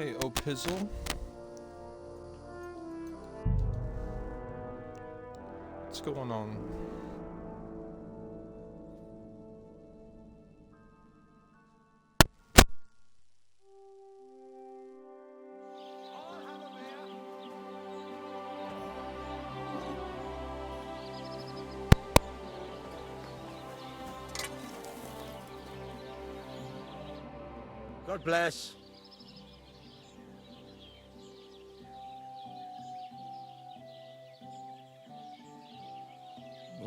Hey, Opizzle. What's going on? God bless.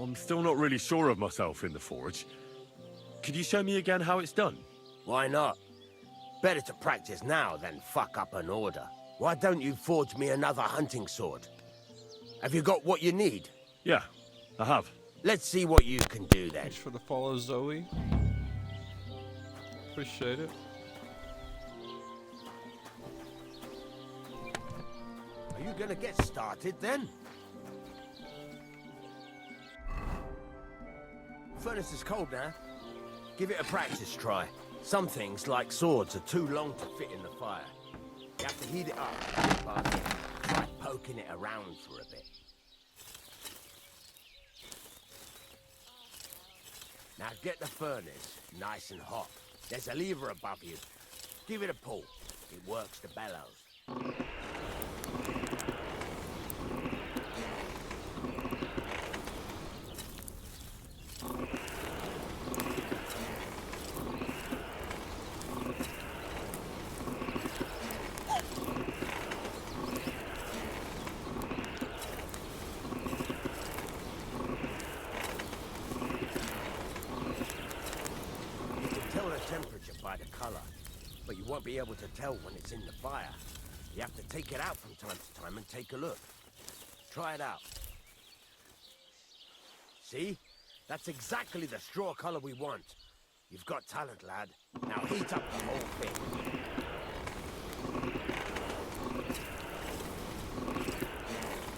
I'm still not really sure of myself in the forge. Could you show me again how it's done? Why not? Better to practice now than fuck up an order. Why don't you forge me another hunting sword? Have you got what you need? Yeah, I have. Let's see what you can do then. Thanks for the follow, Zoe. Appreciate it. Are you gonna get started then? Furnace is cold now. Give it a practice try. Some things, like swords, are too long to fit in the fire. You have to heat it up. But try poking it around for a bit. Now get the furnace nice and hot. There's a lever above you. Give it a pull. It works the bellows. Temperature by the color, but you won't be able to tell when it's in the fire. You have to take it out from time to time and take a look. Try it out. See? That's exactly the straw color we want. You've got talent, lad. Now heat up the whole thing.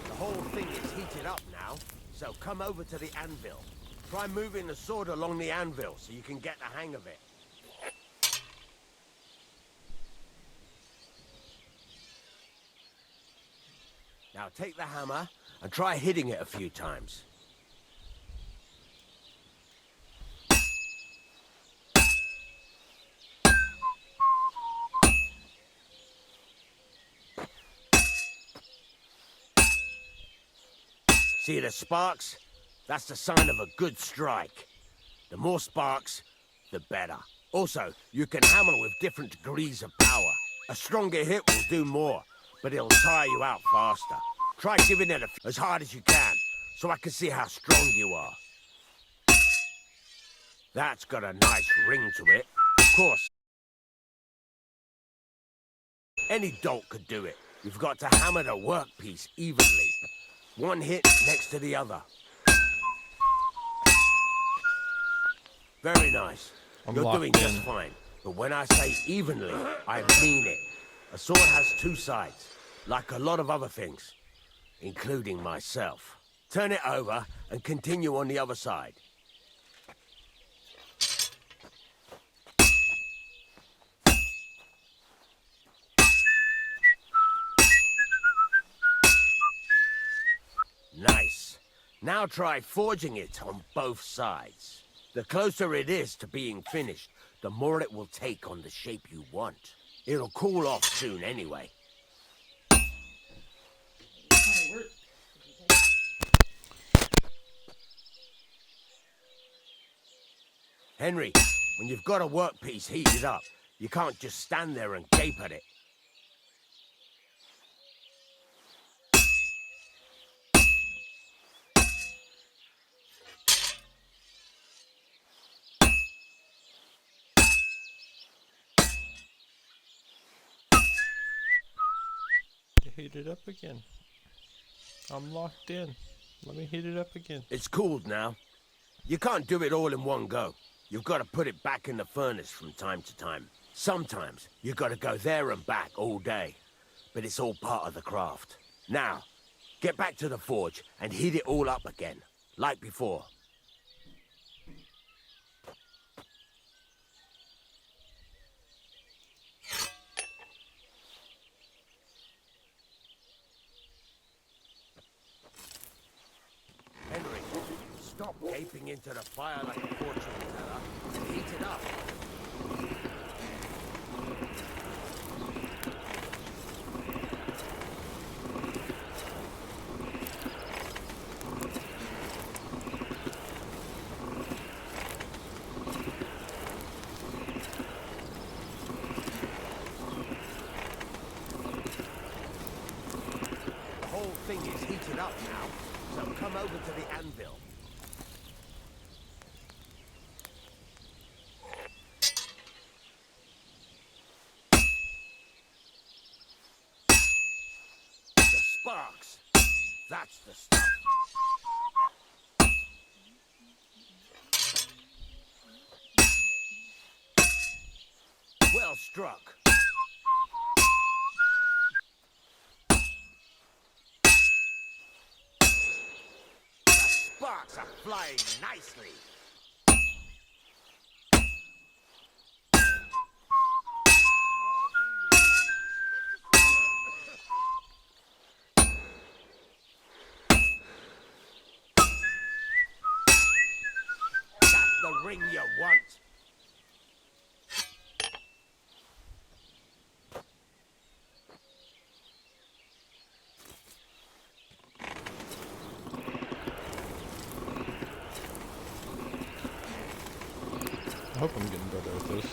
The whole thing is heated up now, so come over to the anvil. Try moving the sword along the anvil so you can get the hang of it. Now take the hammer and try hitting it a few times. See the sparks? That's the sign of a good strike. The more sparks, the better. Also, you can hammer with different degrees of power. A stronger hit will do more, but it'll tire you out faster. Try giving it as hard as you can, so I can see how strong you are. That's got a nice ring to it. Of course, any dolt could do it. You've got to hammer the workpiece evenly. One hit next to the other. Very nice. You're doing just fine. But when I say evenly, I mean it. A sword has two sides, like a lot of other things, including myself. Turn it over and continue on the other side. Nice. Now try forging it on both sides. The closer it is to being finished, the more it will take on the shape you want. It'll cool off soon anyway. Henry, when you've got a workpiece heated up, you can't just stand there and gape at it. Heat it up again. I'm locked in. Let me heat it up again. It's cooled now. You can't do it all in one go. You've got to put it back in the furnace from time to time. Sometimes you've got to go there and back all day. But it's all part of the craft. Now, get back to the forge and heat it all up again, like before. gaping into the fire like a fortune teller, and heat it up. The whole thing is heated up now, so come over to the anvil. The sparks. That's the stuff. Well struck. The sparks are flying nicely. That's the ring you want. I hope I'm getting better at this. I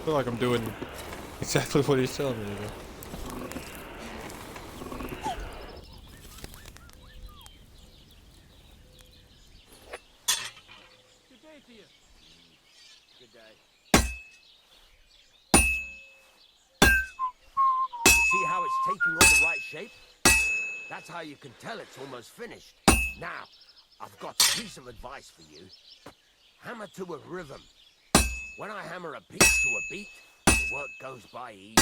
feel like I'm doing exactly what he's telling me to do. Good day to you. Good day. You see how it's taking on the right shape? That's how you can tell it's almost finished. Now, I've got a piece of advice for you. Hammer to a rhythm. When I hammer a piece to a beat, the work goes by easier.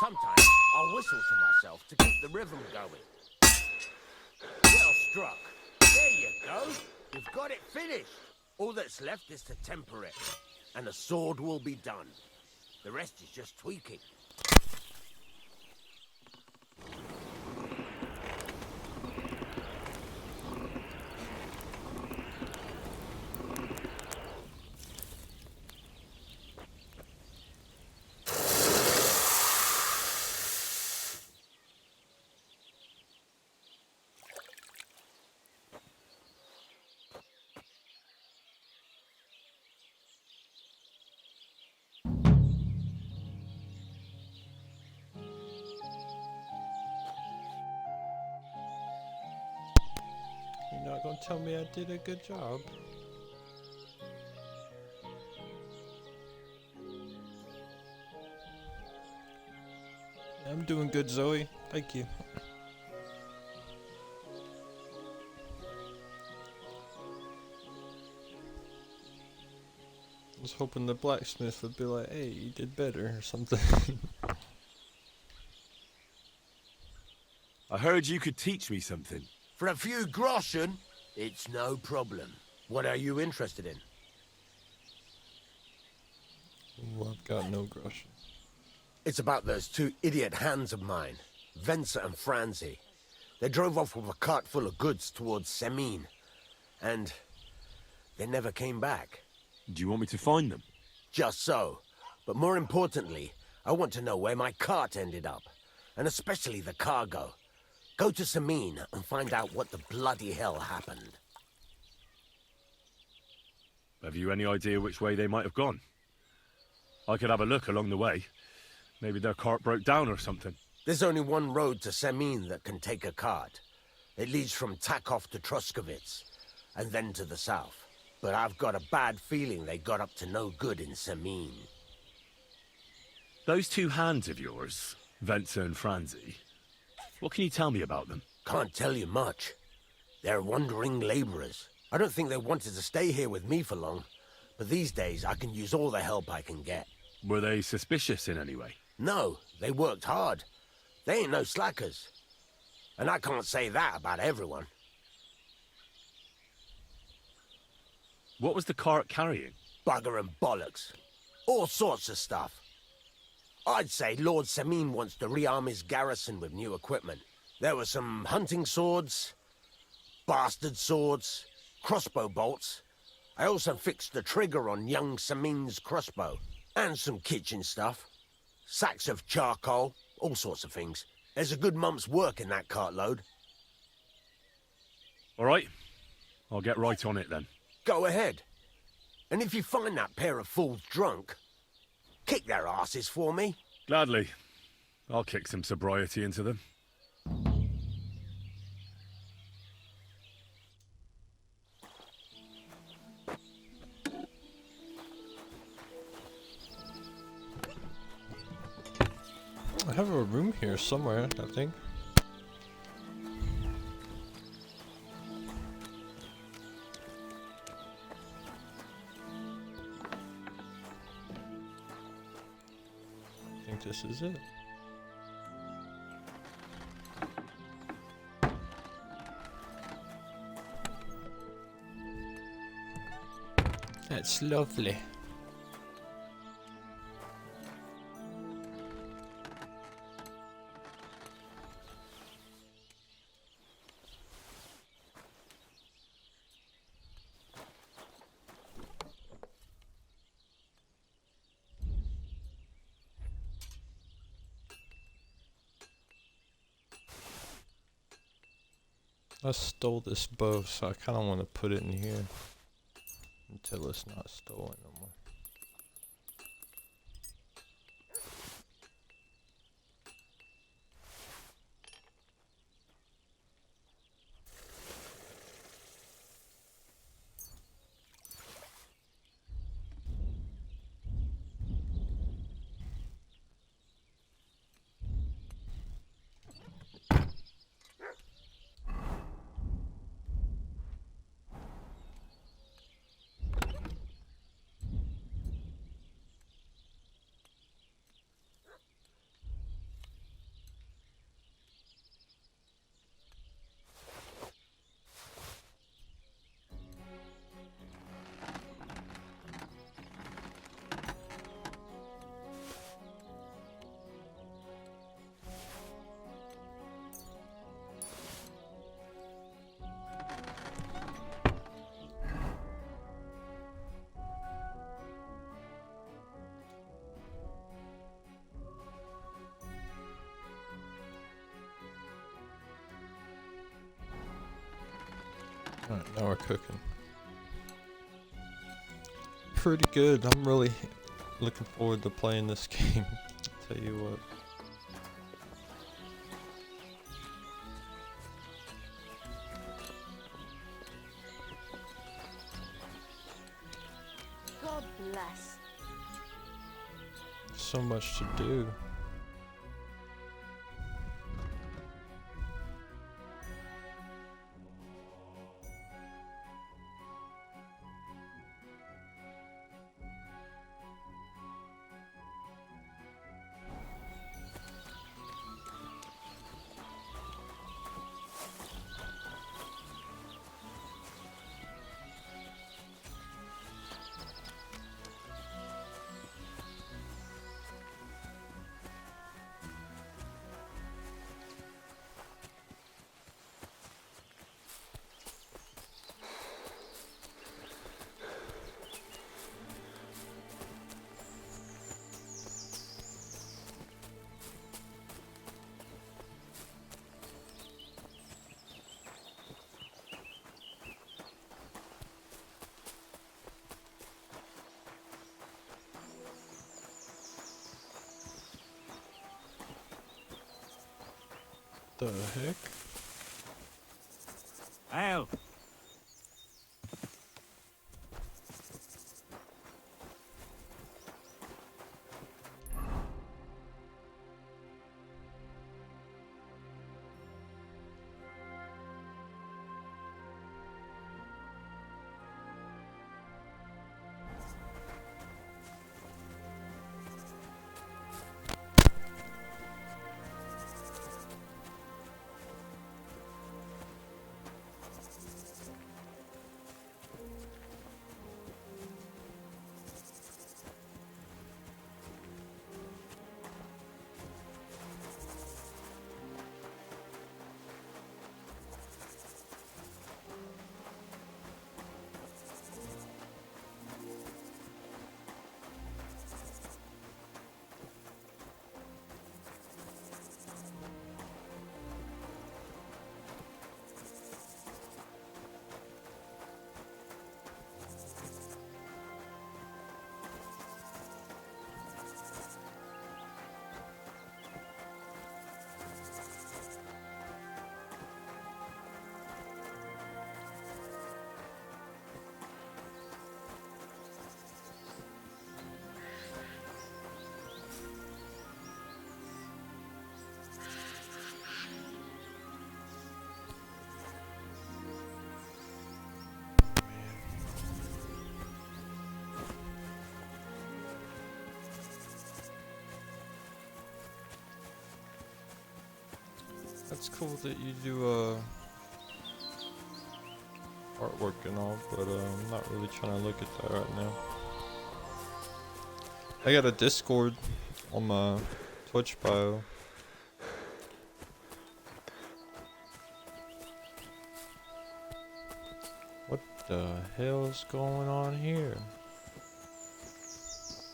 Sometimes I'll whistle to myself to keep the rhythm going. Well struck. There you go. You've got it finished. All that's left is to temper it, and the sword will be done. The rest is just tweaking. You're not gonna tell me I did a good job? I'm doing good, Zoe. Thank you. I was hoping the blacksmith would be like, hey, you did better or something. I heard you could teach me something. For a few groschen, it's no problem. What are you interested in? Ooh, I've got no groschen. It's about those two idiot hands of mine, Venser and Franzi. They drove off with a cart full of goods towards Semine, and they never came back. Do you want me to find them? Just so. But more importantly, I want to know where my cart ended up, and especially the cargo. Go to Semine and find out what the bloody hell happened. Have you any idea which way they might have gone? I could have a look along the way. Maybe their cart broke down or something. There's only one road to Semine that can take a cart. It leads from Takov to Troskovitz, and then to the south. But I've got a bad feeling they got up to no good in Semine. Those two hands of yours, Venser and Franzi, what can you tell me about them? Can't tell you much. They're wandering laborers. I don't think they wanted to stay here with me for long, but these days I can use all the help I can get. Were they suspicious in any way? No, they worked hard. They ain't no slackers. And I can't say that about everyone. What was the cart carrying? Bugger and bollocks. All sorts of stuff. I'd say Lord Semine wants to rearm his garrison with new equipment. There were some hunting swords, bastard swords, crossbow bolts. I also fixed the trigger on young Samin's crossbow. And some kitchen stuff. Sacks of charcoal, all sorts of things. There's a good month's work in that cartload. All right. I'll get right on it then. Go ahead. And if you find that pair of fools drunk, kick their asses for me. Gladly. I'll kick some sobriety into them. I have a room here somewhere, I think. I think this is it. That's lovely. I stole this bow, so I kind of want to put it in here until it's not stolen no more. Alright, now we're cooking. Pretty good. I'm really looking forward to playing this game. I'll tell you what. God bless. So much to do. The heck? Al! That's cool that you do artwork and all, but I'm not really trying to look at that right now. I got a Discord on my Twitch bio. What the hell is going on here?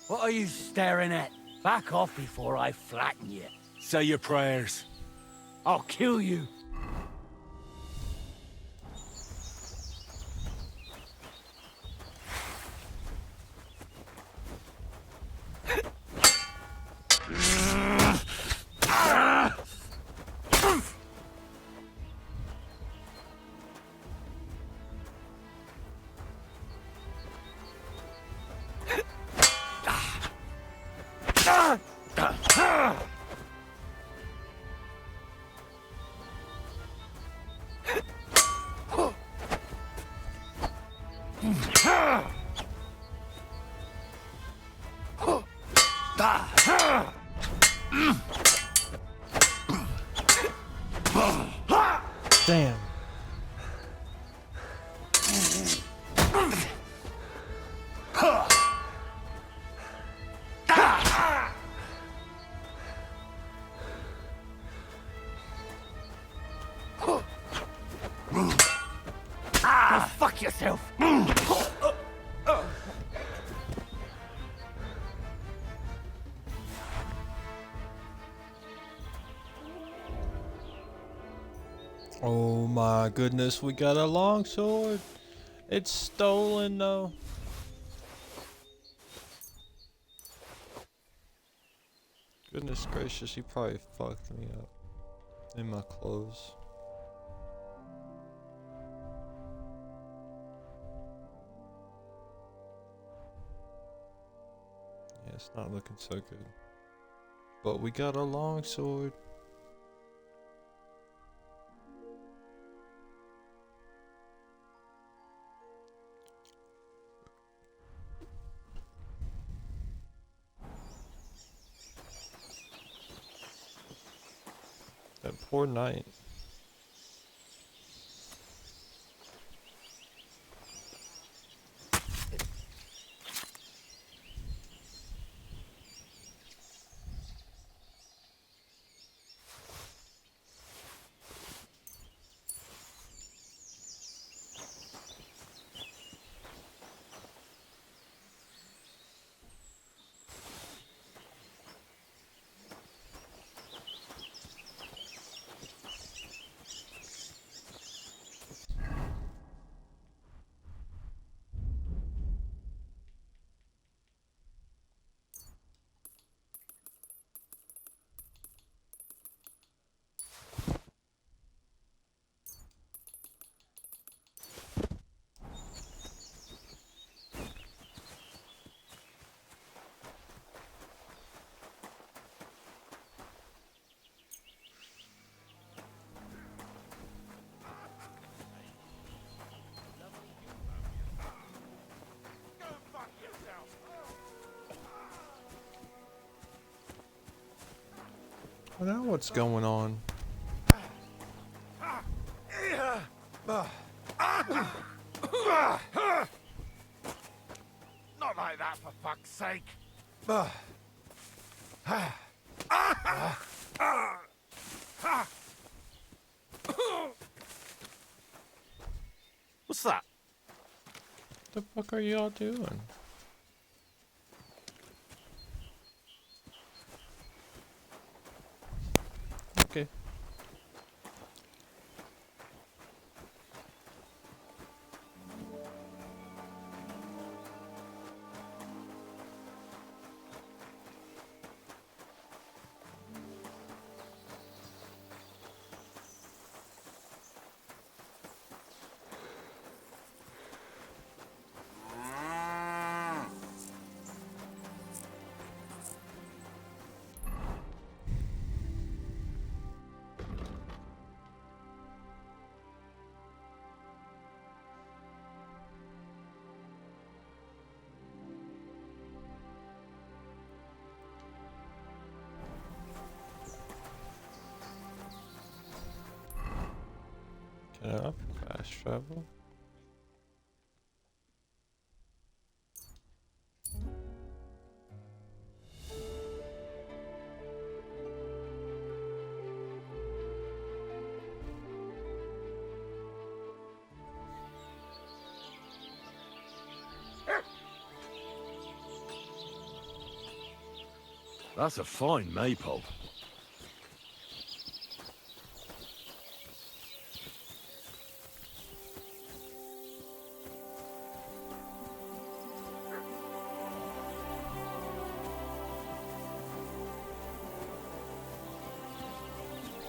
What are you staring at? Back off before I flatten you. Say your prayers. I'll kill you. Damn. Go fuck yourself. Oh my goodness, we got a longsword. It's stolen though. Goodness gracious, he probably fucked me up in my clothes. Yeah, it's not looking so good. But we got a longsword. That poor knight. Well, now what's going on? Not like that, for fuck's sake. What's that? What the fuck are y'all doing? Okay. Turn it off. Fast travel. That's a fine maypole.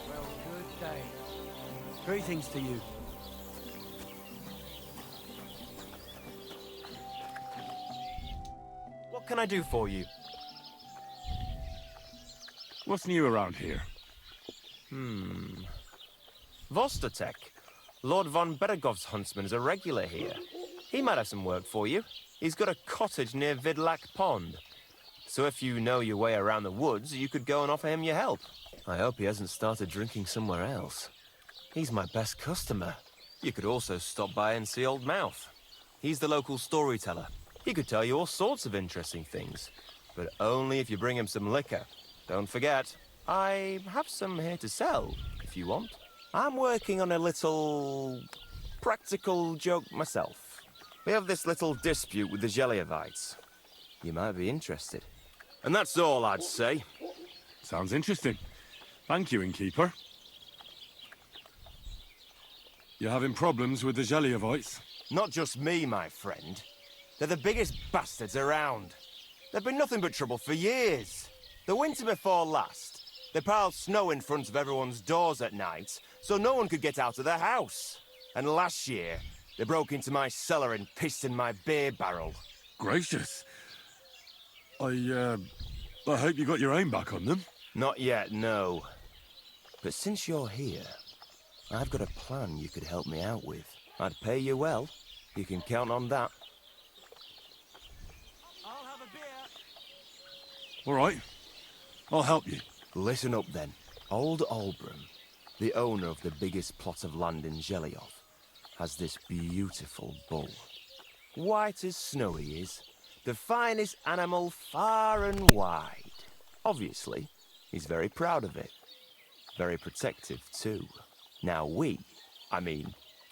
Well, good day. Greetings to you. What can I do for you? What's new around here? Vostotek. Lord von Beregov's huntsman is a regular here. He might have some work for you. He's got a cottage near Vidlak Pond. So if you know your way around the woods, you could go and offer him your help. I hope he hasn't started drinking somewhere else. He's my best customer. You could also stop by and see Old Mouth. He's the local storyteller. He could tell you all sorts of interesting things, but only if you bring him some liquor. Don't forget, I have some here to sell, if you want. I'm working on a little practical joke myself. We have this little dispute with the Geliovites. You might be interested. And that's all I'd say. Sounds interesting. Thank you, innkeeper. You're having problems with the Geliovites? Not just me, my friend. They're the biggest bastards around. They've been nothing but trouble for years. The winter before last, they piled snow in front of everyone's doors at night, so no one could get out of their house. And last year, they broke into my cellar and pissed in my beer barrel. Gracious. I hope you got your aim back on them. Not yet, no. But since you're here, I've got a plan you could help me out with. I'd pay you well. You can count on that. I'll have a beer. All right. I'll help you. Listen up then. Old Albram, the owner of the biggest plot of land in Zhelyov, has this beautiful bull. White as snow he is. The finest animal far and wide. Obviously, he's very proud of it. Very protective too. Now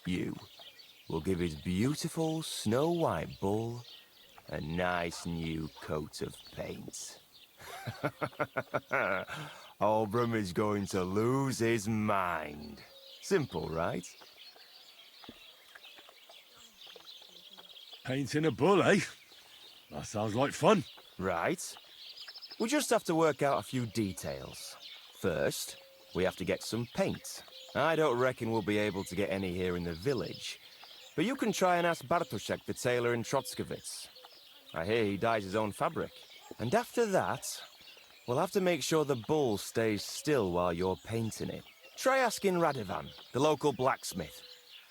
you, will give his beautiful snow-white bull a nice new coat of paint. Albram is going to lose his mind. Simple, right? Painting a bull, eh? That sounds like fun. Right. We just have to work out a few details. First, we have to get some paint. I don't reckon we'll be able to get any here in the village, but you can try and ask Bartoszek, the tailor in Trotskovitz. I hear he dyes his own fabric. And after that, we'll have to make sure the bull stays still while you're painting it. Try asking Radovan, the local blacksmith.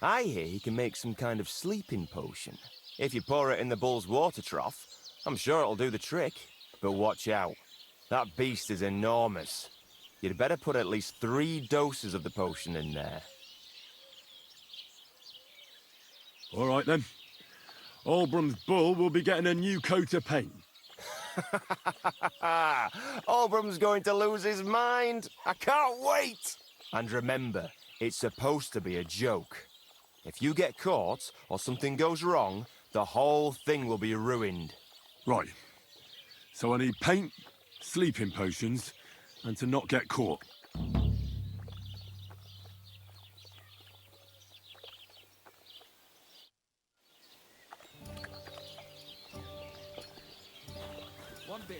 I hear he can make some kind of sleeping potion. If you pour it in the bull's water trough, I'm sure it'll do the trick. But watch out. That beast is enormous. You'd better put at least 3 doses of the potion in there. All right, then. Albram's bull will be getting a new coat of paint. Albram's going to lose his mind. I can't wait. And remember, it's supposed to be a joke. If you get caught or something goes wrong, the whole thing will be ruined. Right. So I need paint, sleeping potions, and to not get caught. One beer.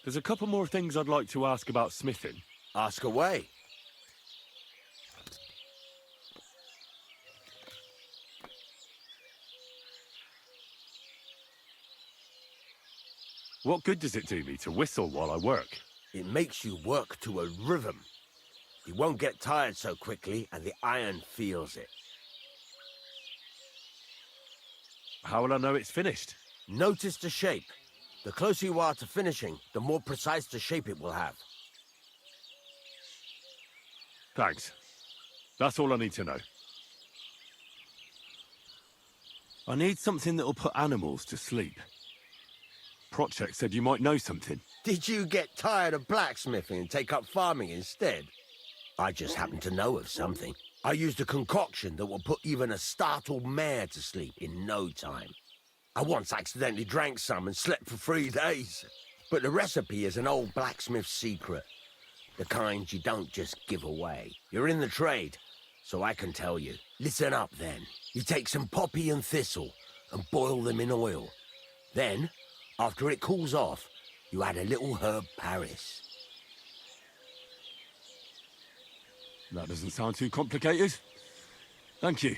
There's a couple more things I'd like to ask about smithing. Ask away. What good does it do me to whistle while I work? It makes you work to a rhythm. You won't get tired so quickly, and the iron feels it. How will I know it's finished? Notice the shape. The closer you are to finishing, the more precise the shape it will have. Thanks. That's all I need to know. I need something that'll put animals to sleep. Procek said you might know something. Did you get tired of blacksmithing and take up farming instead? I just happen to know of something. I used a concoction that will put even a startled mare to sleep in no time. I once accidentally drank some and slept for 3 days. But the recipe is an old blacksmith's secret. The kind you don't just give away. You're in the trade, so I can tell you. Listen up then. You take some poppy and thistle and boil them in oil. Then, after it cools off, you add a little herb Paris. That doesn't sound too complicated. Thank you.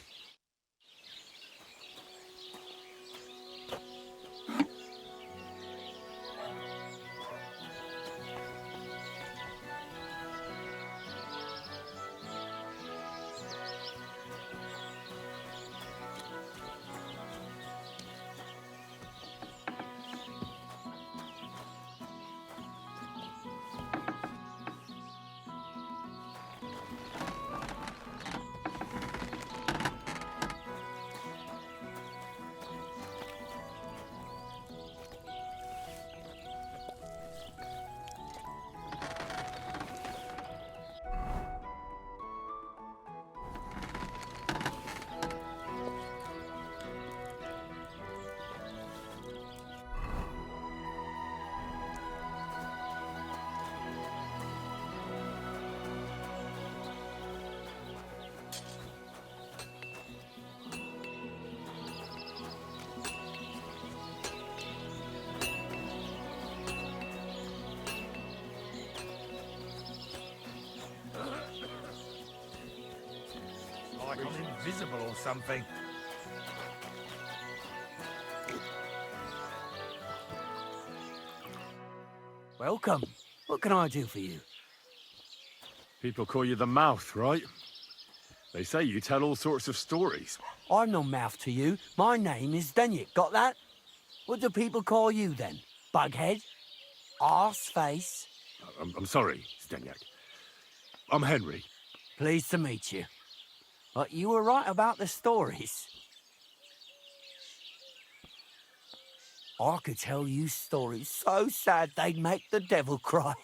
Like I'm invisible or something. Welcome. What can I do for you? People call you the Mouth, right? They say you tell all sorts of stories. I'm no mouth to you. My name is Denyek. Got that? What do people call you then? Bughead? Arseface? I'm sorry, Stenyak. I'm Henry. Pleased to meet you. But you were right about the stories. I could tell you stories so sad they'd make the devil cry.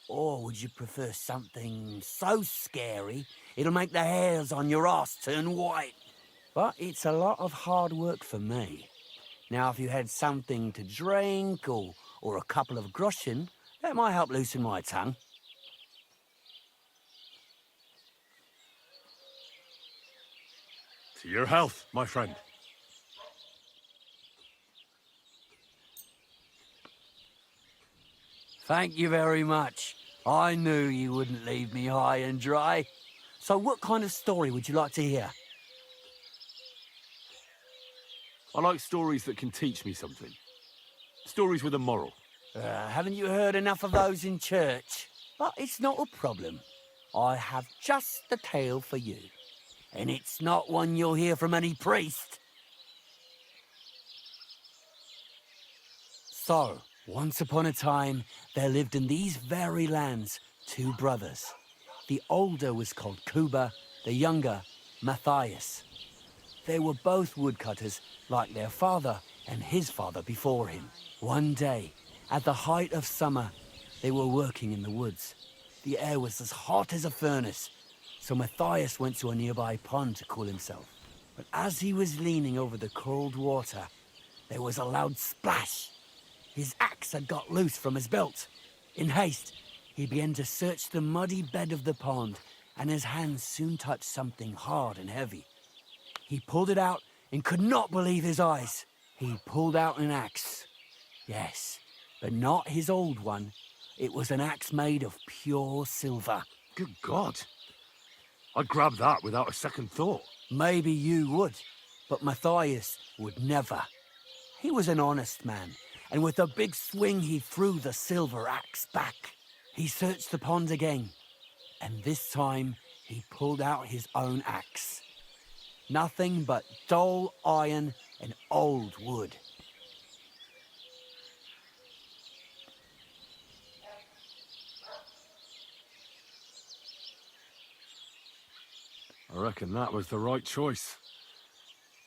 Or would you prefer something so scary it'll make the hairs on your ass turn white? But it's a lot of hard work for me. Now, if you had something to drink or a couple of groschen, that might help loosen my tongue. To your health, my friend. Thank you very much. I knew you wouldn't leave me high and dry. So what kind of story would you like to hear? I like stories that can teach me something. Stories with a moral. Haven't you heard enough of those in church? But it's not a problem. I have just the tale for you. And it's not one you'll hear from any priest. So, once upon a time, there lived in these very lands 2 brothers. The older was called Kuba, the younger, Matthias. They were both woodcutters, like their father and his father before him. One day, at the height of summer, they were working in the woods. The air was as hot as a furnace, so Matthias went to a nearby pond to cool himself. But as he was leaning over the cold water, there was a loud splash. His axe had got loose from his belt. In haste, he began to search the muddy bed of the pond, and his hands soon touched something hard and heavy. He pulled it out and could not believe his eyes. He pulled out an axe. Yes, but not his old one. It was an axe made of pure silver. Good God. I'd grab that without a second thought. Maybe you would, but Matthias would never. He was an honest man, and with a big swing he threw the silver axe back. He searched the pond again, and this time he pulled out his own axe. Nothing but dull iron and old wood. I reckon that was the right choice.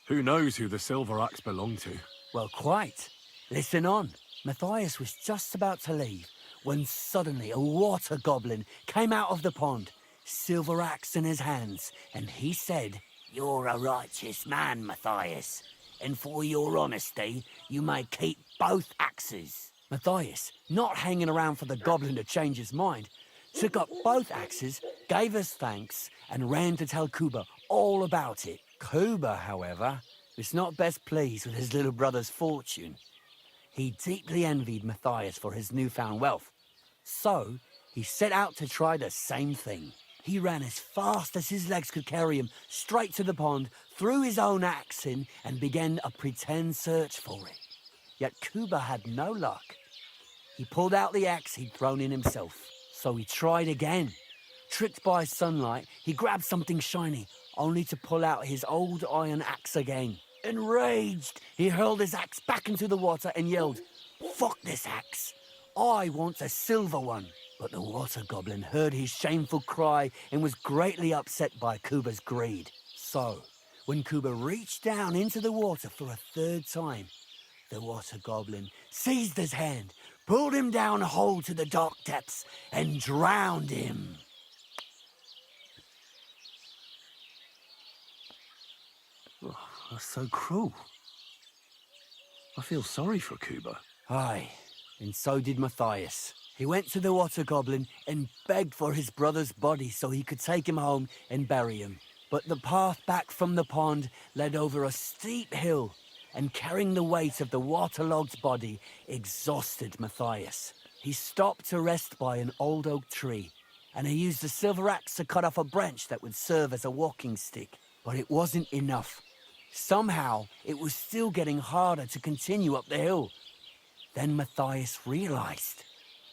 Who knows who the silver axe belonged to? Well, quite. Listen on. Matthias was just about to leave when suddenly a water goblin came out of the pond, silver axe in his hands, and he said, "You're a righteous man, Matthias, and for your honesty, you may keep both axes." Matthias, not hanging around for the goblin to change his mind, took up both axes, gave us thanks, and ran to tell Kuba all about it. Kuba, however, was not best pleased with his little brother's fortune. He deeply envied Matthias for his newfound wealth, so he set out to try the same thing. He ran as fast as his legs could carry him straight to the pond, threw his own axe in, and began a pretend search for it. Yet Kuba had no luck. He pulled out the axe he'd thrown in himself, so he tried again. Tricked by sunlight, he grabbed something shiny, only to pull out his old iron axe again. Enraged, he hurled his axe back into the water and yelled, "Fuck this axe! I want a silver one!" But the water goblin heard his shameful cry and was greatly upset by Kuba's greed. So, when Kuba reached down into the water for a third time, the water goblin seized his hand, pulled him down a hole to the dark depths, and drowned him. That's so cruel. I feel sorry for Kuba. Aye, and so did Matthias. He went to the water goblin and begged for his brother's body so he could take him home and bury him. But the path back from the pond led over a steep hill, and carrying the weight of the waterlogged body exhausted Matthias. He stopped to rest by an old oak tree, and he used the silver axe to cut off a branch that would serve as a walking stick. But it wasn't enough. Somehow, it was still getting harder to continue up the hill. Then Matthias realized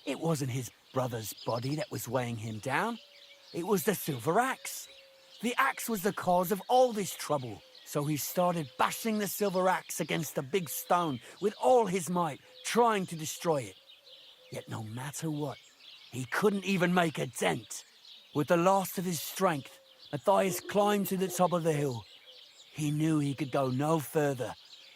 it wasn't his brother's body that was weighing him down. It was the silver axe. The axe was the cause of all this trouble. So he started bashing the silver axe against a big stone with all his might, trying to destroy it. Yet no matter what, he couldn't even make a dent. With the last of his strength, Matthias climbed to the top of the hill. He knew he could go no further,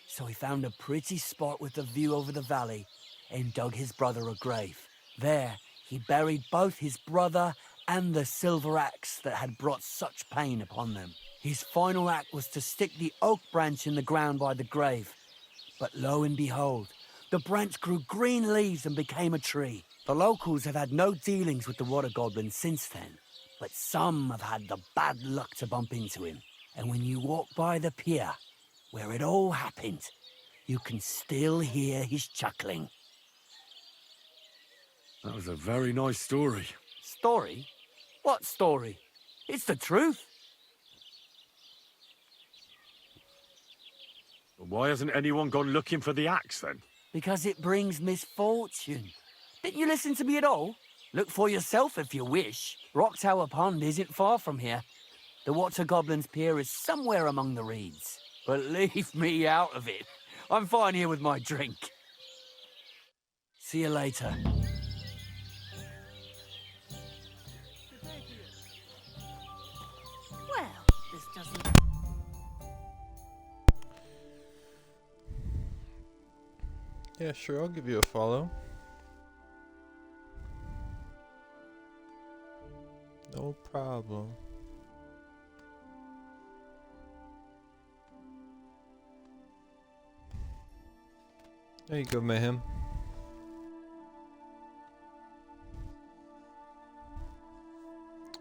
so he found a pretty spot with a view over the valley and dug his brother a grave. There, he buried both his brother and the silver axe that had brought such pain upon them. His final act was to stick the oak branch in the ground by the grave. But lo and behold, the branch grew green leaves and became a tree. The locals have had no dealings with the water goblin since then, but some have had the bad luck to bump into him. And when you walk by the pier, where it all happened, you can still hear his chuckling. That was a very nice story. Story? What story? It's the truth. Why hasn't anyone gone looking for the axe then? Because it brings misfortune. Didn't you listen to me at all? Look for yourself if you wish. Rock Tower Pond isn't far from here. The Water Goblin's pier is somewhere among the reeds. But leave me out of it. I'm fine here with my drink. See you later. Well, this doesn't... Yeah, sure, I'll give you a follow. No problem. There you go, Mayhem.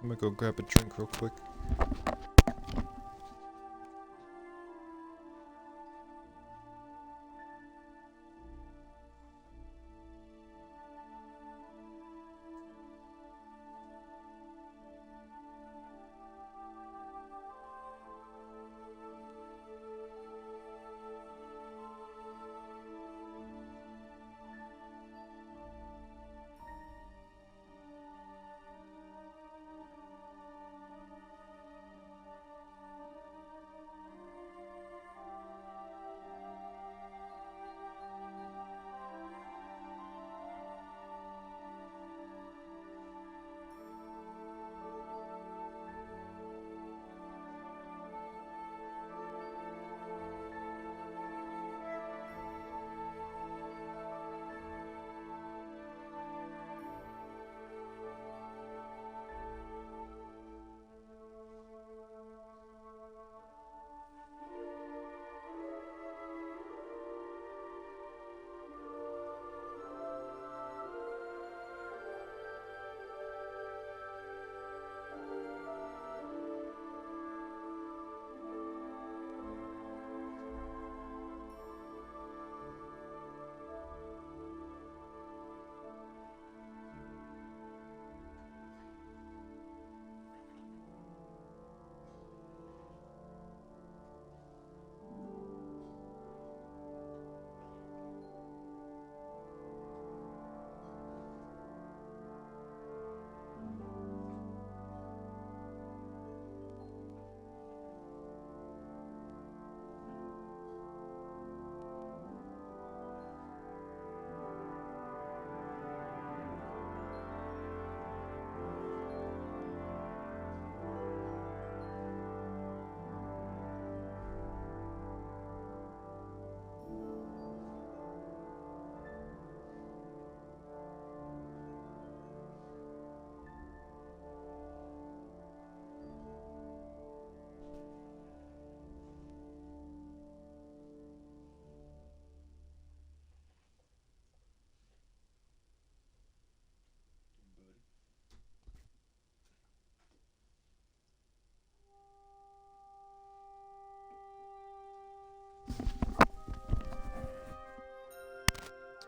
I'm gonna go grab a drink real quick.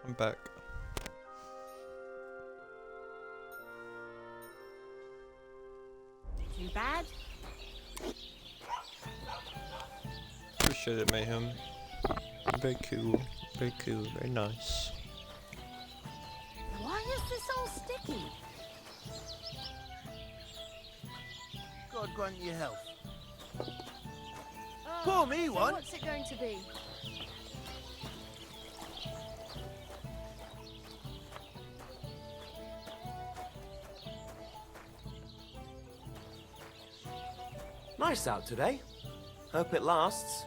I'm back. Too bad. Appreciate it, Mayhem. Very cool. Very cool. Very nice. Why is this all sticky? God grant you health. Pour me so one. What's it going to be? Nice out today. Hope it lasts.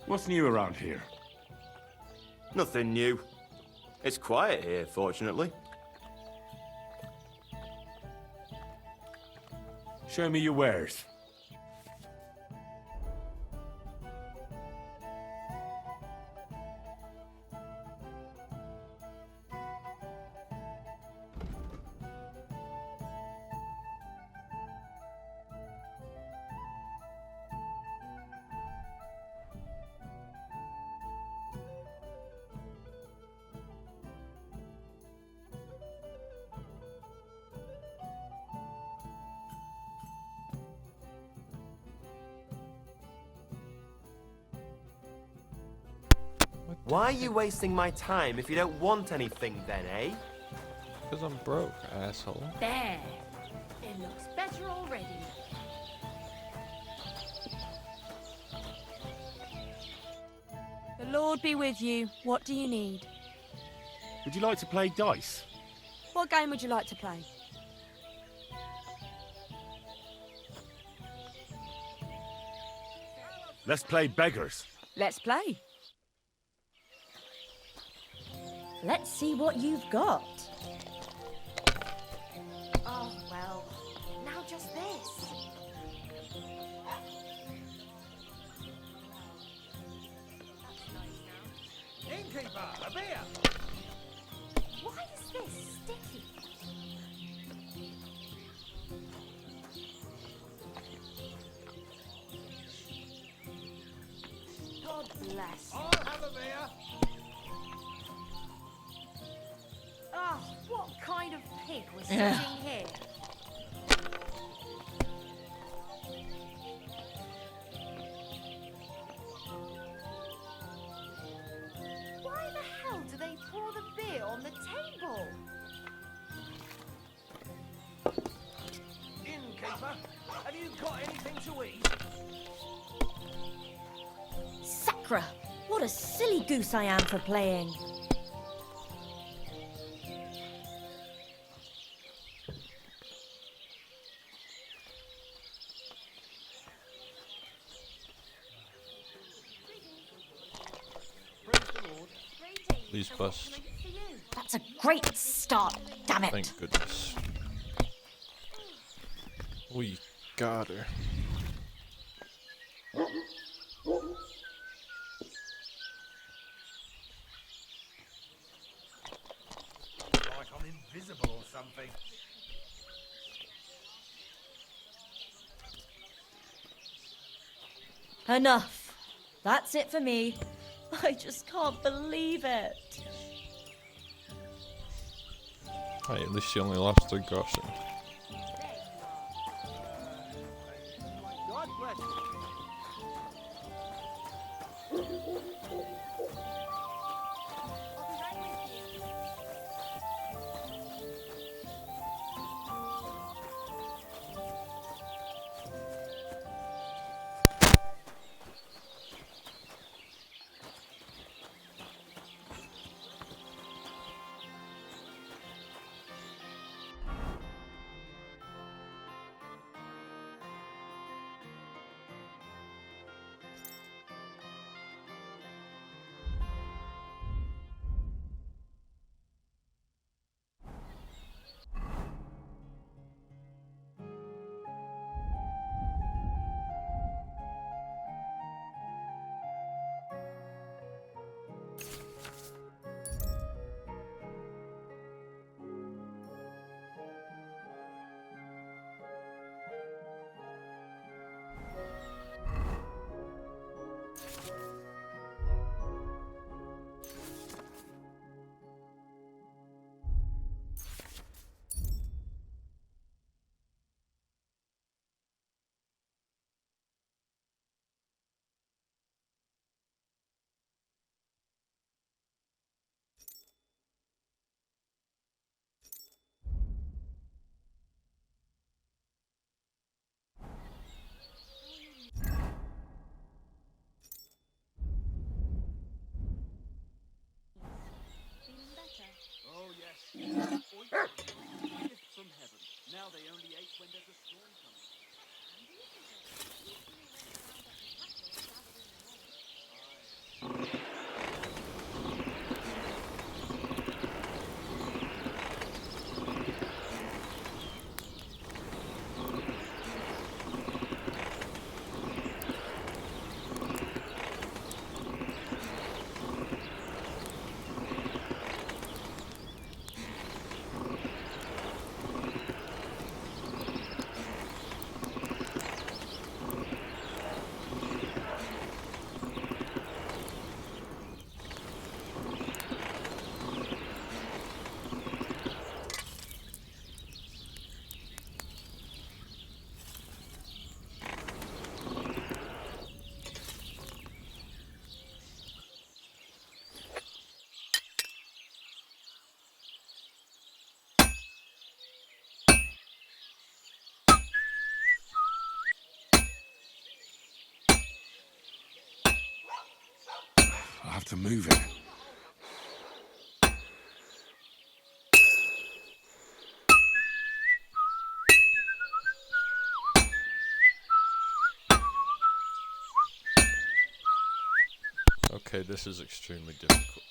What's new around here? Nothing new. It's quiet here, fortunately. Show me your wares. Why are you wasting my time if you don't want anything then, eh? Because I'm broke, asshole. There. It looks better already. The Lord be with you. What do you need? Would you like to play dice? What game would you like to play? Let's play beggars. Let's play. Let's see what you've got. Oh, well. Now just this. Innkeeper, a beer. Why is this sticky? God bless. I'll have a beer. Oh, what kind of pig was sitting here? Why the hell do they pour the beer on the table? Innkeeper, have you got anything to eat? Sacra! What a silly goose I am for playing. Please bust. That's a great start, damn it. Thank goodness. We got her. Like I'm invisible or something. Enough. That's it for me. I just can't believe it. Hey, at least she only lost her groschen. God bless you. have to move it. Okay, this is extremely difficult.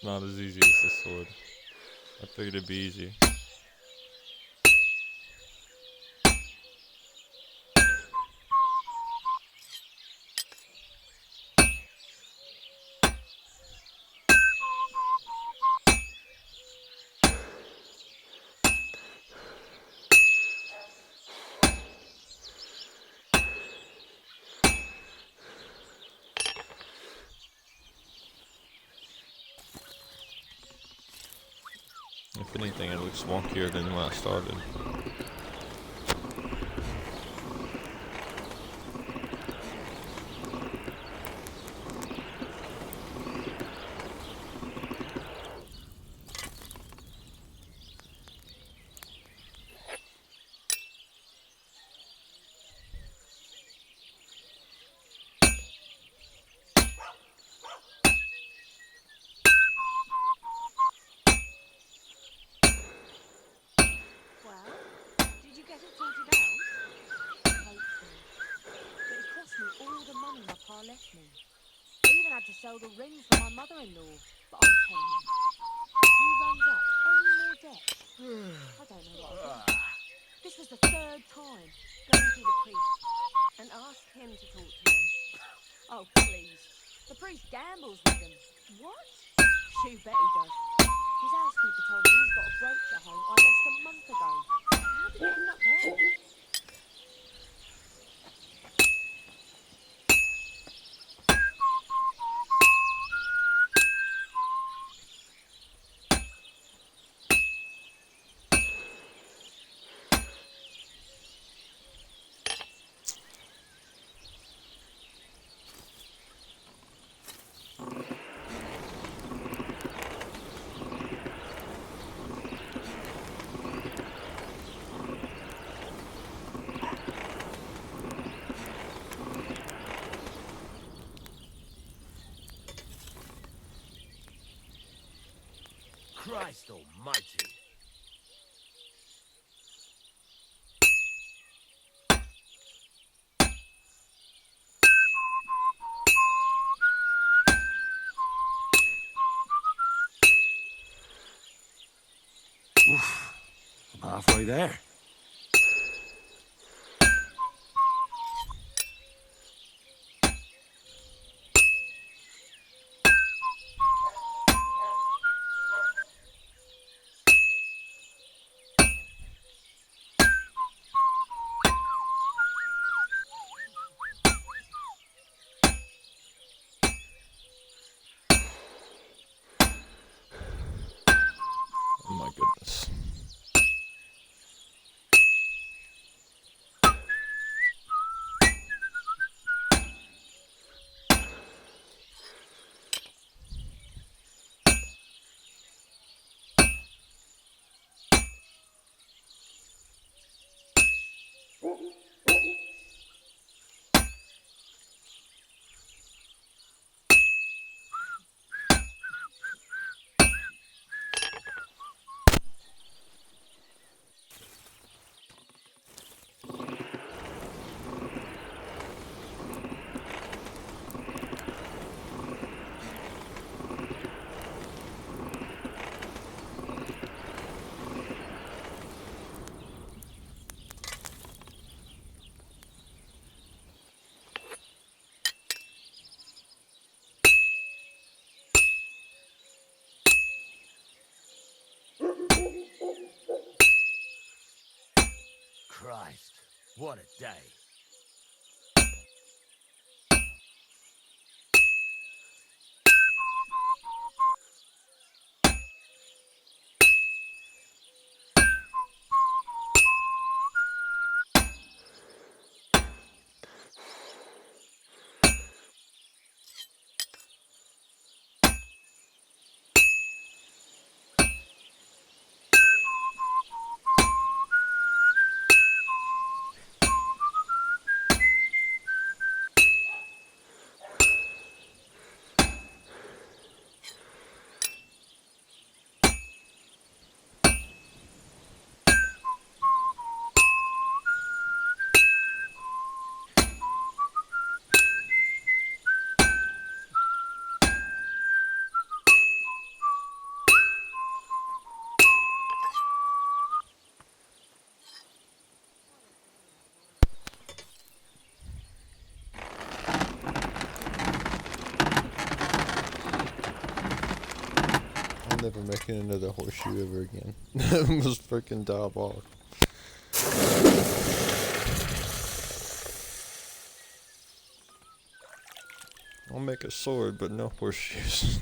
Not as easy as the sword. I figured it'd be easy. If anything, it looks wonkier than when I started. Well, did you get it sorted out? Hopefully. But it cost me all the money my pa left me. I even had to sell the ring for my mother-in-law. But I'm telling you, if he runs up any more debts, I don't know what I'll do. This was the third time. Go and see the priest and ask him to talk to him. Oh, please. The priest gambles with them. What? You bet he does. His housekeeper told me he's got a brooch at home I lost a month ago. How did it end up there? Christ almighty. Oof. I'm halfway there. Oh my goodness. Christ, what a day. making another horseshoe ever again. That was freaking diabolical. I'll make a sword, but no horseshoes.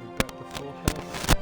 We got the full health.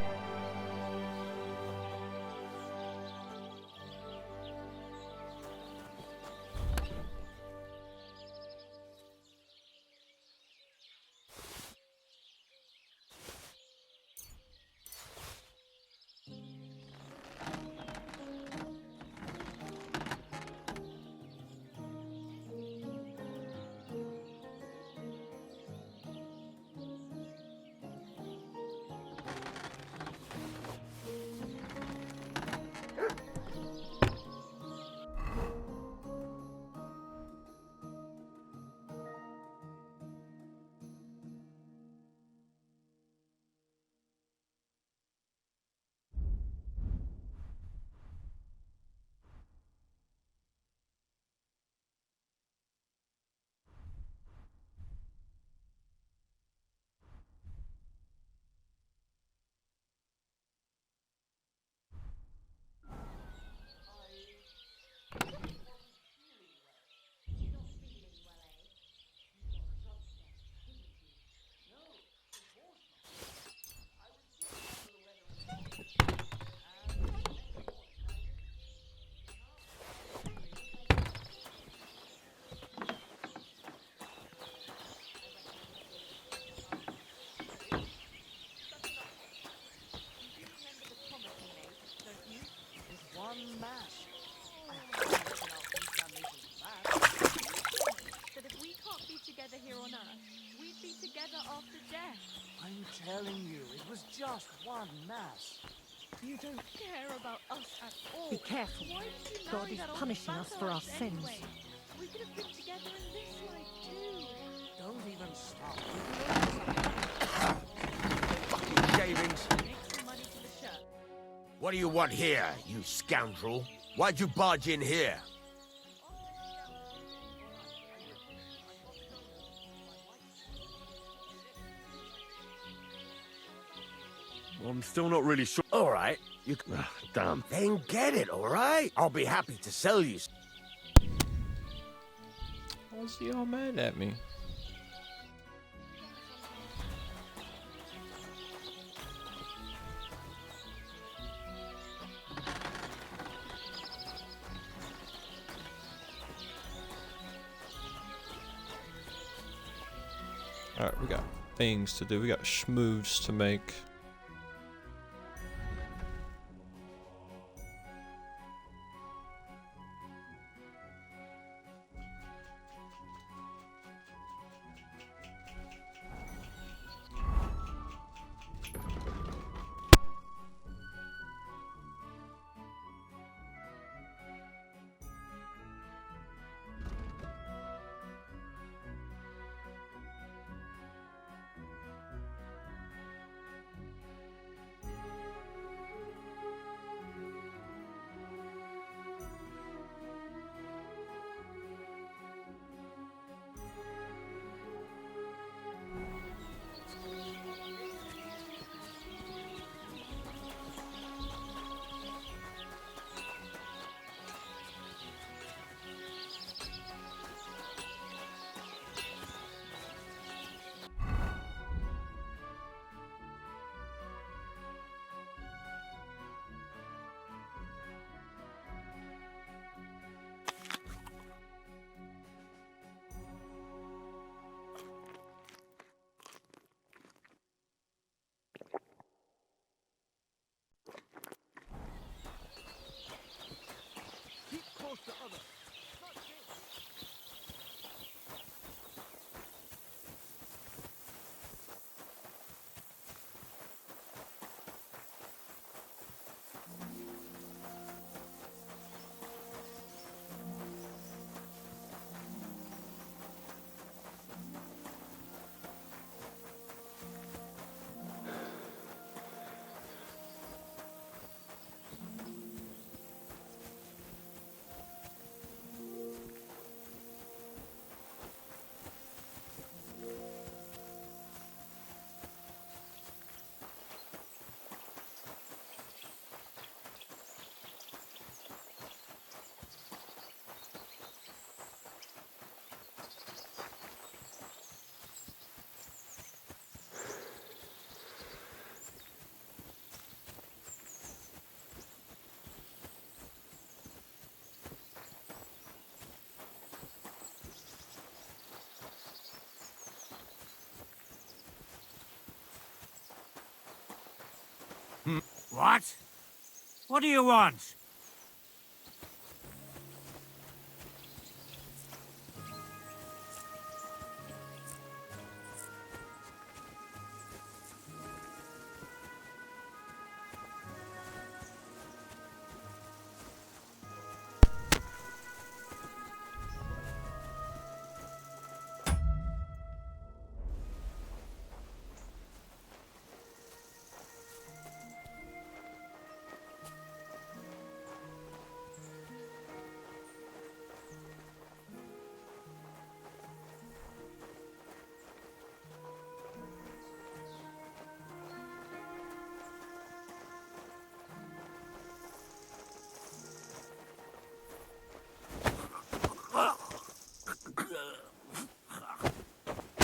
That if we can't be together here on Earth, we'd be together after death. I'm telling you, it was just one mass. You don't care about us at all. Be careful. Why did you God marry is that old punishing us for our bastard sins. anyway? We could have been together in this life too. Don't even stop. Fucking shavings. Make some money for the shirt. What do you want here, you scoundrel? Why'd you barge in here? I'm still not really sure. All right, you Damn. then get it, all right? I'll be happy to sell you. Why's he all mad at me? Alright, we got things to do. We got schmooves to make. What? What do you want?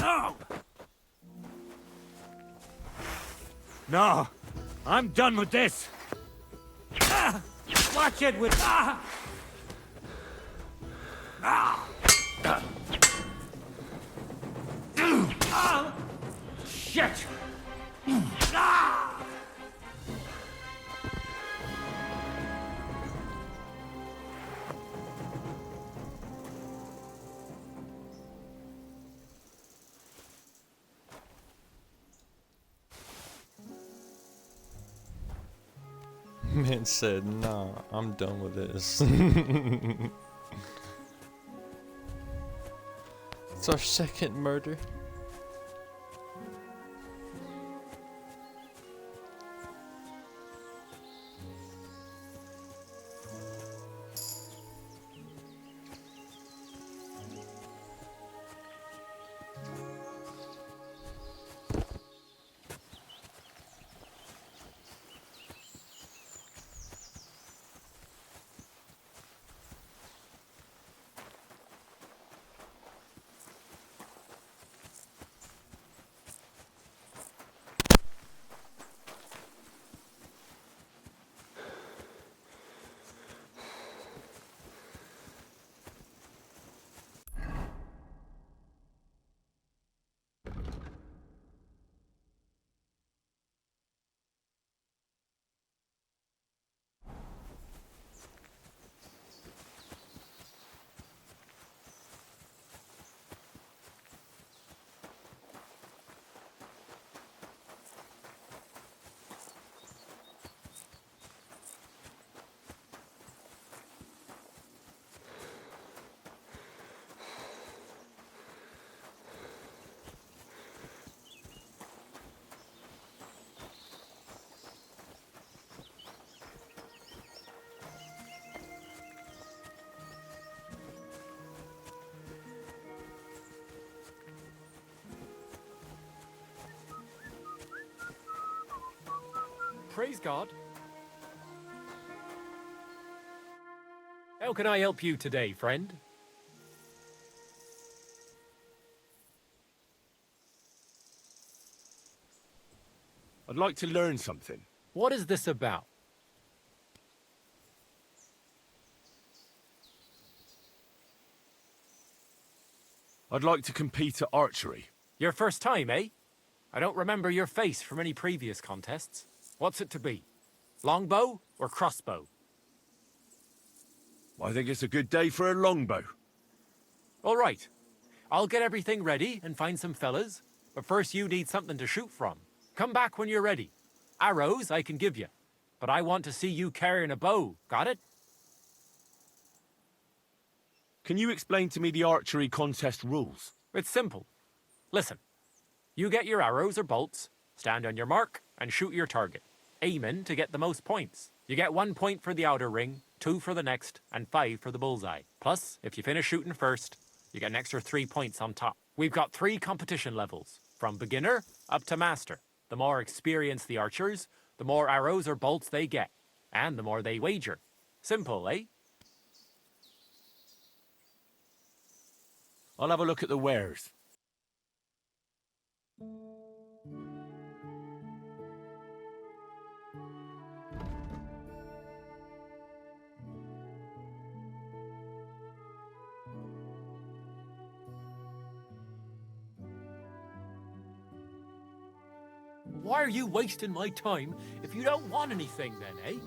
No! No! I'm done with this! Watch it with... Shit! Man said, nah, I'm done with this. It's our second murder. Praise God. How can I help you today, friend? I'd like to learn something. What is this about? I'd like to compete at archery. Your first time, eh? I don't remember your face from any previous contests. What's it to be? Longbow or crossbow? I think it's a good day for a longbow. All right. I'll get everything ready and find some fellas, but first you need something to shoot from. Come back when you're ready. Arrows I can give you, but I want to see you carrying a bow, got it? Can you explain to me the archery contest rules? It's simple. Listen, you get your arrows or bolts, stand on your mark, and shoot your target, aiming to get the most points. You get 1 point for the outer ring, 2 for the next, and 5 for the bullseye. Plus, if you finish shooting first, you get an extra 3 points on top. We've got 3 competition levels, from beginner up to master. The more experienced the archers, the more arrows or bolts they get, and the more they wager. Simple, eh? I'll have a look at the wares. Why are you wasting my time if you don't want anything then, eh?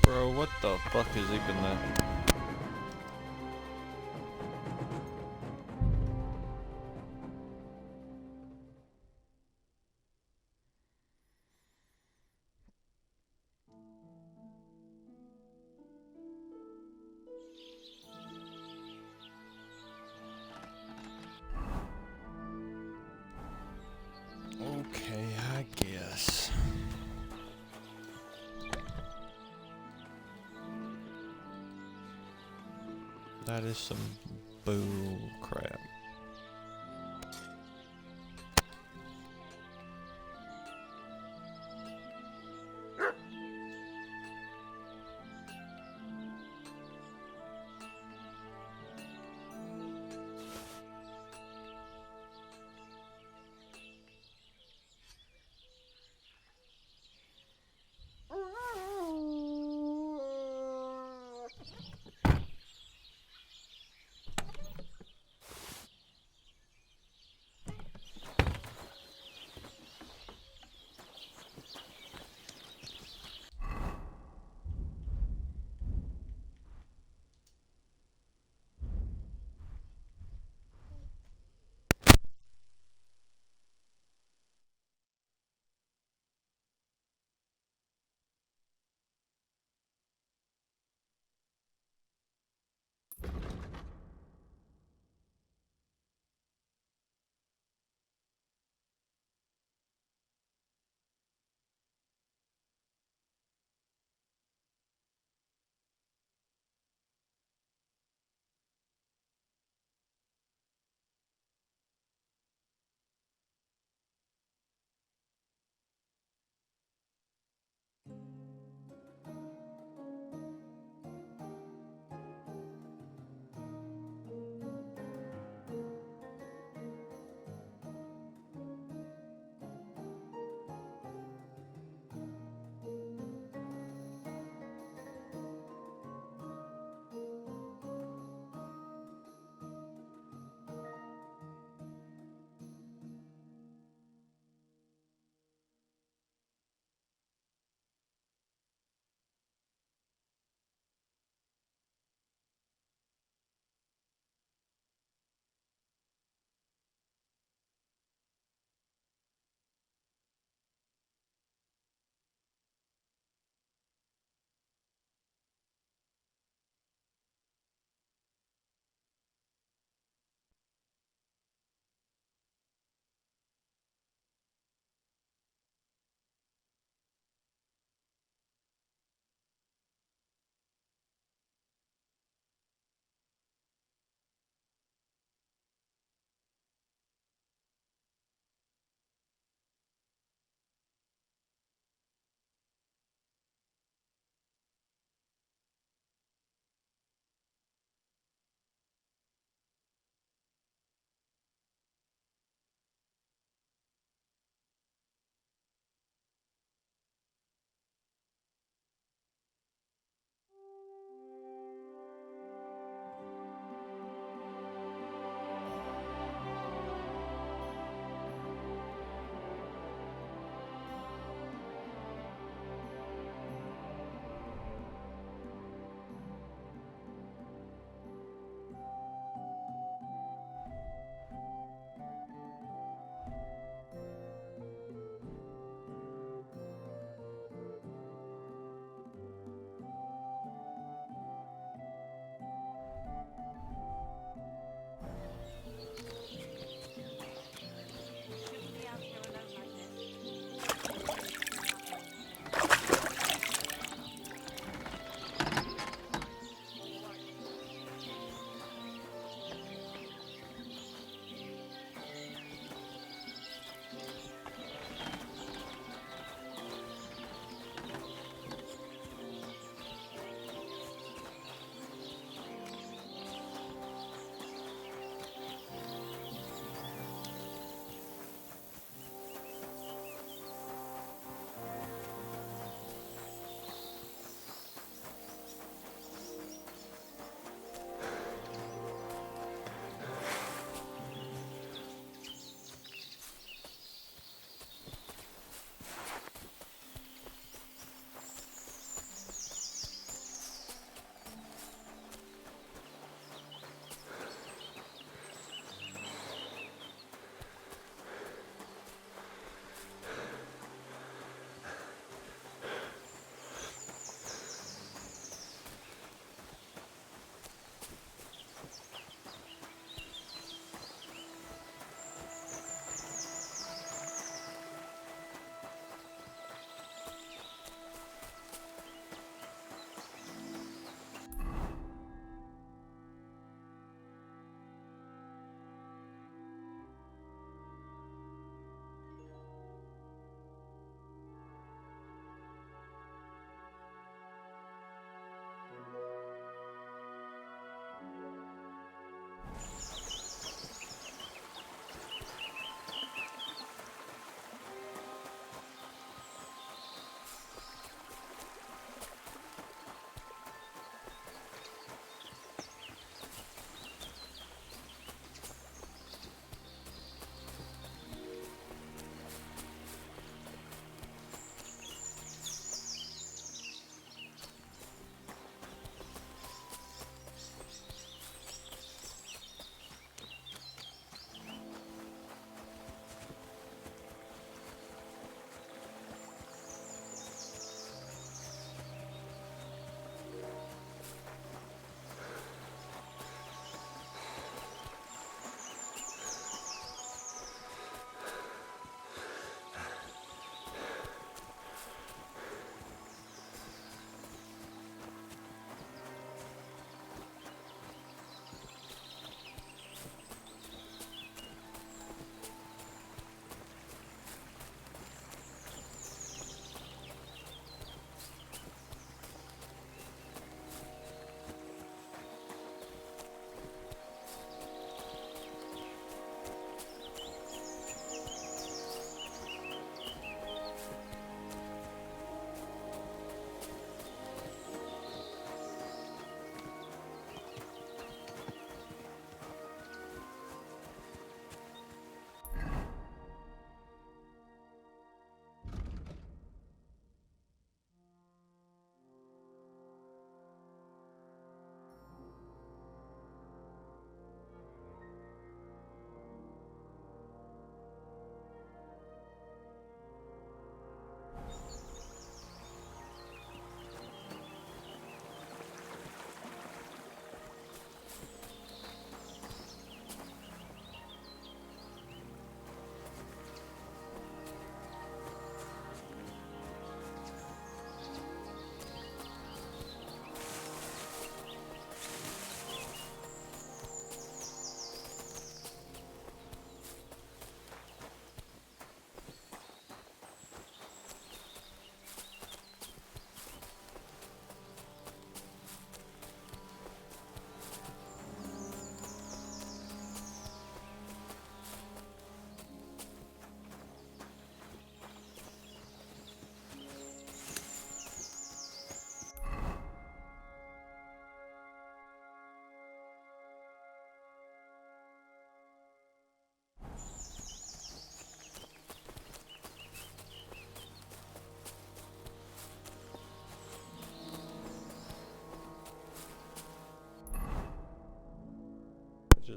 Bro, what the fuck is even that? Okay, I guess. That is some bull crap.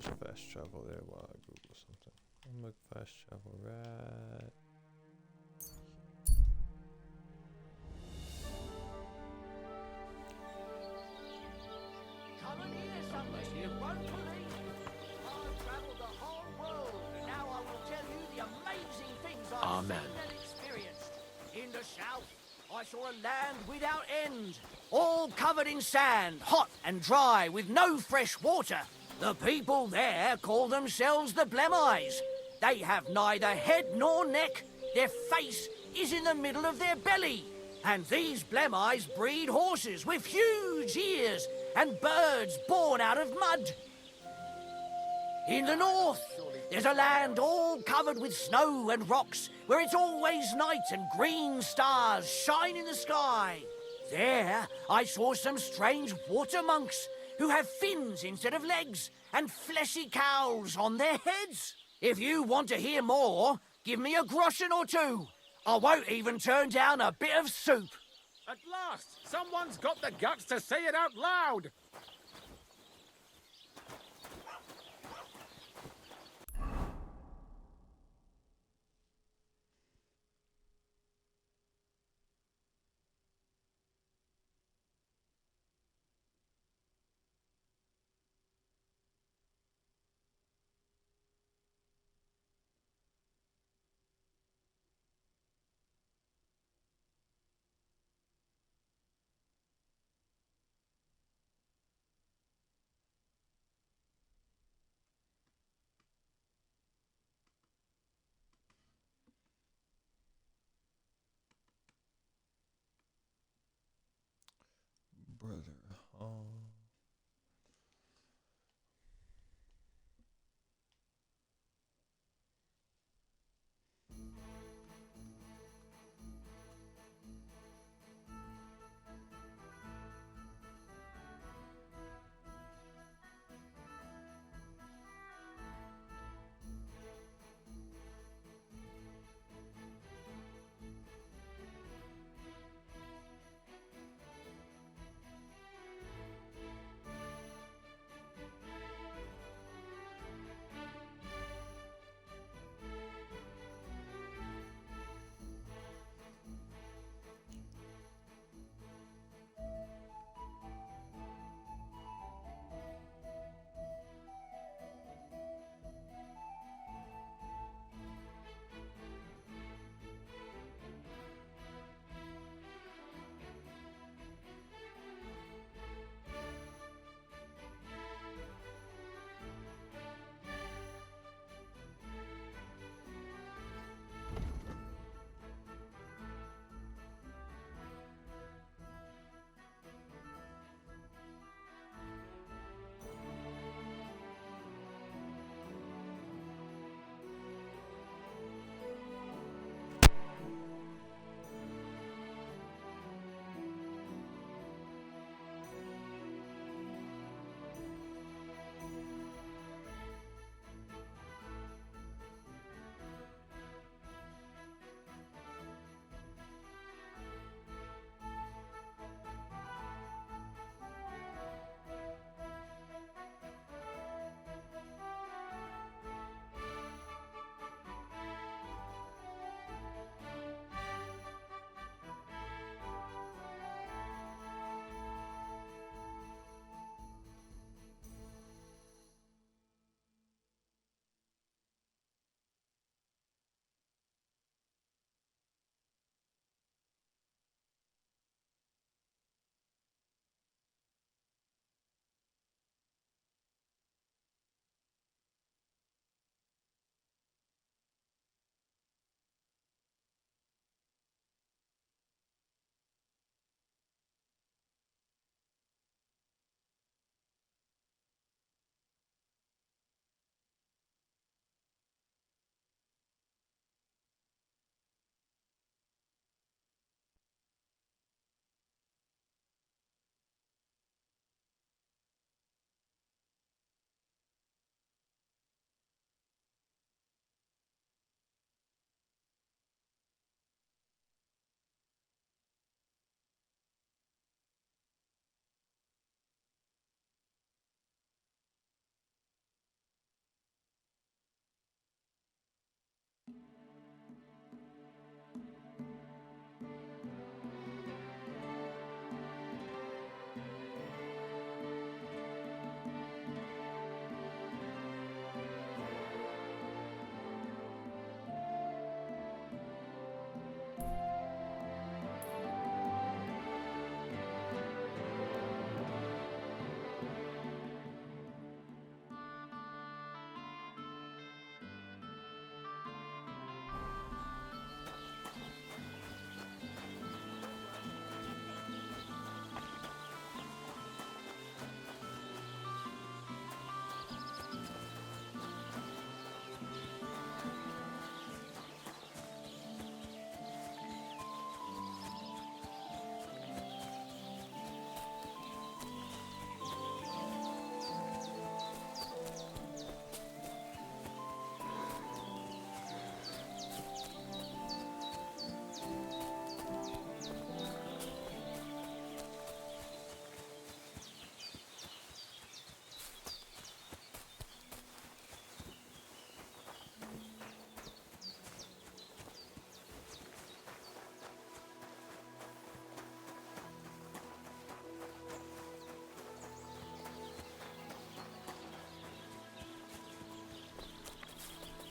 there's fast travel there while I Google something. I'm like fast travel right. Come and hear something you won't believe. I've travelled the whole world, and now I will tell you the amazing things I've seen and experienced. In the south, I saw a land without end, all covered in sand, hot and dry, with no fresh water. The people there call themselves the Blemeyes. They have neither head nor neck. Their face is in the middle of their belly. And these Blemeyes breed horses with huge ears and birds born out of mud. In the north, there's a land all covered with snow and rocks, where it's always night and green stars shine in the sky. There, I saw some strange water monks who have fins instead of legs and fleshy cowls on their heads. If you want to hear more, give me a groschen or two. I won't even turn down a bit of soup. At last, someone's got the guts to say it out loud. Brother, oh.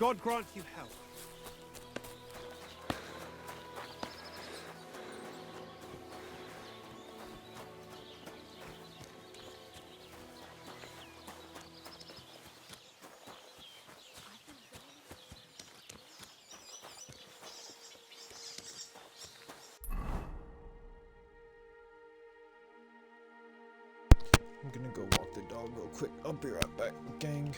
God grant you health. I'm gonna go walk the dog real quick. I'll be right back, gang.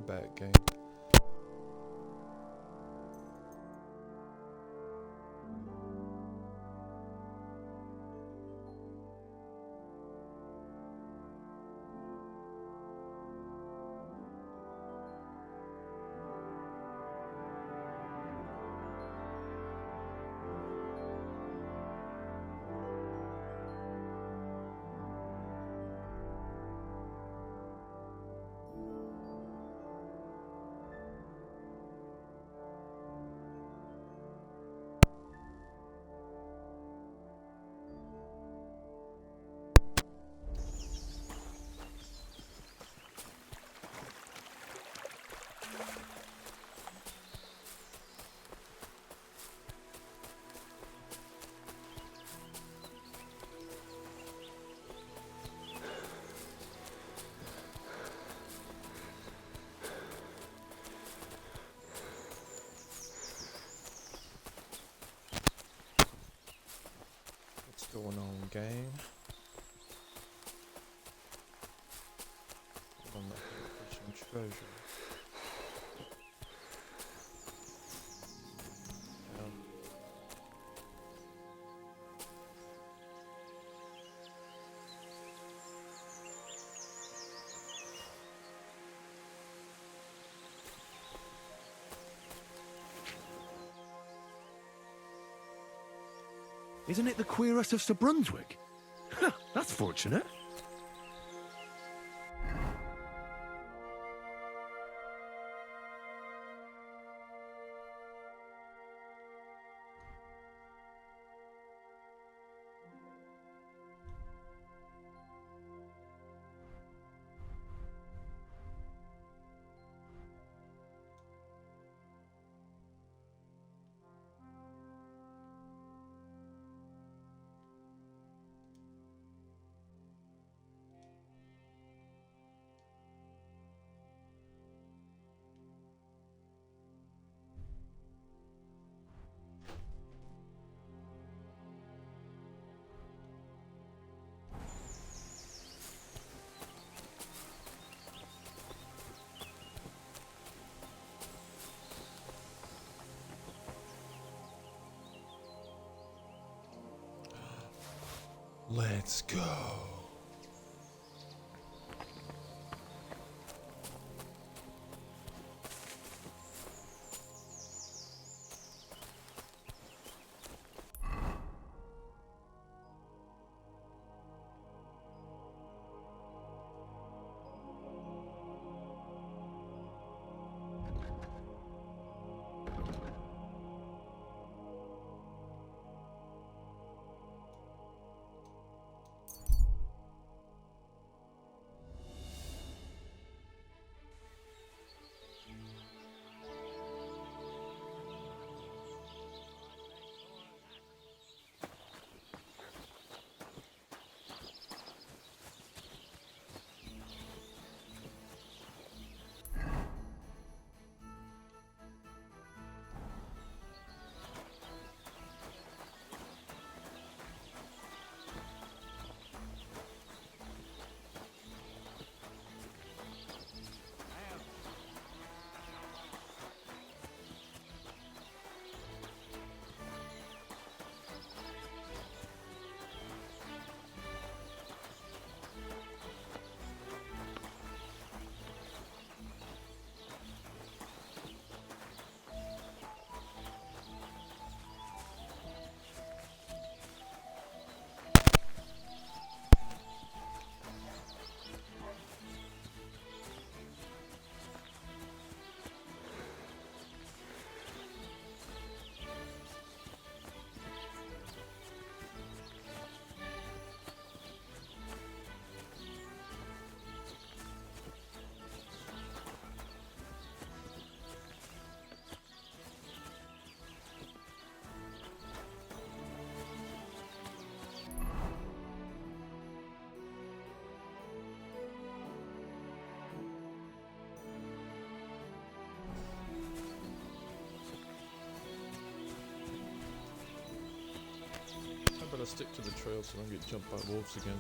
back, gang. What's going on, gang? I'm not here for some treasure. Yeah. Isn't it the Queeress of Sir Brunswick? That's fortunate. Let's go. I better stick to the trail so I don't get jumped by wolves again.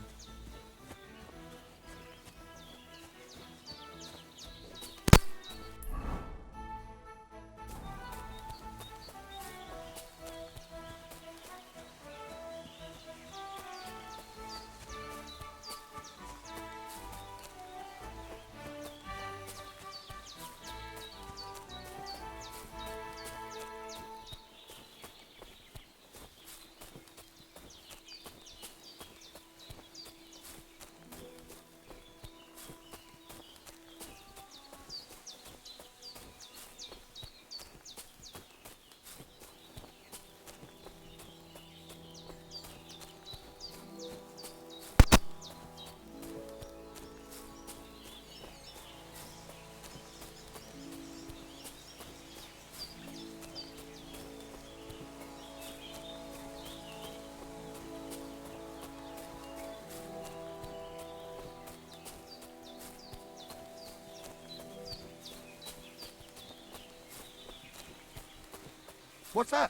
What's that?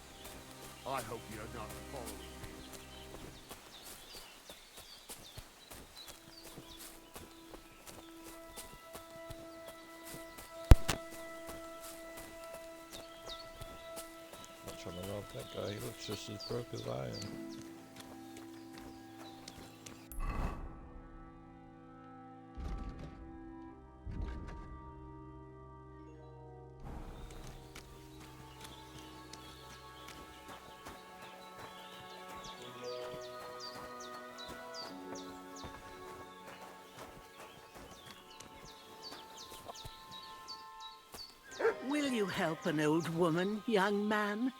I hope you're not following. Not trying to rob that guy, he looks just as broke as I am. Will you help an old woman, young man?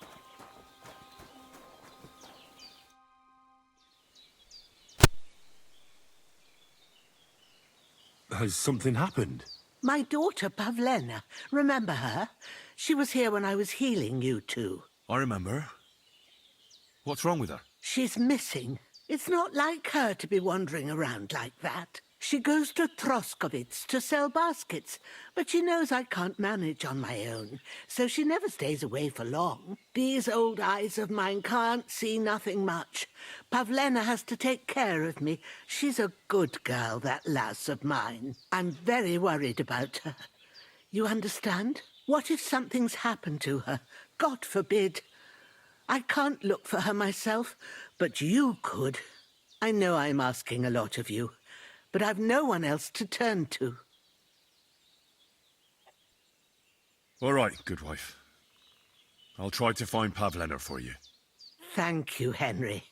Has something happened? My daughter Pavlena. Remember her? She was here when I was healing you two. I remember. What's wrong with her? She's missing. It's not like her to be wandering around like that. She goes to Troskovitz to sell baskets, but she knows I can't manage on my own, so she never stays away for long. These old eyes of mine can't see nothing much. Pavlena has to take care of me. She's a good girl, that lass of mine. I'm very worried about her. You understand? What if something's happened to her? God forbid. I can't look for her myself, but you could. I know I'm asking a lot of you, but I've no one else to turn to. All right, good wife. I'll try to find Pavlena for you. Thank you, Henry.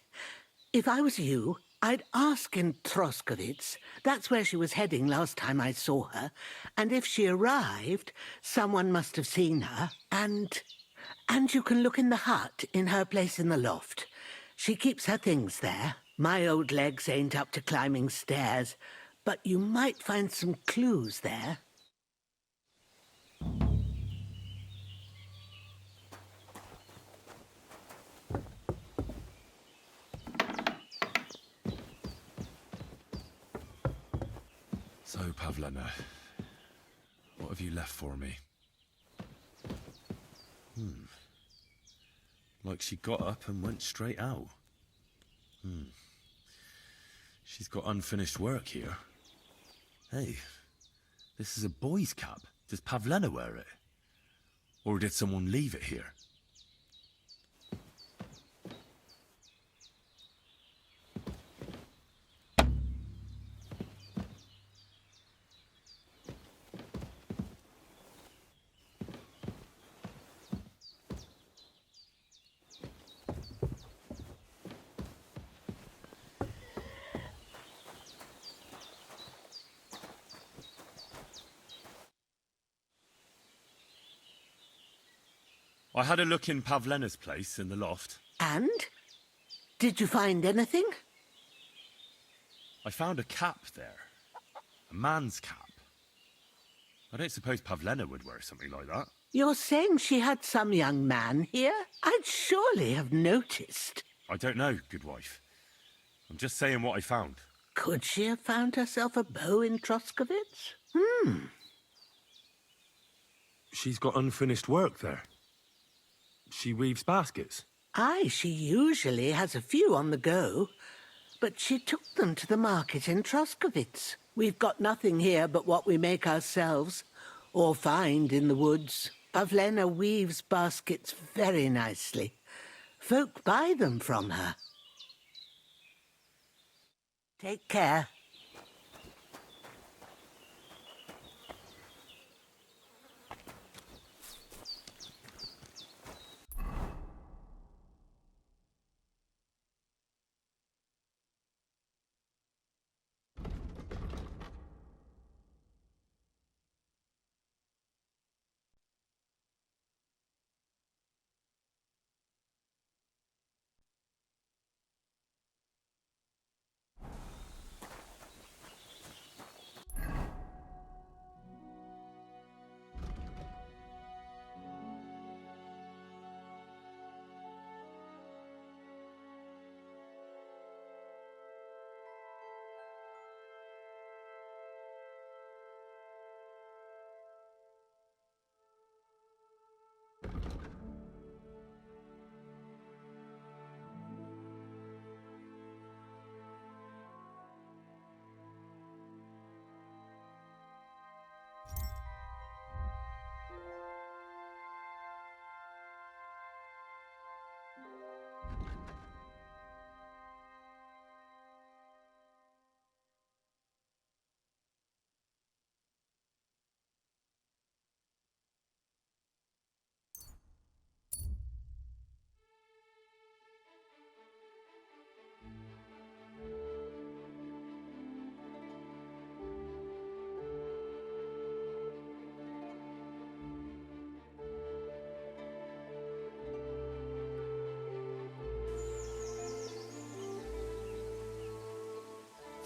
If I was you, I'd ask in Troskovitz. That's where she was heading last time I saw her. And if she arrived, someone must have seen her. And you can look in the hut in her place in the loft. She keeps her things there. My old legs ain't up to climbing stairs, but you might find some clues there. So, Pavlena, what have you left for me? Like she got up and went straight out. She's got unfinished work here. Hey, this is a boy's cap. Does Pavlena wear it? Or did someone leave it here? I had a look in Pavlena's place in the loft. And? Did you find anything? I found a cap there. A man's cap. I don't suppose Pavlena would wear something like that. You're saying she had some young man here? I'd surely have noticed. I don't know, good wife. I'm just saying what I found. Could she have found herself a beau in Troskovitz? She's got unfinished work there. She weaves baskets. Aye, she usually has a few on the go, but she took them to the market in Troskovitz. We've got nothing here but what we make ourselves, or find in the woods. Pavlena weaves baskets very nicely. Folk buy them from her. Take care.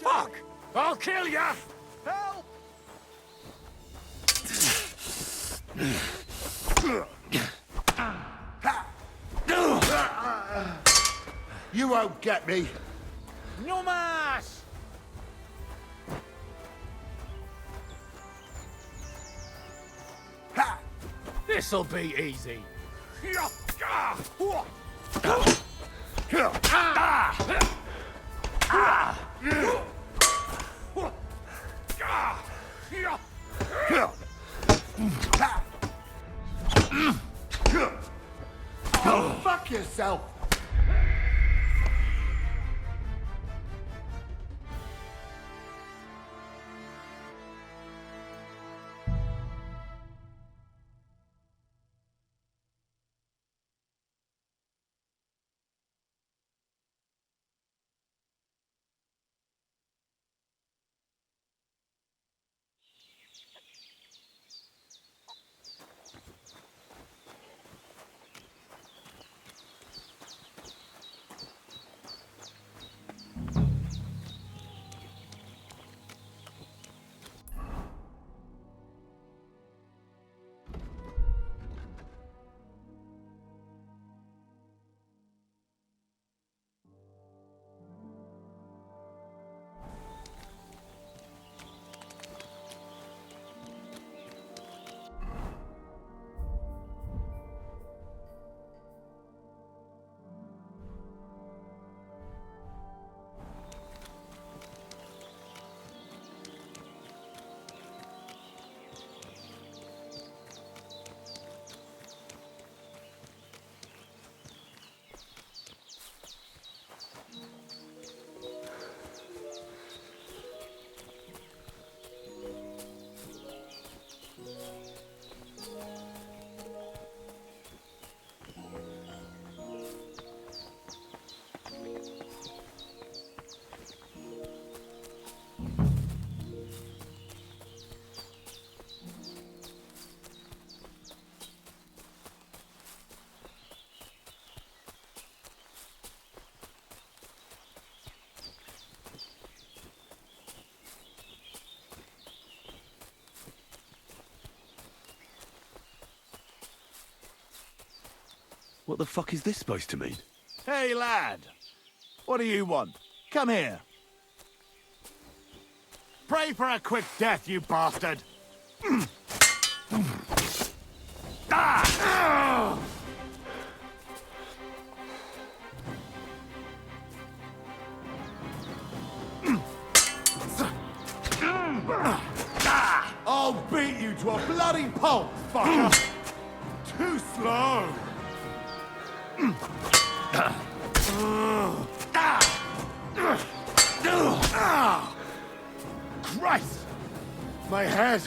Fuck! I'll kill ya! Help! You won't get me. No mas! This'll be easy. Oh, fuck yourself. What the fuck is this supposed to mean? Hey, lad. What do you want? Come here. Pray for a quick death, you bastard. I'll beat you to a bloody pulp, fucker. Too slow. Christ! My head!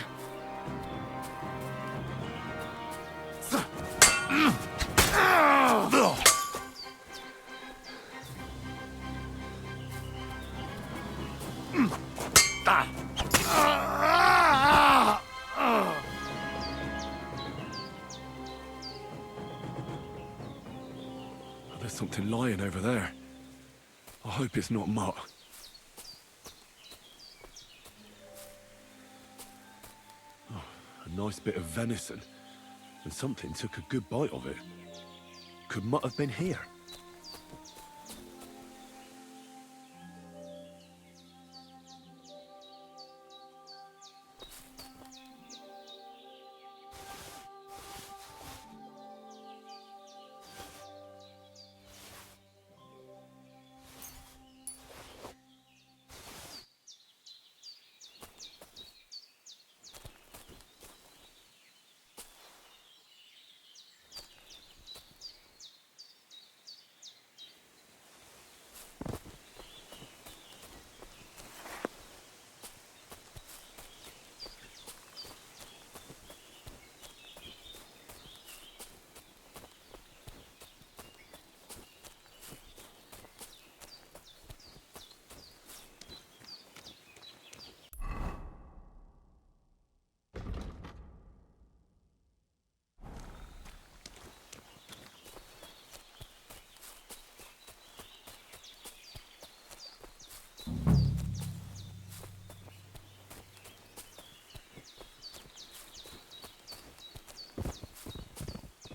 There's something lying over there. I hope it's not Mutt. Oh, a nice bit of venison. And something took a good bite of it. Could Mutt have been here?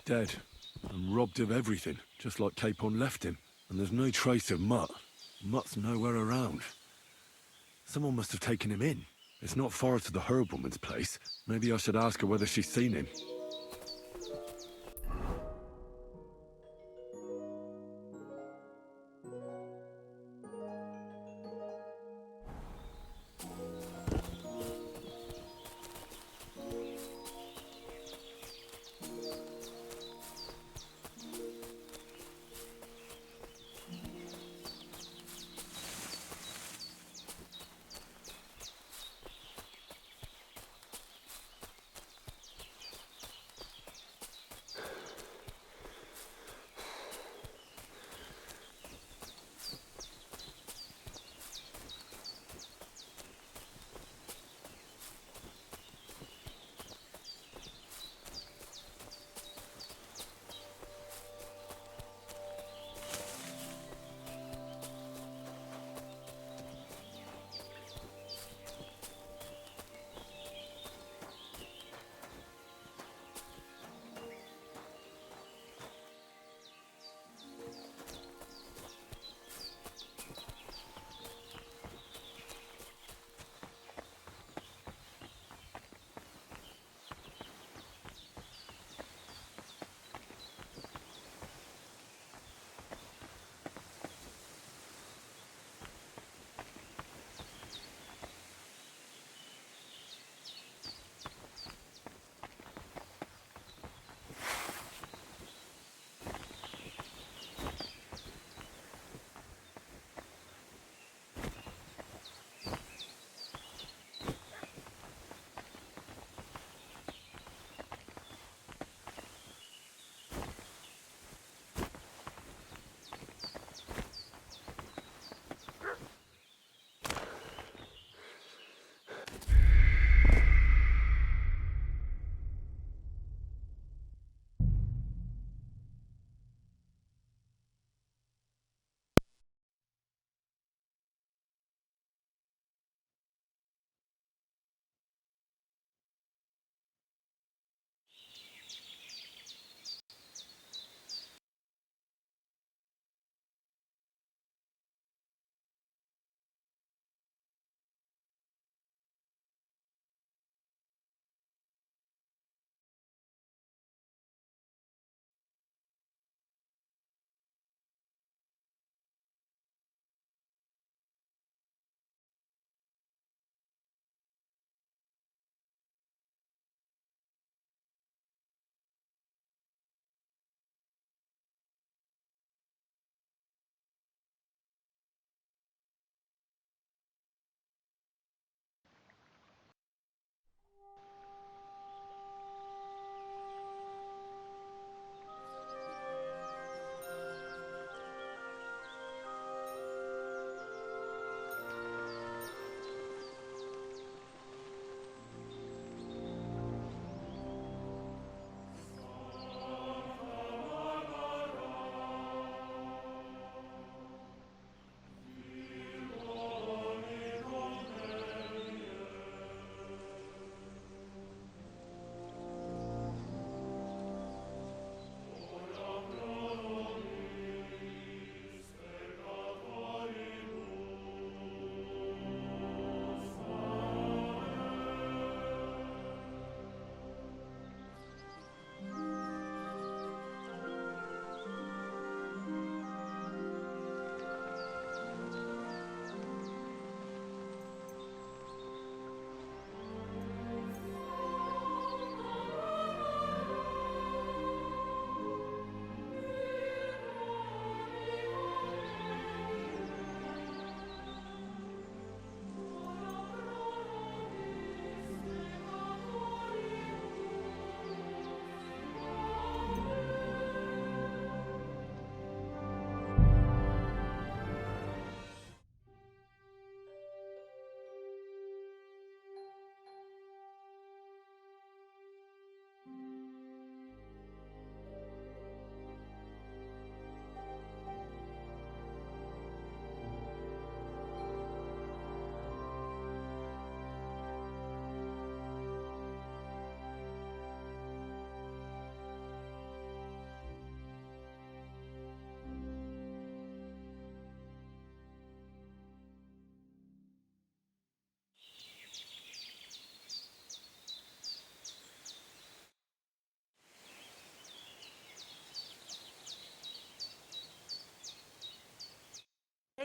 dead, and robbed of everything, just like Capon left him. And there's no trace of Mutt. Mutt's nowhere around. Someone must have taken him in. It's not far to the herb woman's place. Maybe I should ask her whether she's seen him.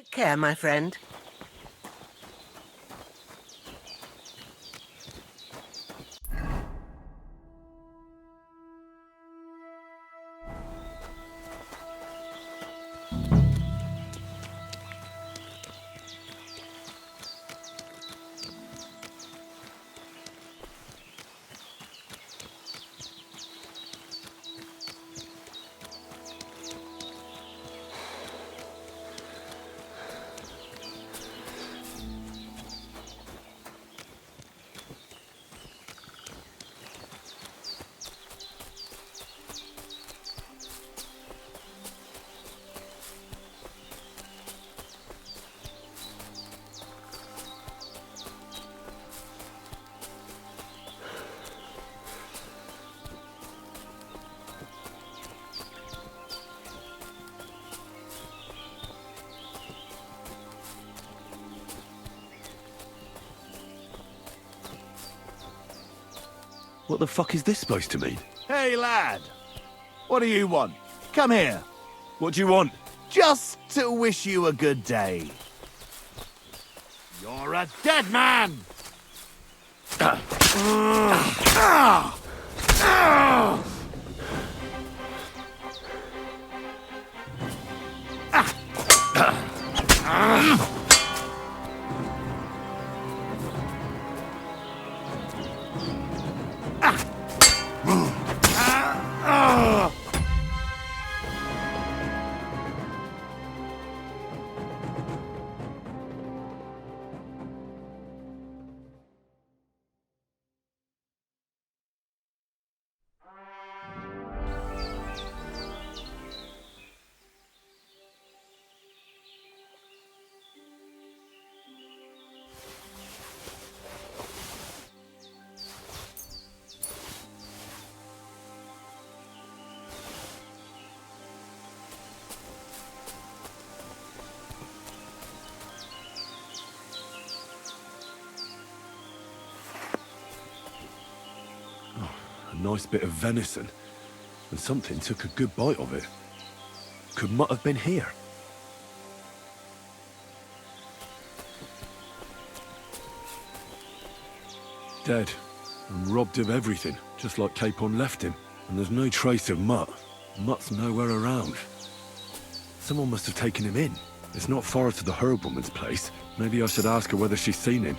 Take care, my friend. What the fuck is this supposed to mean? Hey, lad. What do you want? Come here. What do you want? Just to wish you a good day. You're a dead man! A nice bit of venison, and something took a good bite of it. Could Mutt have been here? Dead, and robbed of everything, just like Capon left him. And there's no trace of Mutt. Mutt's nowhere around. Someone must have taken him in. It's not far to the herb woman's place. Maybe I should ask her whether she's seen him.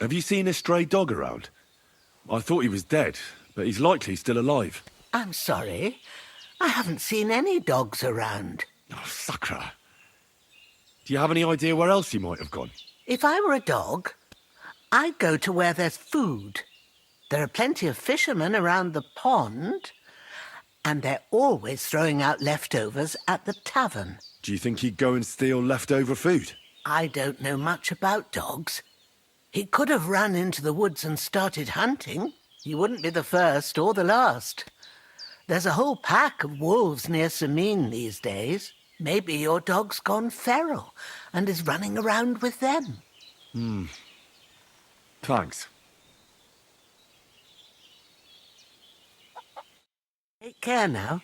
Have you seen a stray dog around? I thought he was dead, but he's likely still alive. I'm sorry. I haven't seen any dogs around. Oh, Sakra. Do you have any idea where else he might have gone? If I were a dog, I'd go to where there's food. There are plenty of fishermen around the pond, and they're always throwing out leftovers at the tavern. Do you think he'd go and steal leftover food? I don't know much about dogs. He could have run into the woods and started hunting. He wouldn't be the first or the last. There's a whole pack of wolves near Samin these days. Maybe your dog's gone feral and is running around with them. Thanks. Take care now.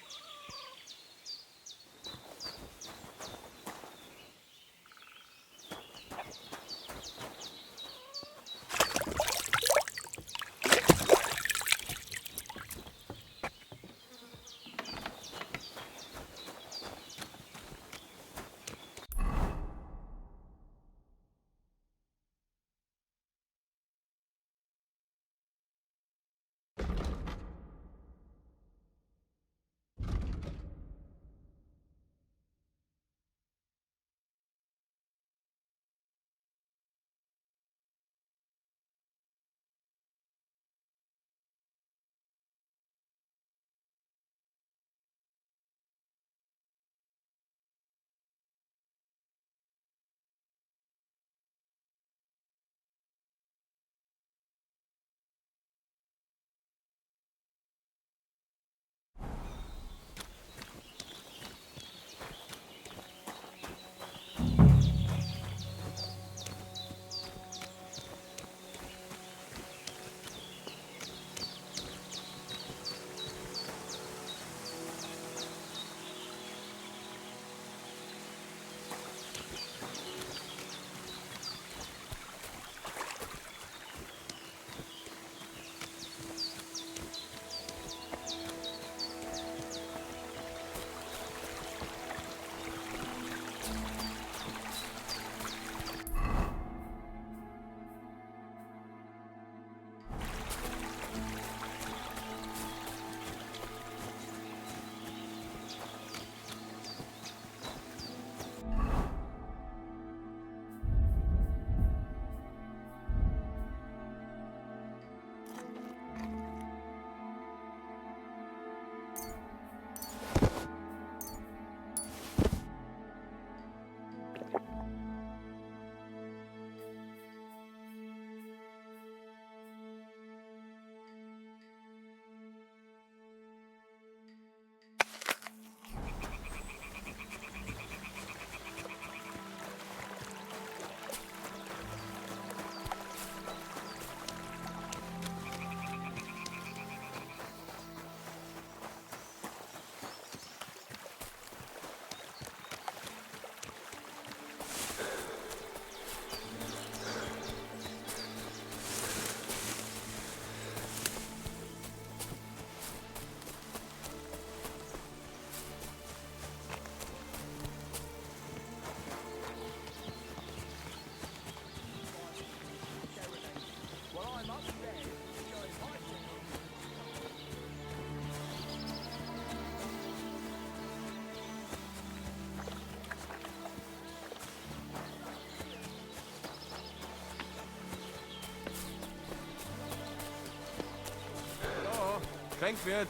Denkwirt.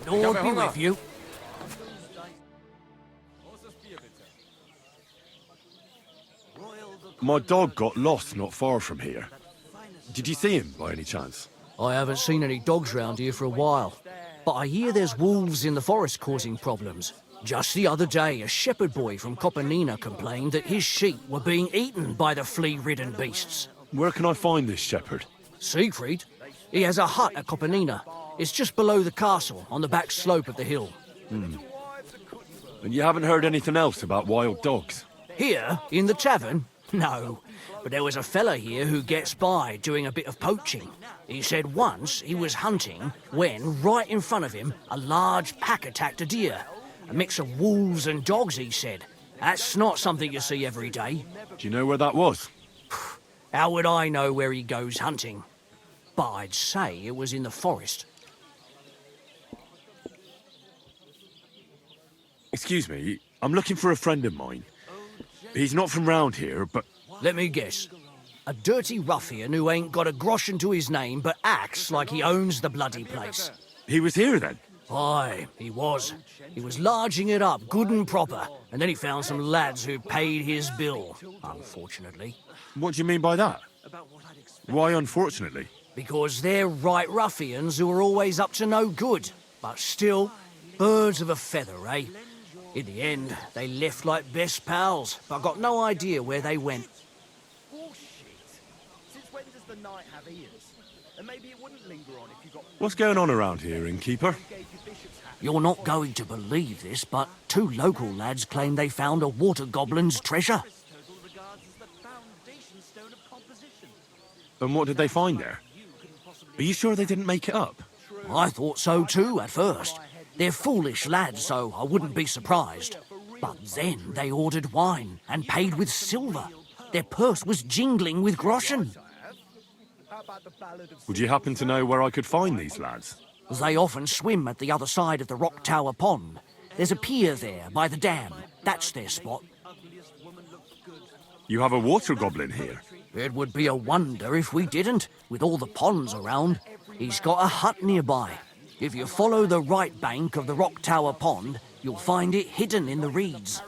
Lord be with you. My dog got lost not far from here. Did you see him by any chance? I haven't seen any dogs round here for a while, but I hear there's wolves in the forest causing problems. Just the other day, a shepherd boy from Kopanina complained that his sheep were being eaten by the flea-ridden beasts. Where can I find this shepherd? Siegfried? He has a hut at Kopanina. It's just below the castle, on the back slope of the hill. And you haven't heard anything else about wild dogs? Here, in the tavern? No. But there was a fella here who gets by doing a bit of poaching. He said once he was hunting when, right in front of him, a large pack attacked a deer. A mix of wolves and dogs, he said. That's not something you see every day. Do you know where that was? How would I know where he goes hunting? But I'd say it was in the forest. Excuse me, I'm looking for a friend of mine. He's not from round here, but... Let me guess. A dirty ruffian who ain't got a groschen to his name but acts like he owns the bloody place. He was here then? Aye, he was. He was larging it up, good and proper, and then he found some lads who paid his bill, unfortunately. What do you mean by that? Why unfortunately? Because they're right ruffians who are always up to no good. But still, birds of a feather, eh? In the end, they left like best pals, but got no idea where they went. What's going on around here, innkeeper? You're not going to believe this, but 2 local lads claim they found a water goblin's treasure. And what did they find there? Are you sure they didn't make it up? I thought so too at first. They're foolish lads, so I wouldn't be surprised. But then they ordered wine and paid with silver. Their purse was jingling with groschen. Would you happen to know where I could find these lads? They often swim at the other side of the Rock Tower Pond. There's a pier there by the dam. That's their spot. You have a water goblin here? It would be a wonder if we didn't, with all the ponds around. He's got a hut nearby. If you follow the right bank of the Rock Tower Pond, you'll find it hidden in the reeds.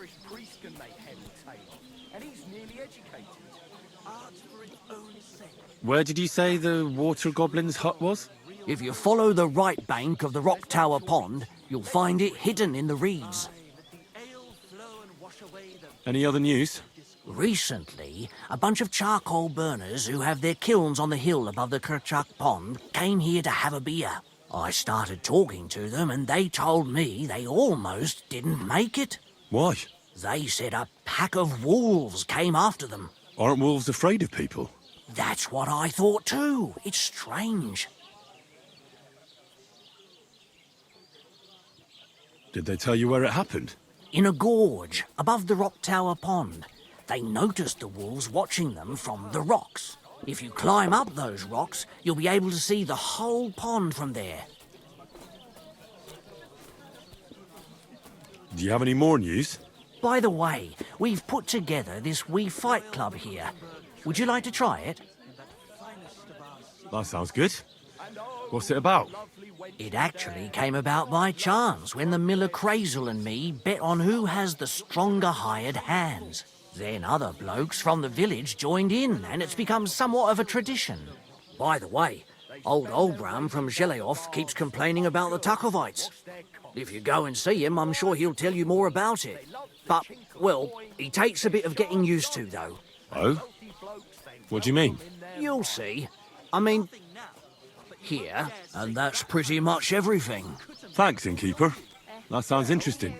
Where did you say the water goblin's hut was? If you follow the right bank of the Rock Tower Pond, you'll find it hidden in the reeds. Any other news? Recently, a bunch of charcoal burners who have their kilns on the hill above the Kerchak Pond came here to have a beer. I started talking to them and they told me they almost didn't make it. Why? They said a pack of wolves came after them. Aren't wolves afraid of people? That's what I thought too. It's strange. Did they tell you where it happened? In a gorge above the Rock Tower Pond. They noticed the wolves watching them from the rocks. If you climb up those rocks, you'll be able to see the whole pond from there. Do you have any more news? By the way, we've put together this wee fight club here. Would you like to try it? That sounds good. What's it about? It actually came about by chance when the miller Crazel and me bet on who has the stronger hired hands. Then other blokes from the village joined in, and it's become somewhat of a tradition. By the way, old Olbram from Zheleov keeps complaining about the Takovites. If you go and see him, I'm sure he'll tell you more about it. But, well, he takes a bit of getting used to, though. Oh? What do you mean? You'll see. I mean, here, and that's pretty much everything. Thanks, innkeeper. That sounds interesting.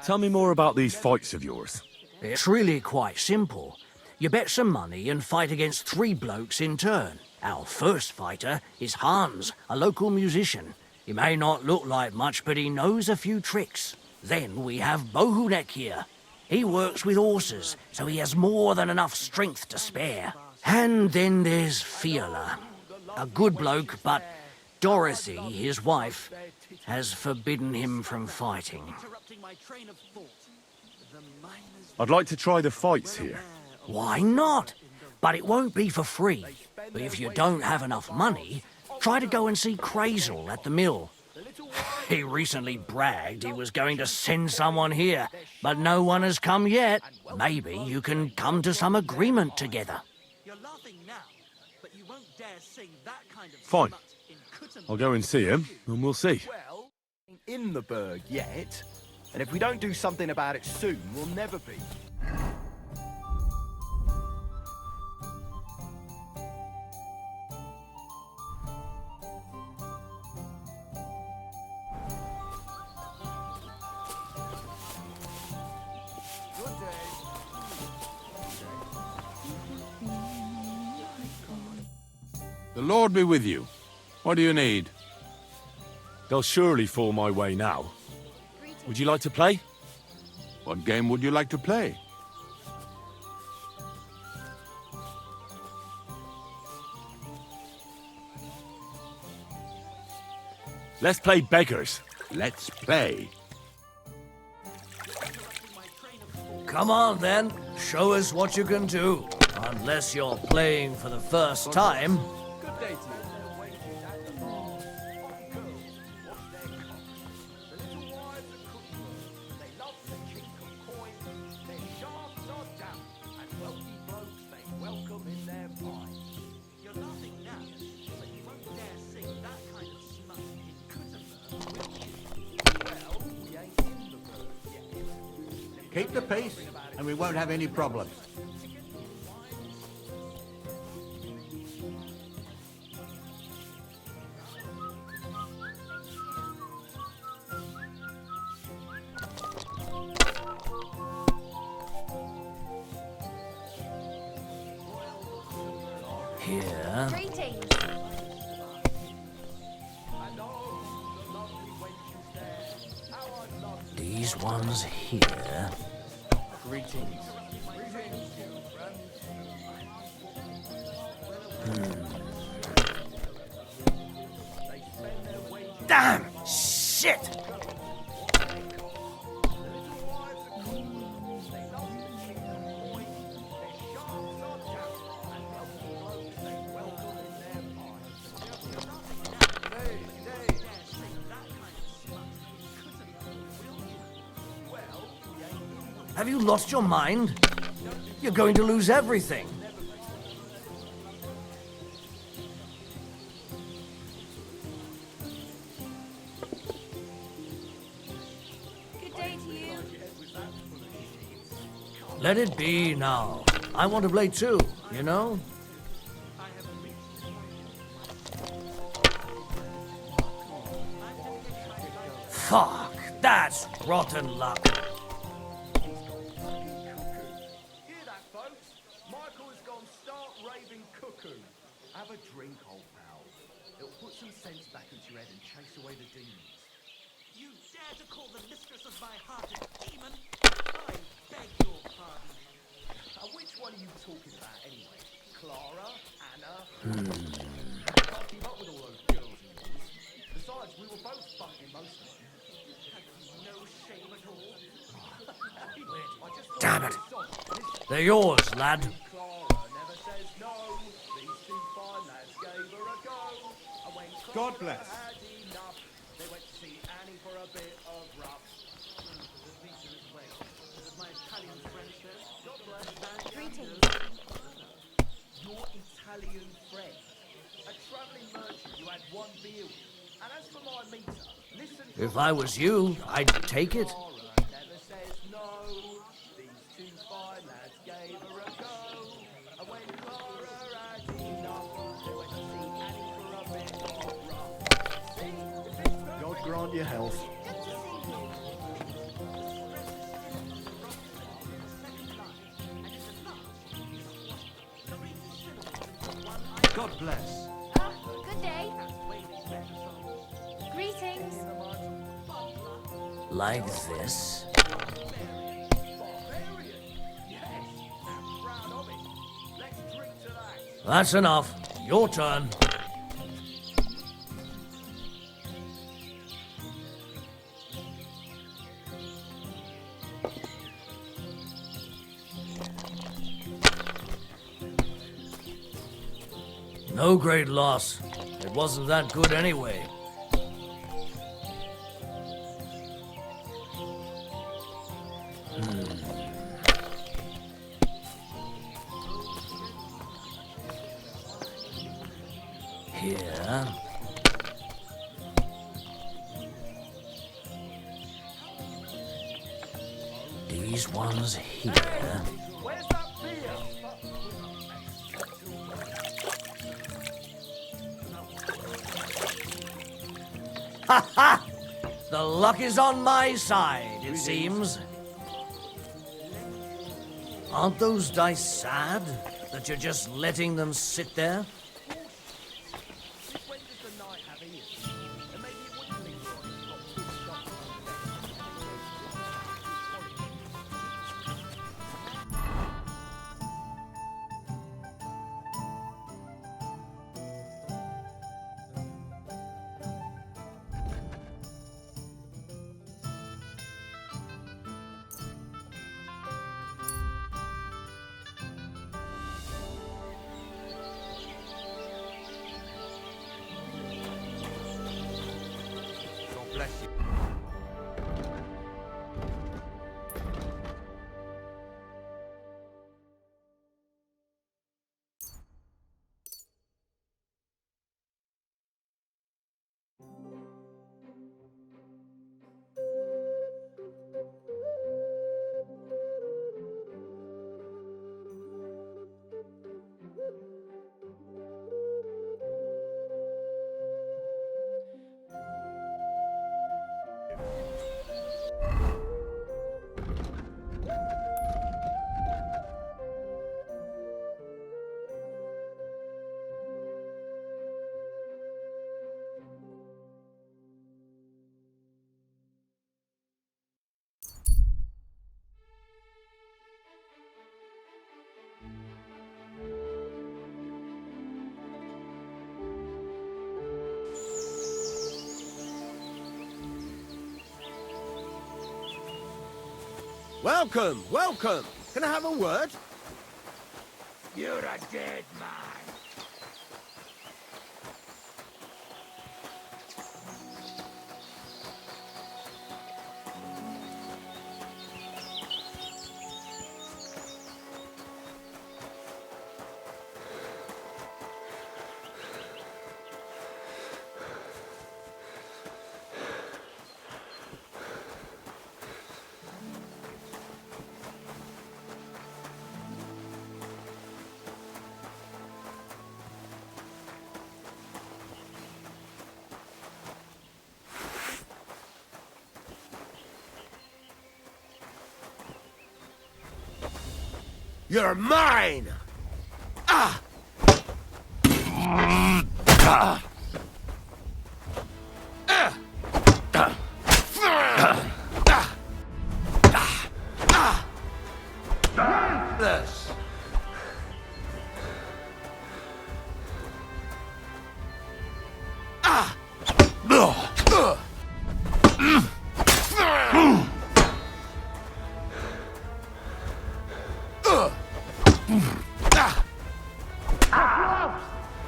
Tell me more about these fights of yours. It's really quite simple. You bet some money and fight against 3 blokes in turn. Our first fighter is Hans, a local musician. He may not look like much, but he knows a few tricks. Then we have Bohunek here. He works with horses, so he has more than enough strength to spare. And then there's Fiala, a good bloke, but Dorothy, his wife, has forbidden him from fighting. I'd like to try the fights here. Why not? But it won't be for free. But if you don't have enough money, Try to go and see Crazel at the mill. He recently bragged he was going to send someone here, but no one has come yet. Maybe you can come to some agreement together. You're laughing now, but you won't dare sing that kind of Fine. smut in Kuttenberg. I'll go and see him, and we'll see. Well, in the Berg yet, and if we don't do something about it soon, we'll never be. The Lord be with you. What do you need? They'll surely fall my way now. Would you like to play? What game would you like to play? Let's play beggars. Let's play. Come on, then. Show us what you can do. Unless you're playing for the first time. Good day to you. Keep the peace, and we won't have any problems. Here. Greetings. These ones here. Greetings. Damn! Shit! Have you lost your mind? You're going to lose everything. Good day to you. Let it be now. I want to play too, you know? Fuck, that's rotten luck. Hear that, folks? Michael has gone stark raving cuckoo. Have a drink, old pal. It'll put some sense back into your head and chase away the demons. You dare to call the mistress of my heart a demon? I beg your pardon. Which one are you talking about, anyway? Clara? Anna? I can't keep up with all those girls of yours. Besides, we were both fucking most of them. Have you no shame at all? I just thought Damn you it. were soft. They're yours, lad. Clara never says no. These two fine lads gave her a go. And when Clara God bless. had enough, they went to see Annie for a bit of rough. Greetings. Your Italian friend, a travelling merchant you had one beer with. And as for my meter, listen to If I was you, I'd take it. Clara never says no. These two fine lads gave her a go. And when Clara had enough, they went to see Annie for a bit of rough. See, if it's perfect, God grant you health. God bless. Good day. Greetings. Like this. That's enough. Your turn. No great loss. It wasn't that good anyway. Here. These ones here. Where's that beer? Ha ha! The luck is on my side, it seems. Aren't those dice sad that you're just letting them sit there? When does the night have ears? And maybe it wouldn't be right not to stop. God bless you. Welcome, welcome. Can I have a word? You're a dead man. You're mine! Ah! This.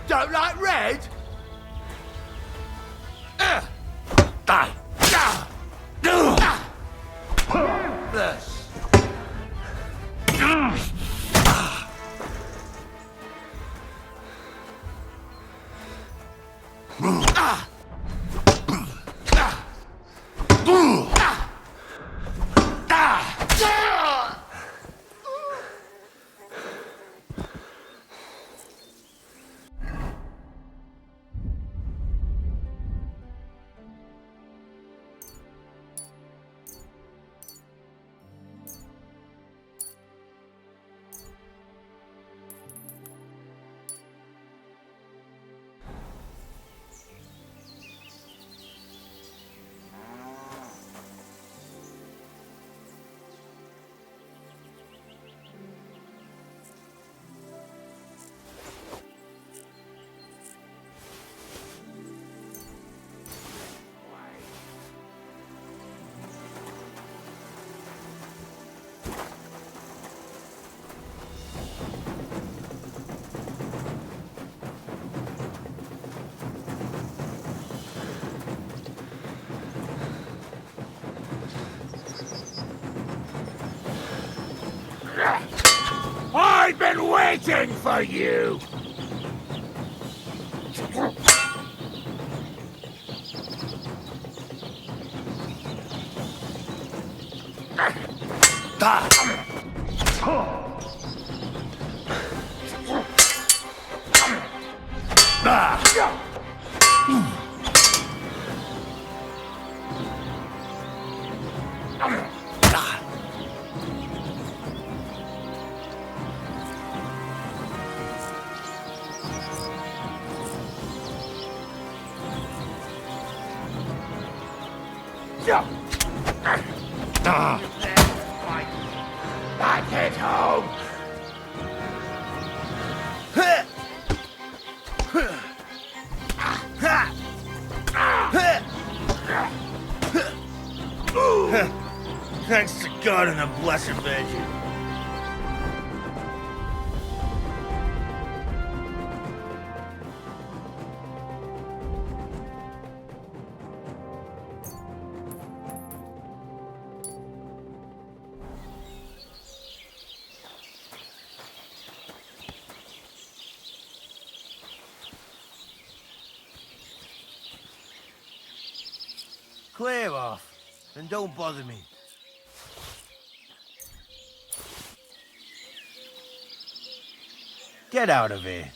Don't like red? This. I've been waiting for you! Back at home! Thanks to God and the Blessed Virgin. Clear off, and don't bother me. Get out of here.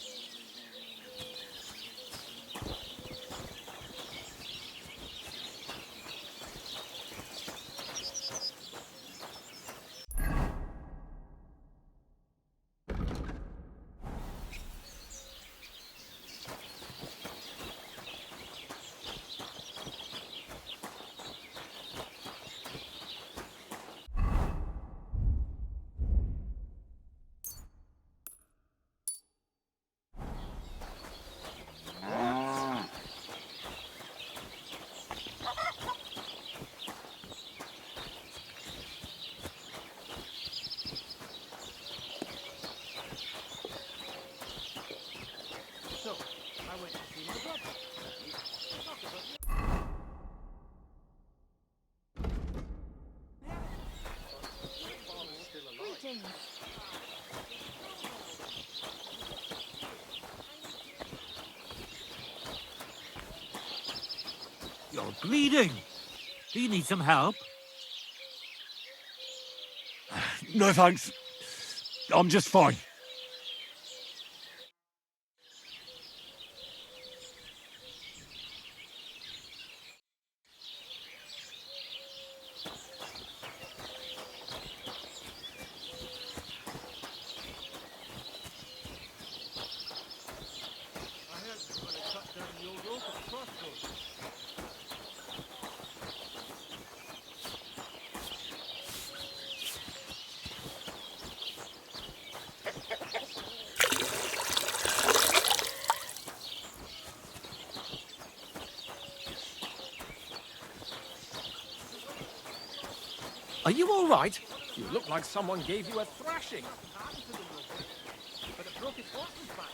Greetings. You're bleeding. Do you need some help? No thanks. I'm just fine. Are you all right? You look like someone gave you a thrashing. But it broke its horse's back.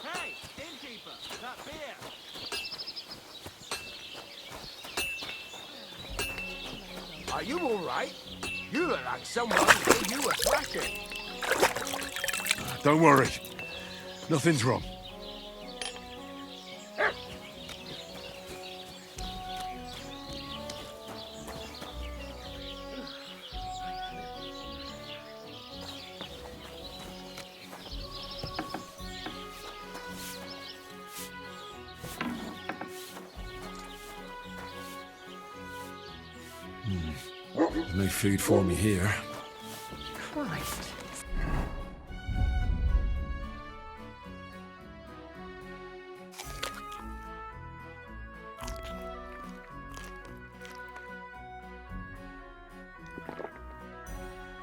Hey, innkeeper, that beer! Are you all right? You look like someone gave you a thrashing. Don't worry. Nothing's wrong. There's no food for me here. Christ.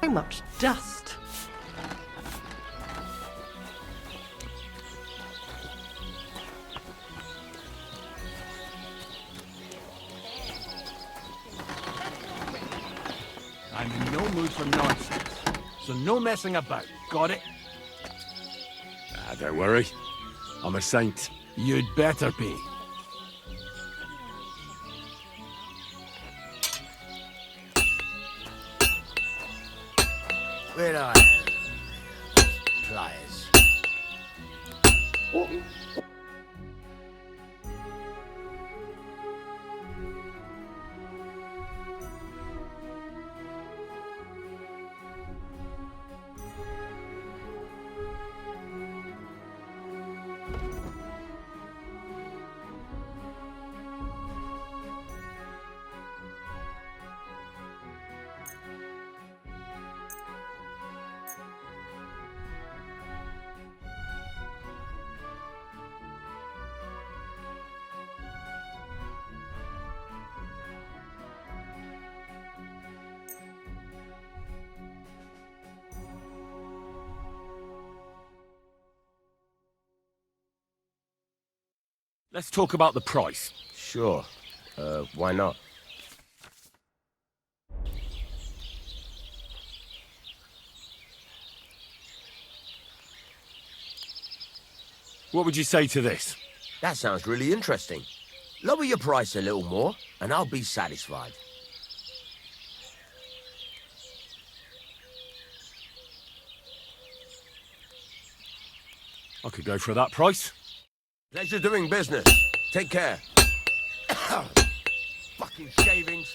So much dust. I'm in no mood for nonsense, so no messing about. Got it? Don't worry. I'm a saint. You'd better be. Where are you? Pliers. Let's talk about the price. Sure. Why not? What would you say to this? That sounds really interesting. Lower your price a little more, and I'll be satisfied. I could go for that price. Pleasure doing business. Take care. Fucking shavings.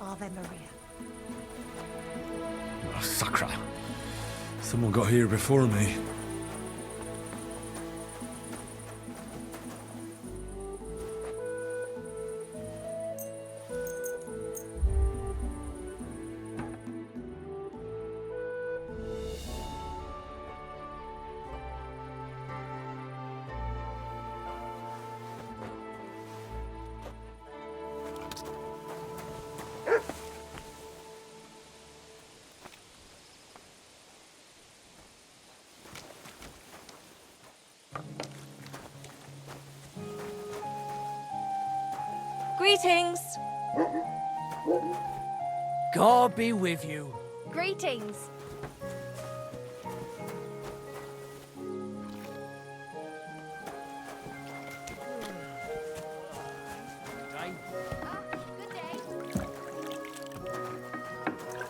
Ave Maria. Oh, sacra. Someone got here before me. Greetings! God be with you. Greetings!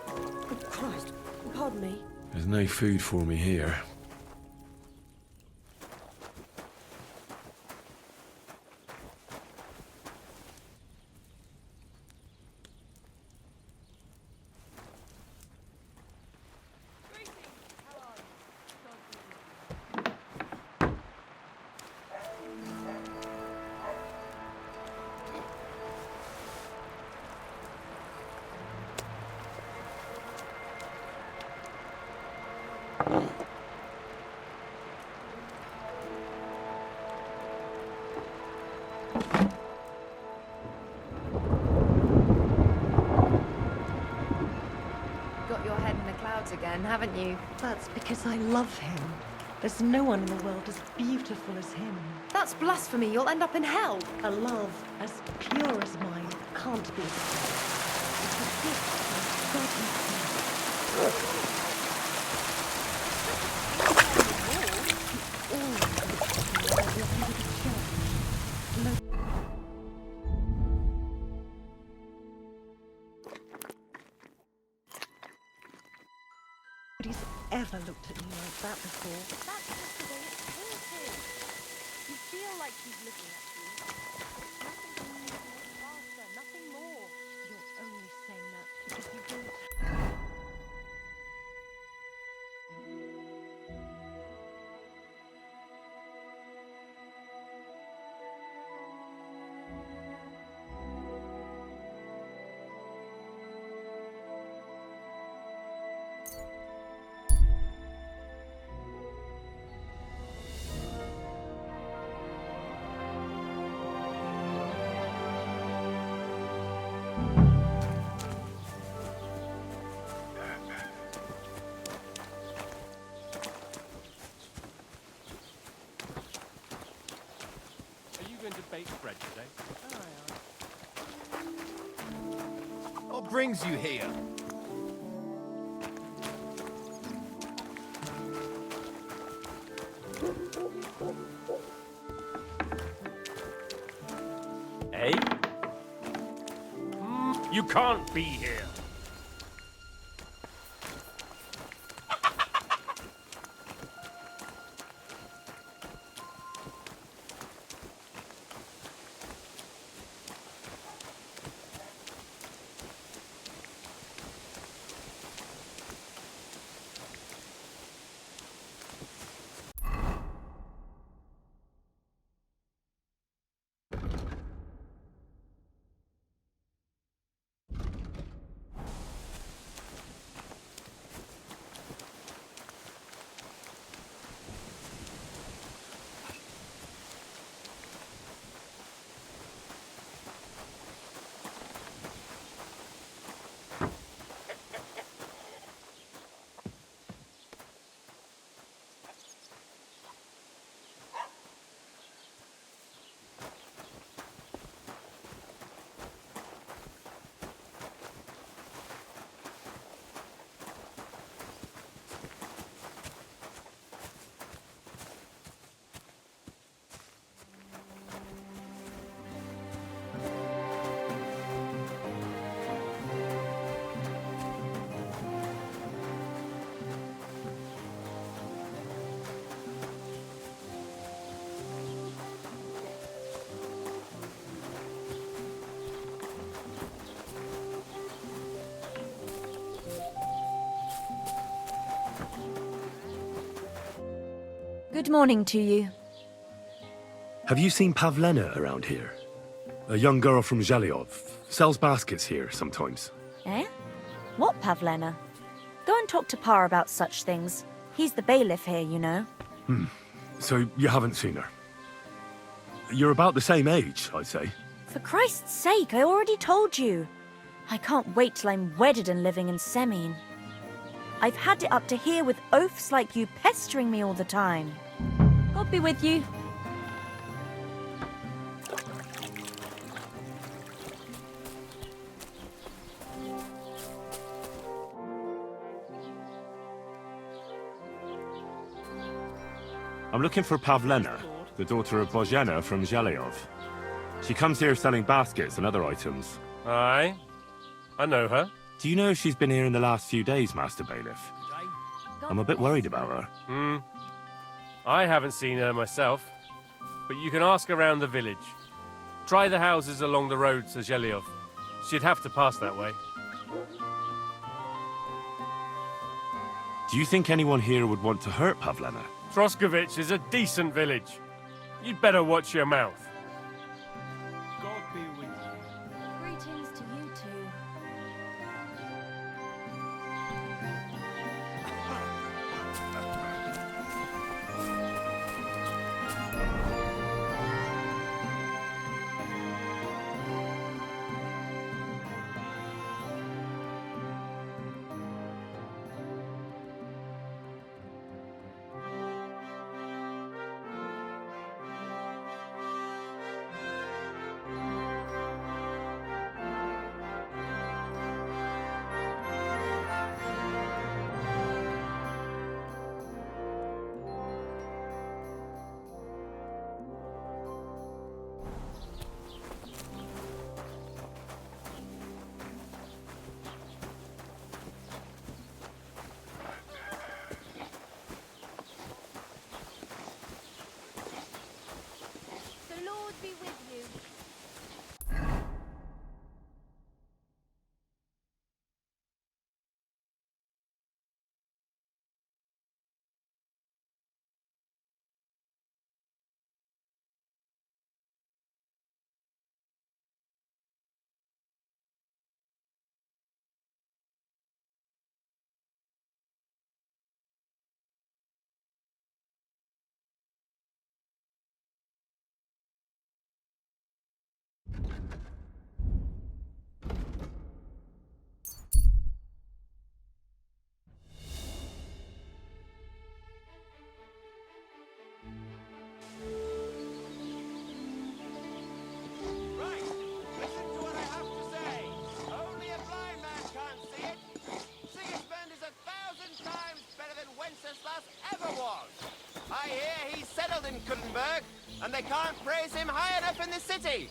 Oh, Christ. Pardon me. There's no food for me here. Got your head in the clouds again, haven't you? That's because I love him. There's no one in the world as beautiful as him. That's blasphemy. You'll end up in hell. A love as pure as mine can't be the same. It's a gift from God himself. never looked at me like that before. That's just the way it's painted. You feel like he's looking at you. Nothing can move more faster, nothing more. You're only saying that because you don't. Are you going to bake bread today? What brings you here? Eh? You can't be here. Good morning to you. Have you seen Pavlena around here? A young girl from Zhelyov. Sells baskets here sometimes. Eh? What Pavlena? Go and talk to Pa about such things. He's the bailiff here, you know. So you haven't seen her? You're about the same age, I'd say. For Christ's sake, I already told you. I can't wait till I'm wedded and living in Semien. I've had it up to here with oafs like you pestering me all the time. God be with you. I'm looking for Pavlena, the daughter of Bozhena from Zhelyov. She comes here selling baskets and other items. Aye. I know her. Do you know if she's been here in the last few days, Master Bailiff? I'm a bit worried about her. I haven't seen her myself, but you can ask around the village. Try the houses along the road to Zhelyov. She'd have to pass that way. Do you think anyone here would want to hurt Pavlena? Troskovich is a decent village. You'd better watch your mouth. God be with you. Greetings to you two. be with you. Right, listen to what I have to say. Only a blind man can't see it. Sigismund is 1,000 times better than Wenceslas ever was. I hear he's settled in Kuttenberg, and they can't praise him high enough in the city.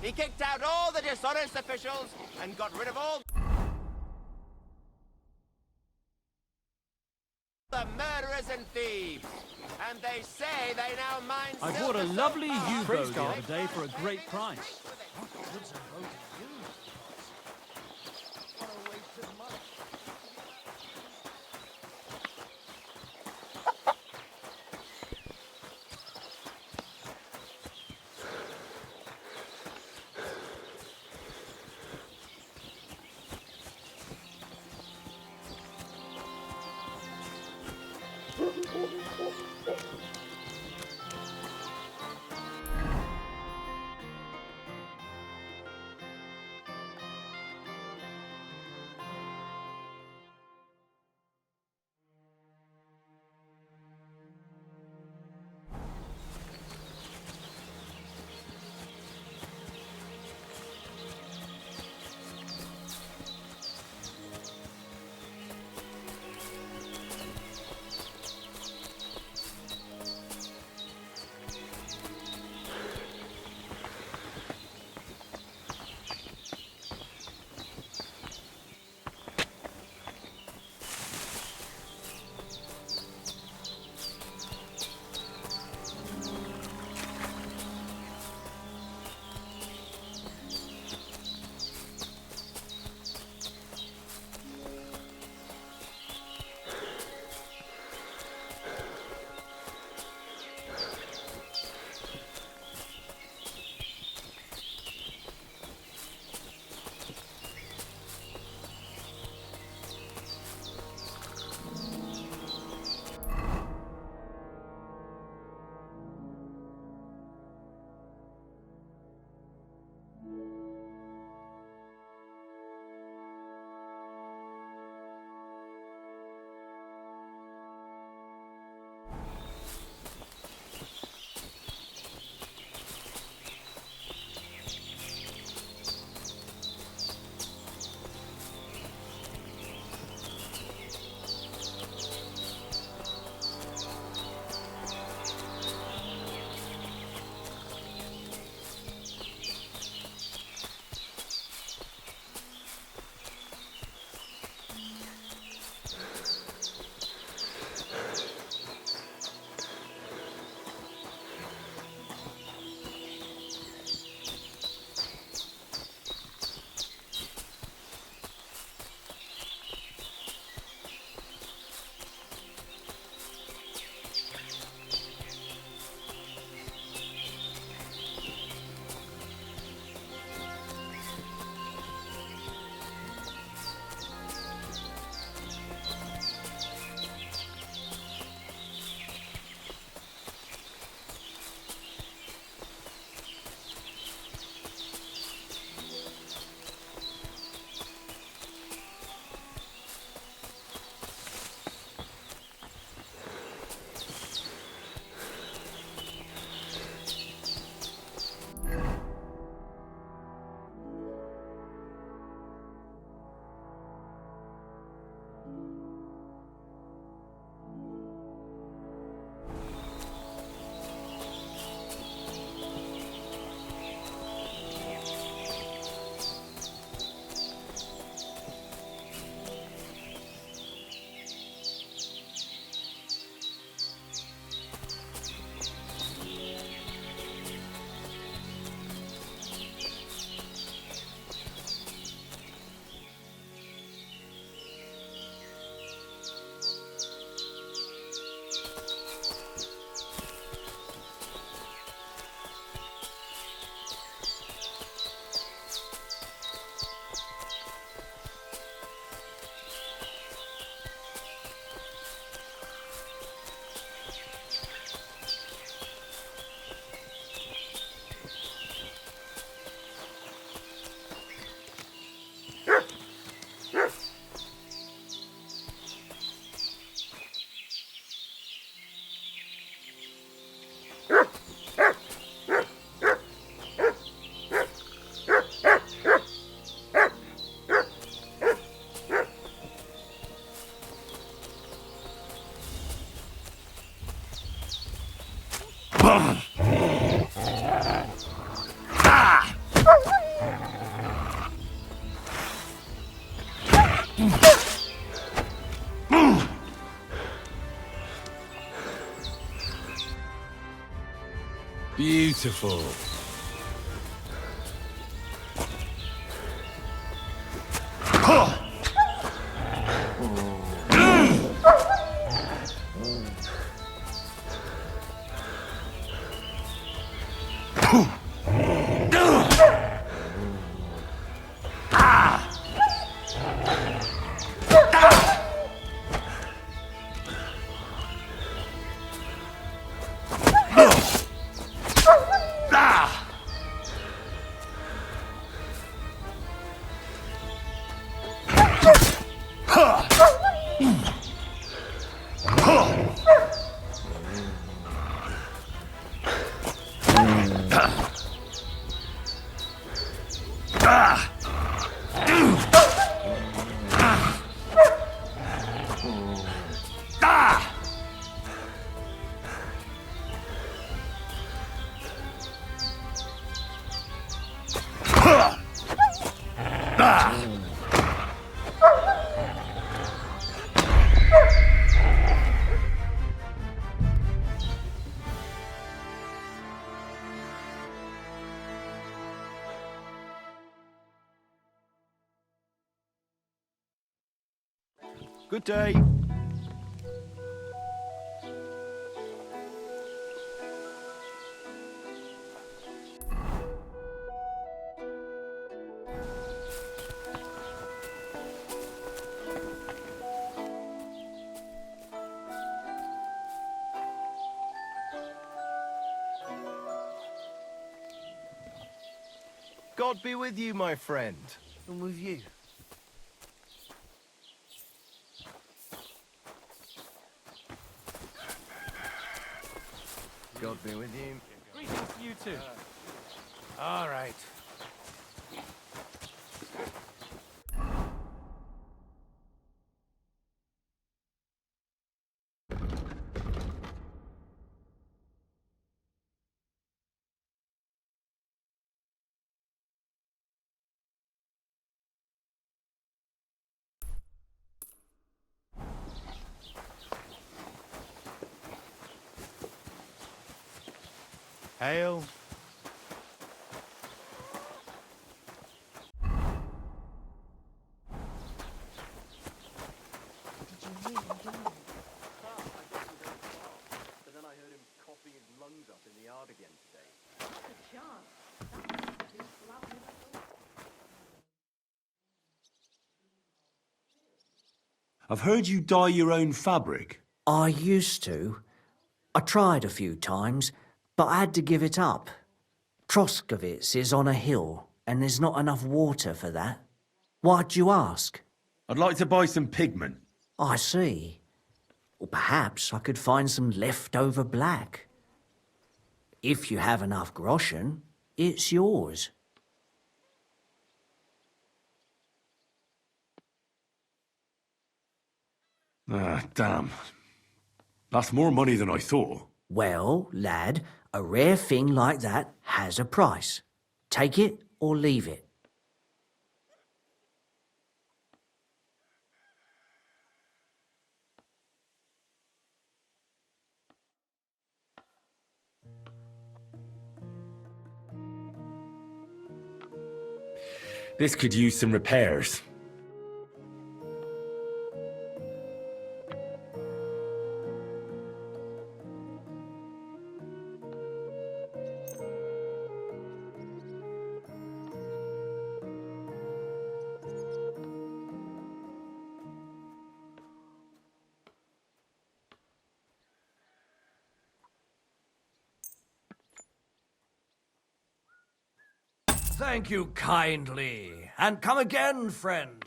He kicked out all the dishonest officials and got rid of all the murderers and thieves. And they say they now mine I silver bought a so lovely fast U-boat the they other day for a can't great make price. What a waste of money. Beautiful. Good day. God be with you, my friend, and with you. God be with you. Greetings to you too. All right. Hail. Did you hear him die? But then I heard him coughing his lungs up in the yard again today. Not a chance. That's peaceful. I've never thought. I've heard you dye your own fabric. I used to. I tried a few times, but I had to give it up. Troskovitz is on a hill, and there's not enough water for that. Why'd you ask? I'd like to buy some pigment. I see. Or perhaps I could find some leftover black. If you have enough groschen, it's yours. Ah, damn. That's more money than I thought. Well, lad, a rare thing like that has a price. Take it or leave it. This could use some repairs. Thank you kindly, and come again, friend.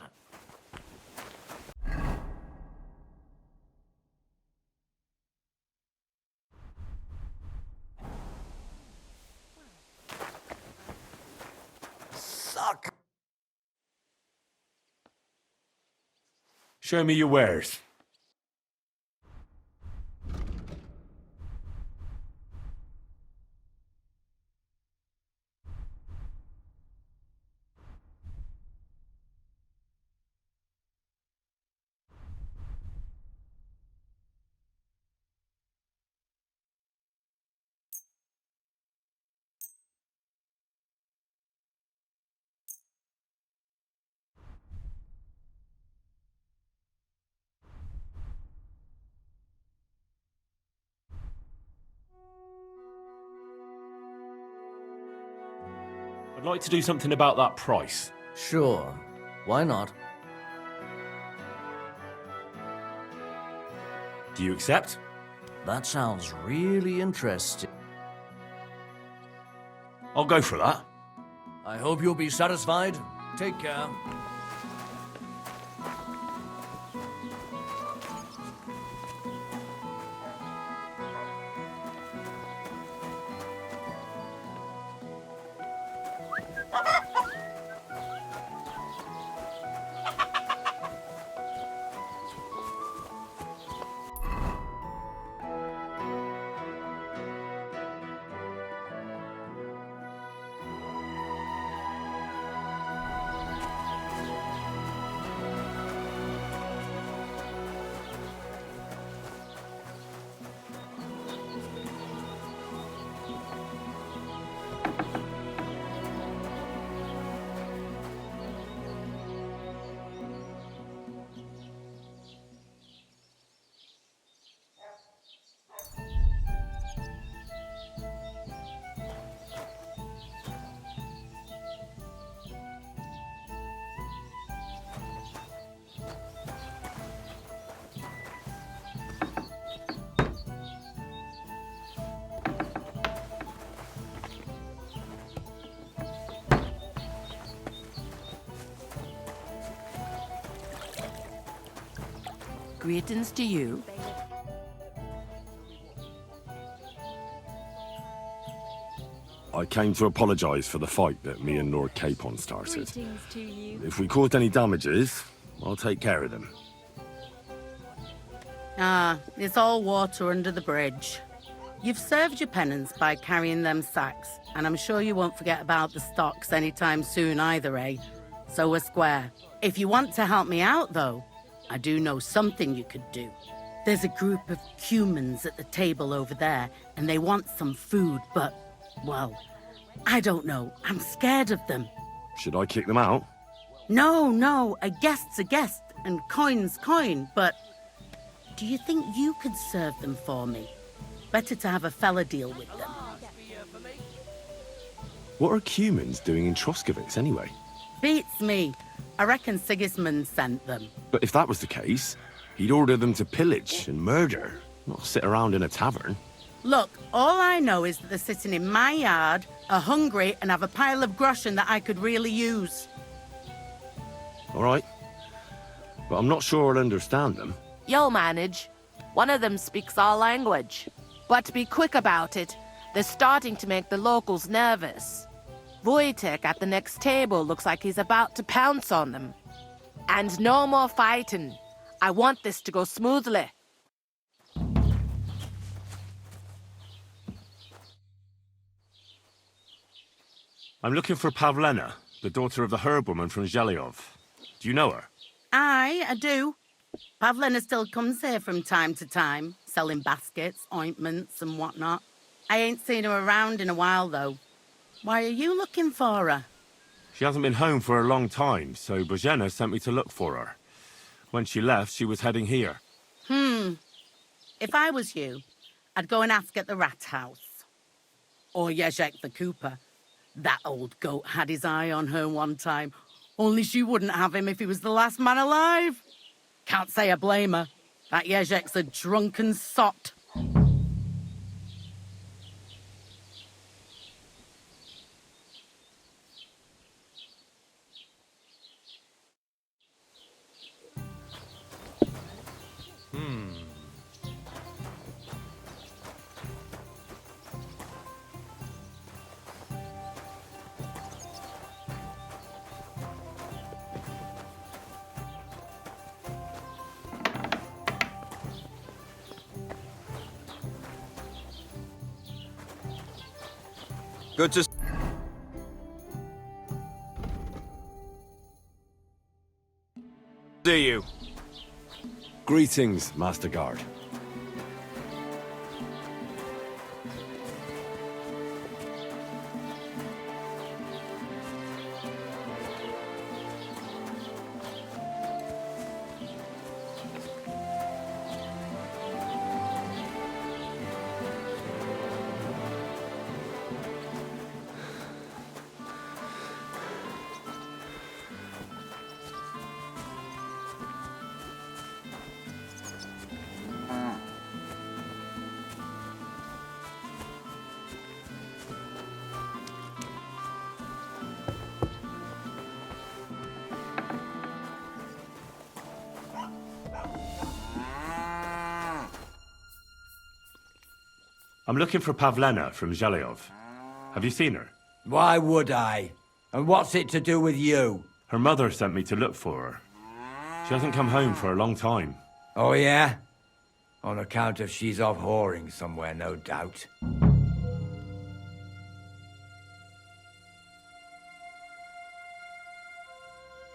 Suck. Show me your wares. I'd like to do something about that price. Sure. Why not? Do you accept? That sounds really interesting. I'll go for that. I hope you'll be satisfied. Take care. Greetings to you. I came to apologise for the fight that me and Lord Capon started. Greetings to you. If we caused any damages, I'll take care of them. Ah, it's all water under the bridge. You've served your penance by carrying them sacks, and I'm sure you won't forget about the stocks anytime soon either, eh? So we're square. If you want to help me out, though, I do know something you could do. There's a group of humans at the table over there, and they want some food, but, well, I don't know. I'm scared of them. Should I kick them out? No, a guest's a guest, and coin's coin, but do you think you could serve them for me? Better to have a fella deal with them. What are humans doing in Troskovitz anyway? Beats me. I reckon Sigismund sent them. But if that was the case, he'd order them to pillage and murder, not sit around in a tavern. Look, all I know is that they're sitting in my yard, are hungry, and have a pile of groschen that I could really use. All right. But I'm not sure I'll understand them. You'll manage. One of them speaks our language. But be quick about it. They're starting to make the locals nervous. Wojtek at the next table looks like he's about to pounce on them. And no more fighting. I want this to go smoothly. I'm looking for Pavlena, the daughter of the herbwoman from Zhelyov. Do you know her? Aye, I do. Pavlina still comes here from time to time, selling baskets, ointments, and whatnot. I ain't seen her around in a while, though. Why are you looking for her? She hasn't been home for a long time, so Bozhena sent me to look for her. When she left, she was heading here. If I was you, I'd go and ask at the rat house. Or Jezek the cooper. That old goat had his eye on her one time. Only she wouldn't have him if he was the last man alive. Can't say I blame her. That Jezek's a drunken sot. Good to see you. Greetings, Master Guard. I'm looking for Pavlena from Zhelyov. Have you seen her? Why would I? And what's it to do with you? Her mother sent me to look for her. She hasn't come home for a long time. Oh, yeah? On account of she's off whoring somewhere, no doubt.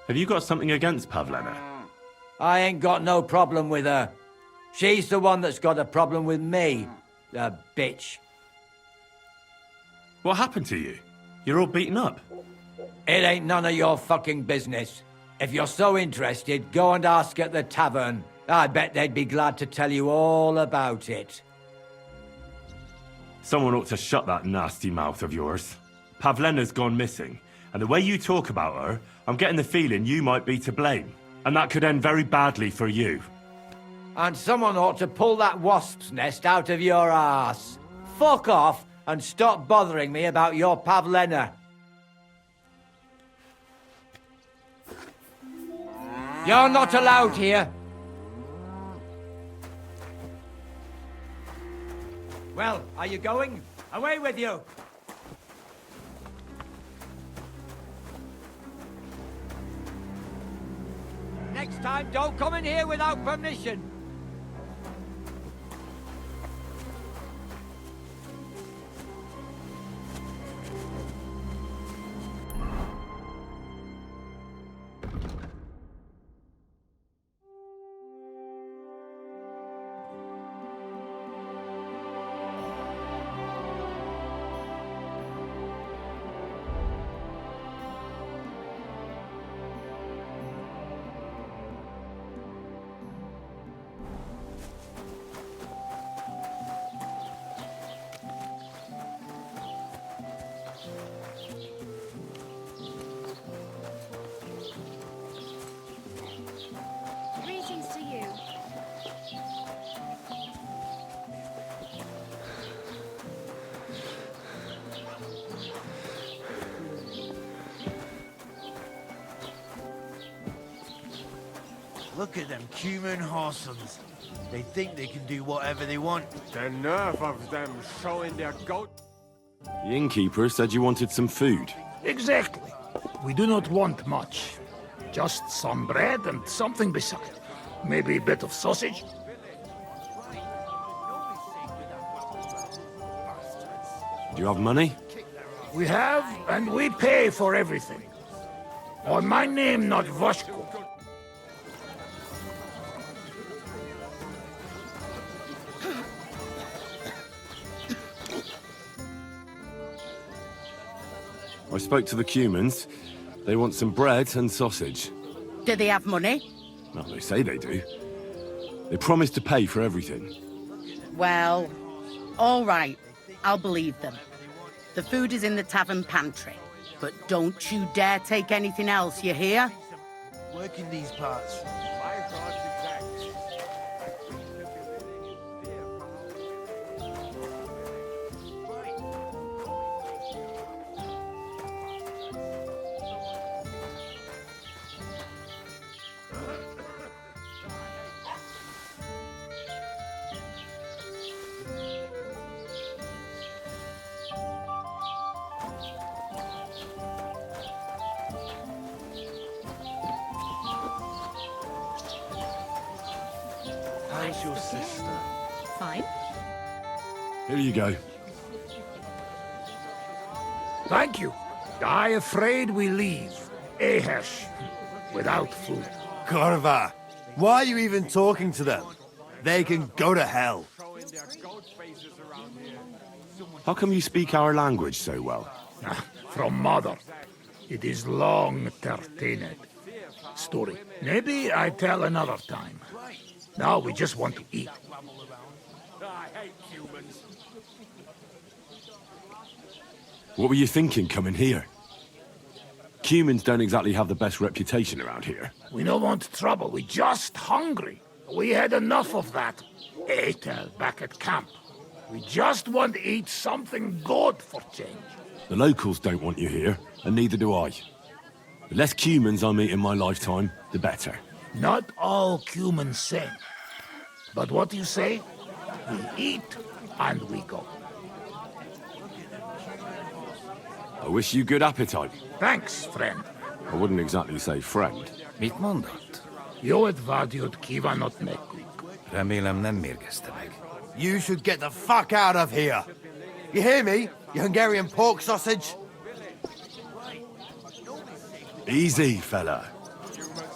Have you got something against Pavlena? I ain't got no problem with her. She's the one that's got a problem with me, the bitch. What happened to you? You're all beaten up. It ain't none of your fucking business. If you're so interested, go and ask at the tavern. I bet they'd be glad to tell you all about it. Someone ought to shut that nasty mouth of yours. Pavlena's gone missing, and the way you talk about her, I'm getting the feeling you might be to blame. And that could end very badly for you. And someone ought to pull that wasp's nest out of your ass. Fuck off and stop bothering me about your Pavlena. You're not allowed here. Well, are you going? Away with you! Next time, don't come in here without permission. Greetings to you. Look at them human horsons. They think they can do whatever they want. The nerve of them showing their goat. The innkeeper said you wanted some food. Exactly. We do not want much. Just some bread and something beside. Maybe a bit of sausage. Do you have money? We have, and we pay for everything. On my name, not Voshko. I spoke to the Cumans. They want some bread and sausage. Do they have money? Well, they say they do. They promised to pay for everything. Well, all right. I'll believe them. The food is in the tavern pantry. But don't you dare take anything else, you hear? Work in these parts. How's your sister? Fine. Here you go. Thank you. I afraid we leave. Ahesh. Without food. Korva, why are you even talking to them? They can go to hell. How come you speak our language so well? From mother. It is long entertained. Story. Maybe I tell another time. Now we just want to eat. I hate humans. What were you thinking coming here? Cumans don't exactly have the best reputation around here. We don't want trouble. We just hungry. We had enough of that. Etel back at camp. We just want to eat something good for change. The locals don't want you here, and neither do I. The less Cumans I meet in my lifetime, the better. Not all humans same. But what you say? We eat and we go. I wish you good appetite. Thanks, friend. I wouldn't exactly say friend. Mit mondat? Jó advágyót kívánok nekünk. Remélem nem mérgezte meg. You should get the fuck out of here. You hear me, you Hungarian pork sausage? Easy, fella.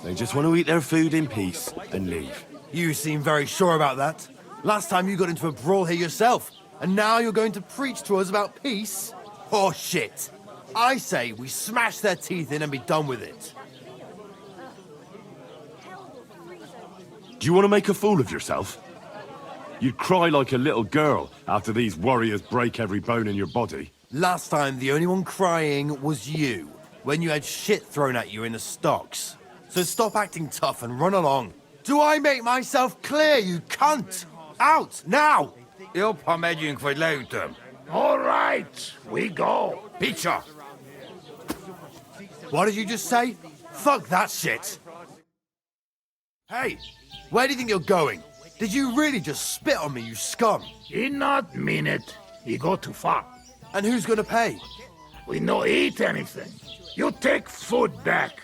They just want to eat their food in peace and leave. You seem very sure about that. Last time you got into a brawl here yourself, and now you're going to preach to us about peace? Oh shit. I say we smash their teeth in and be done with it. Do you want to make a fool of yourself? You'd cry like a little girl after these warriors break every bone in your body. Last time, the only one crying was you, when you had shit thrown at you in the stocks. So stop acting tough and run along. Do I make myself clear, you cunt? Out, now! Jobb, ha megyünk, vagy leütöm. All right, we go. Picture! What did you just say? Fuck that shit! Hey, where do you think you're going? Did you really just spit on me, you scum? He not mean it. He go too far. And who's gonna pay? We no eat anything. You take food back.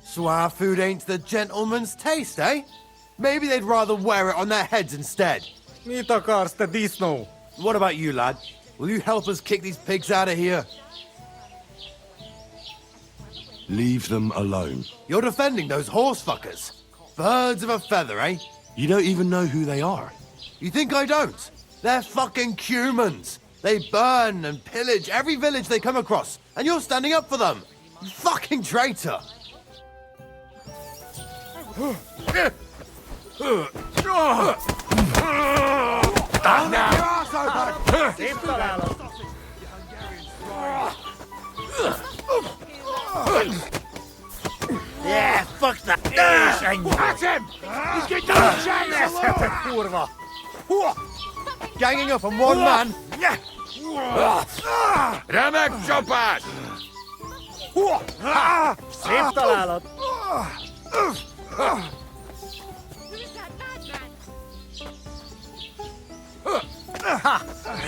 So our food ain't the gentleman's taste, eh? Maybe they'd rather wear it on their heads instead. Mit akarsz, te disznó? What about you, lad? Will you help us kick these pigs out of here? Leave them alone. You're defending those horse fuckers. Birds of a feather, eh? You don't even know who they are. You think I don't? They're fucking humans. They burn and pillage every village they come across, and you're standing up for them. You fucking traitor. Yeah, fuck that. That's him! He's getting on the chance! Kurva. Ganging up on one man. Remek csapás! Szép találat!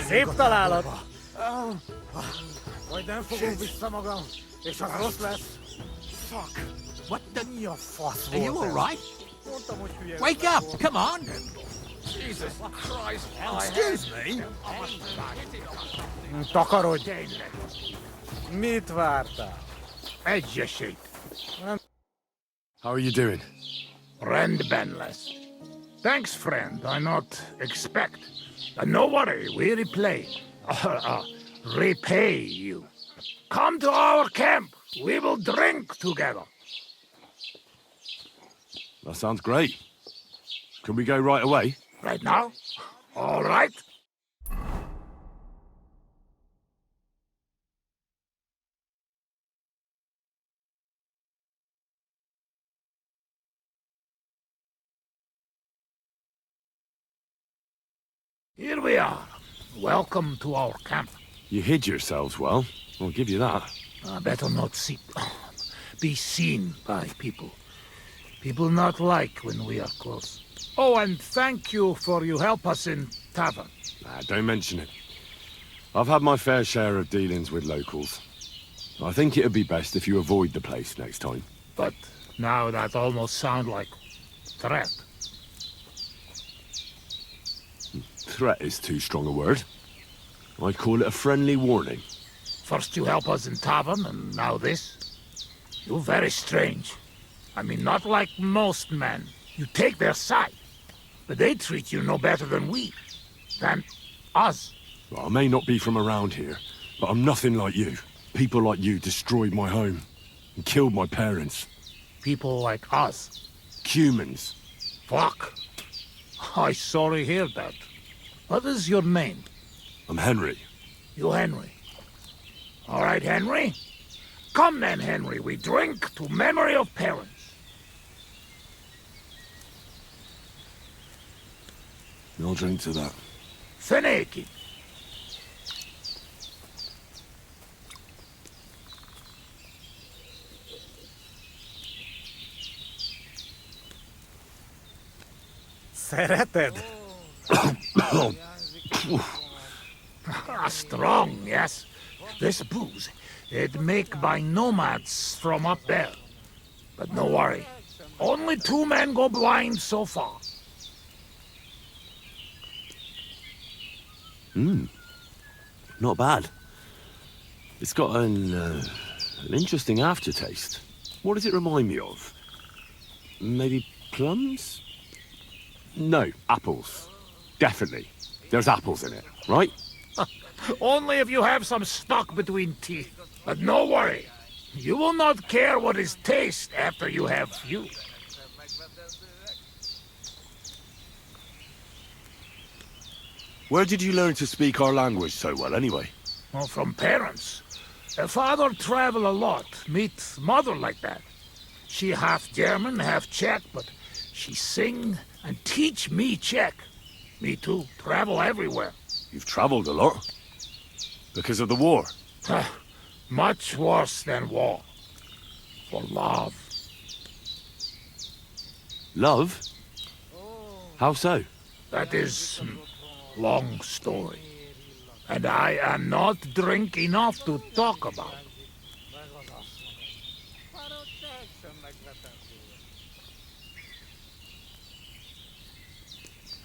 Szép találat! Majd nem fogom vissza magam, és az rossz lesz. Fuck. What the your fuss? Are you all right? Wake up! Come on! Jesus Christ! Excuse me? Takarodj! Mit vártál? Egyesít. How are you doing? Friend Benless. Thanks, friend. I not expect. No worry, we repay you. Come to our camp. We will drink together. That sounds great. Can we go right away? Right now? All right. Here we are. Welcome to our camp. You hid yourselves well. I'll give you that. Better not be seen by people. People not like when we are close. Oh, and thank you for you help us in tavern. Don't mention it. I've had my fair share of dealings with locals. I think it'd be best if you avoid the place next time. But now that almost sound like threat. Threat is too strong a word. I'd call it a friendly warning. First you help us in tavern, and now this? You're very strange. I mean, not like most men. You take their side. But they treat you no better than we. Than us. Well, I may not be from around here, but I'm nothing like you. People like you destroyed my home and killed my parents. People like us? Humans. Fuck. I sorry hear that. What is your name? I'm Henry. You Henry. All right, Henry. Come then, Henry. We drink to memory of parents. I'll drink to that. Feneki. Szereted? Strong, yes. This booze, it make by nomads from up there. But no worry. Only 2 men go blind so far. Not bad. It's got an interesting aftertaste. What does it remind me of? Maybe plums? No, apples. Definitely. There's apples in it, right? Only if you have some stuck between teeth. But no worry. You will not care what is taste after you have few. Where did you learn to speak our language so well, anyway? Well, from parents. Father travel a lot, meet mother like that. She half German, half Czech, but she sing and teach me Czech. Me too, travel everywhere. You've traveled a lot. Because of the war. Much worse than war. For love. Love? How so? That is long story. And I am not drink enough to talk about.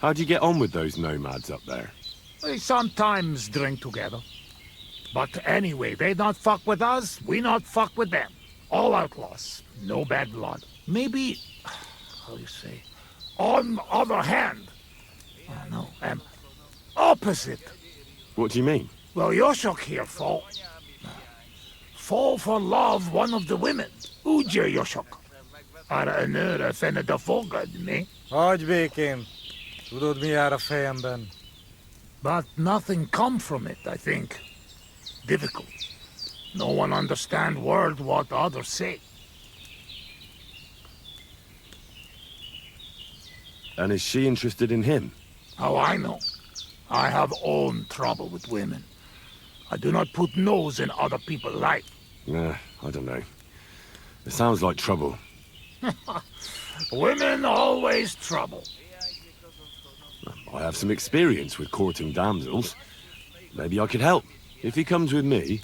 How'd you get on with those nomads up there? We sometimes drink together. But anyway, they not fuck with us, we not fuck with them. All outlaws, no bad blood. Maybe, how you say, on the other hand, opposite. What do you mean? Well, Yoshok here fall for love one of the women. Ugye Yoshok. Arra a nőre fened a fogad, mi? Hagyj békén. Tudod, mi jár a fejemben? But nothing come from it, I think. Difficult. No one understand word what others say. And is she interested in him? How I know? I have own trouble with women. I do not put nose in other people's life. I don't know. It sounds like trouble. Women always trouble. I have some experience with courting damsels. Maybe I could help. If he comes with me,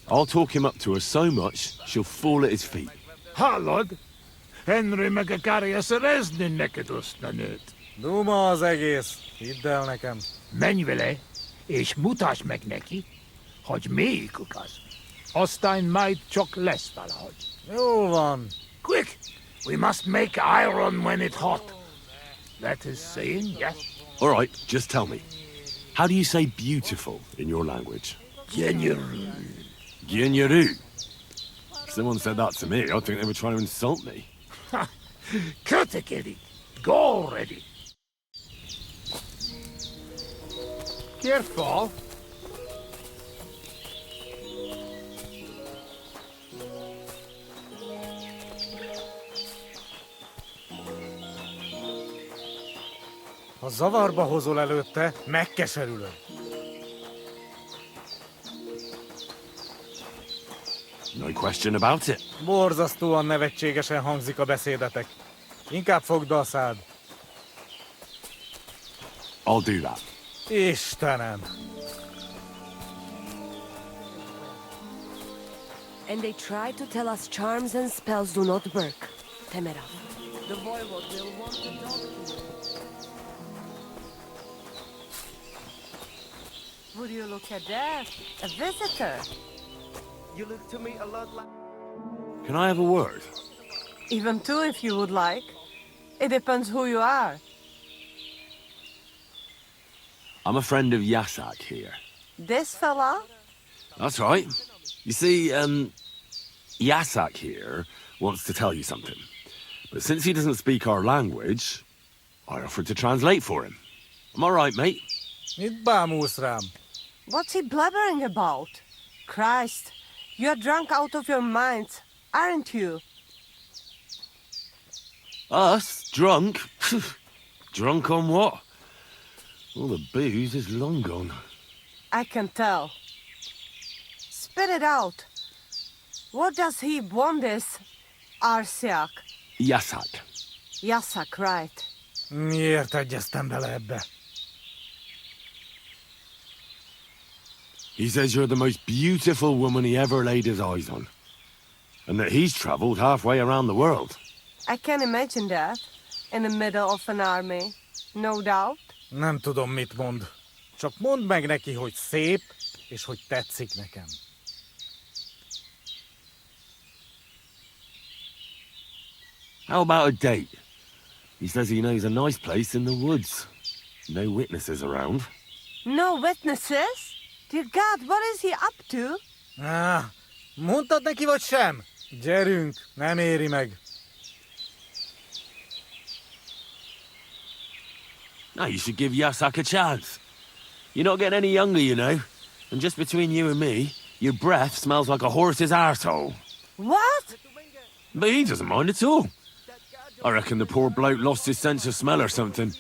I'll talk him up to her so much, she'll fall at his feet. Hallod? Henry meg akarja szerezni neked azt a nőt. Duma az egész. Hidd el nekem. Menj vele, és mutasd meg neki, hogy melyikük az. Aztán majd csak lesz valahogy. Jó van. Quick! We must make iron when it's hot. That is saying, yes? All right, just tell me. How do you say beautiful in your language? Gyenyeru. Gyenyeru. If someone said that to me, I'd think they were trying to insult me. Cut it, Eddie. Go already. Careful. Ha zavarba hozol előtte, megkeserülöm. No question about it. Borzasztóan nevetségesen hangzik a beszédetek. Inkább fogd be a szád. I'll do that. Istenem! And they try to tell us charms and spells do not work. Temera. The voivode will want to talk to you. Would you look at that? A visitor. You look to me a lot like... Can I have a word? Even two if you would like. It depends who you are. I'm a friend of Yasak here. This fella? That's right. You see, Yasak here wants to tell you something. But since he doesn't speak our language, I offered to translate for him. Am I right, mate? Mit bámulsz rám? What's he blabbering about? Christ, you're drunk out of your minds, aren't you? Us? Drunk? Drunk on what? All the booze is long gone. I can tell. Spit it out. What does he want this? Arsiak. Yasak. Yasak, right. Miért egyeztem bele ebbe? He says you're the most beautiful woman he ever laid his eyes on. And that he's traveled halfway around the world. I can imagine that. In the middle of an army. No doubt. Nem tudom, mit mond. Csak mondd meg neki, hogy szép, és hogy tetszik nekem. How about a date? He says he knows a nice place in the woods. No witnesses around. No witnesses? Dear God, what is he up to? Mondtad neki, vagy sem? Gyerünk, nem éri meg. No, you should give Yasak a chance. You're not getting any younger, you know. And just between you and me, your breath smells like a horse's arsehole. What? But he doesn't mind at all. I reckon the poor bloke lost his sense of smell or something.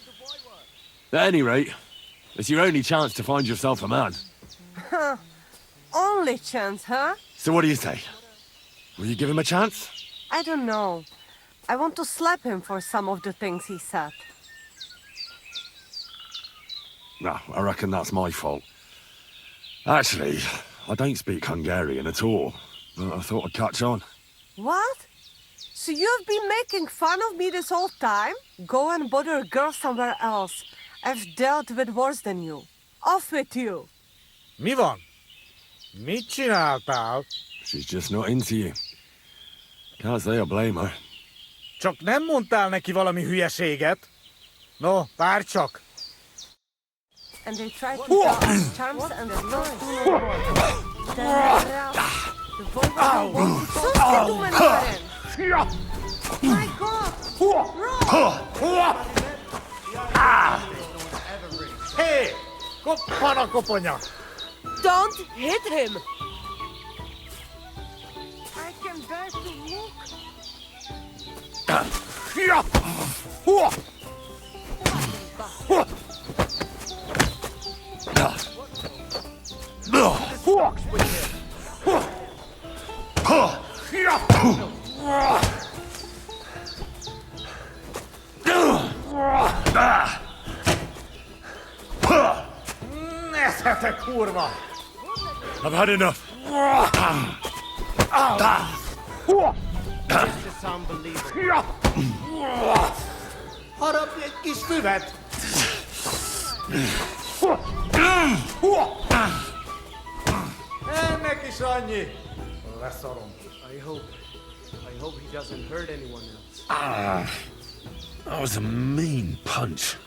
At any rate, it's your only chance to find yourself a man. Huh. Only chance, huh? So what do you say? Will you give him a chance? I don't know. I want to slap him for some of the things he said. No, I reckon that's my fault. Actually, I don't speak Hungarian at all, but I thought I'd catch on. What? So you've been making fun of me this whole time? Go and bother a girl somewhere else. I've dealt with worse than you. Off with you. Mi van? Mit csináltál? She's just not into you. Can't say I blame her. Csak nem mondtál neki valami hülyeséget? No, várj csak! And they tried to tell us charms and the Lord do not work. The voice won't so do My God! Hey! Koppan a koponya! Don't hit him! I can bear to look. Nézhetek, kurva! I've had enough. Harapj egy kis füvet! Ennek is annyi! Leszarom. I hope he doesn't hurt anyone else. That was a mean punch.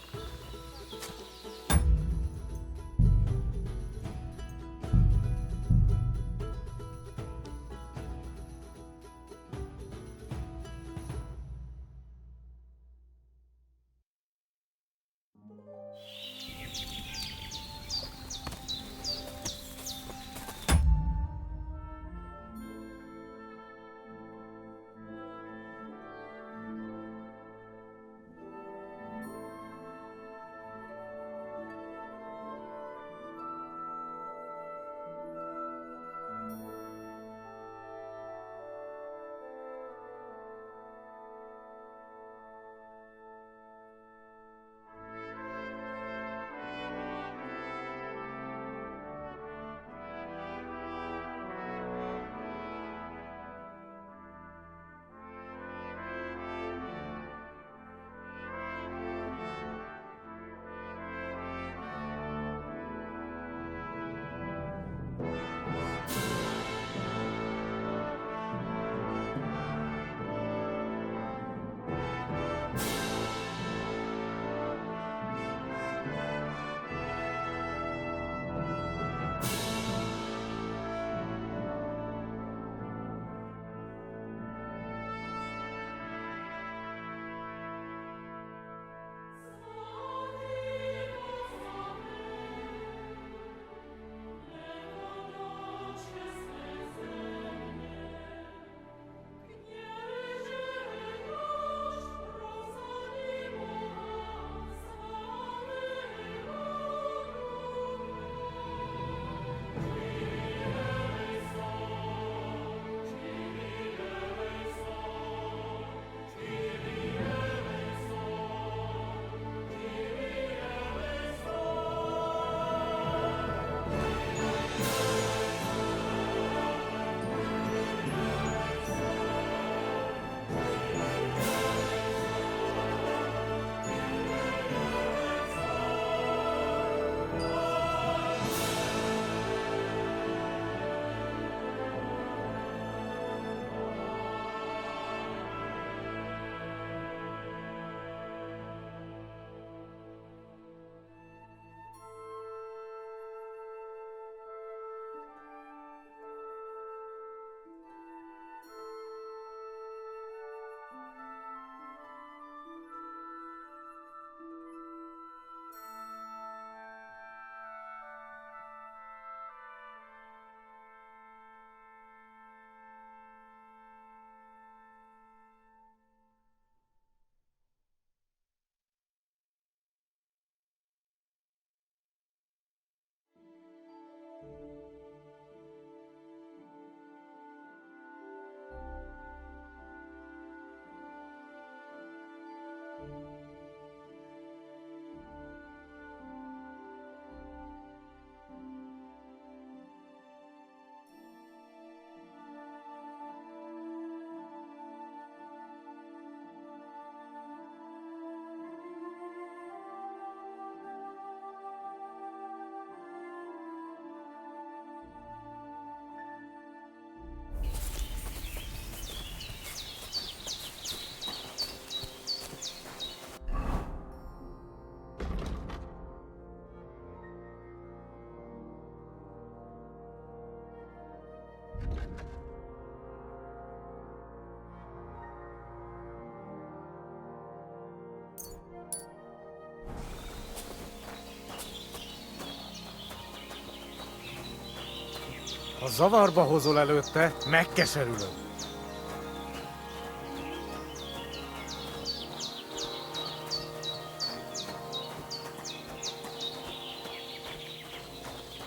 Ha zavarba hozol előtte, megkeserülöm.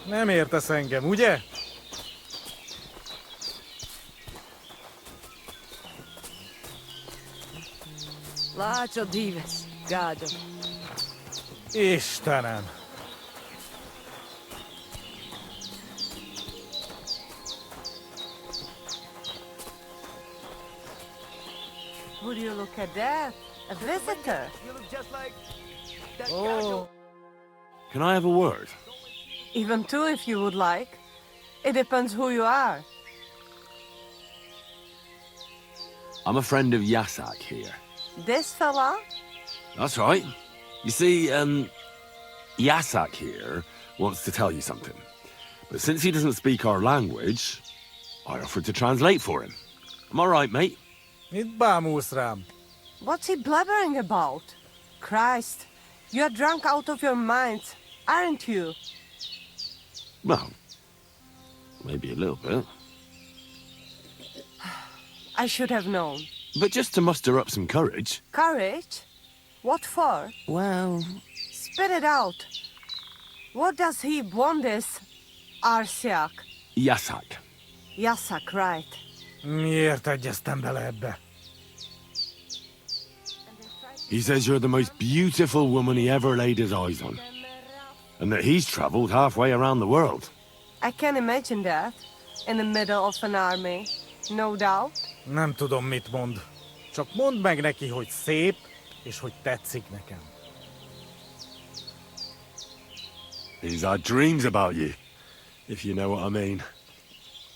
Nem értesz engem, ugye? Láčo dives, gāďo. Istenem! Would you look at that? A visitor. You look just like that Oh. Can I have a word? Even two if you would like. It depends who you are. I'm a friend of Yasak here. This fella? That's right. You see, Yasak here wants to tell you something. But since he doesn't speak our language, I offered to translate for him. Am I right, mate? Mit bámulsz rám? What's he blabbering about? Christ, you're drunk out of your minds, aren't you? Well, maybe a little bit. I should have known. But just to muster up some courage. Courage? What for? Well... Spit it out. What does he want this Arsiak? Yasak. Yasak, right. Miért egyeztem bele ebbe? He says you're the most beautiful woman he ever laid his eyes on. And that he's traveled halfway around the world. I can imagine that. In the middle of an army. No doubt. Nem tudom, mit mond. Csak mondd meg neki, hogy szép, és hogy tetszik nekem. He's had dreams about you, if you know what I mean.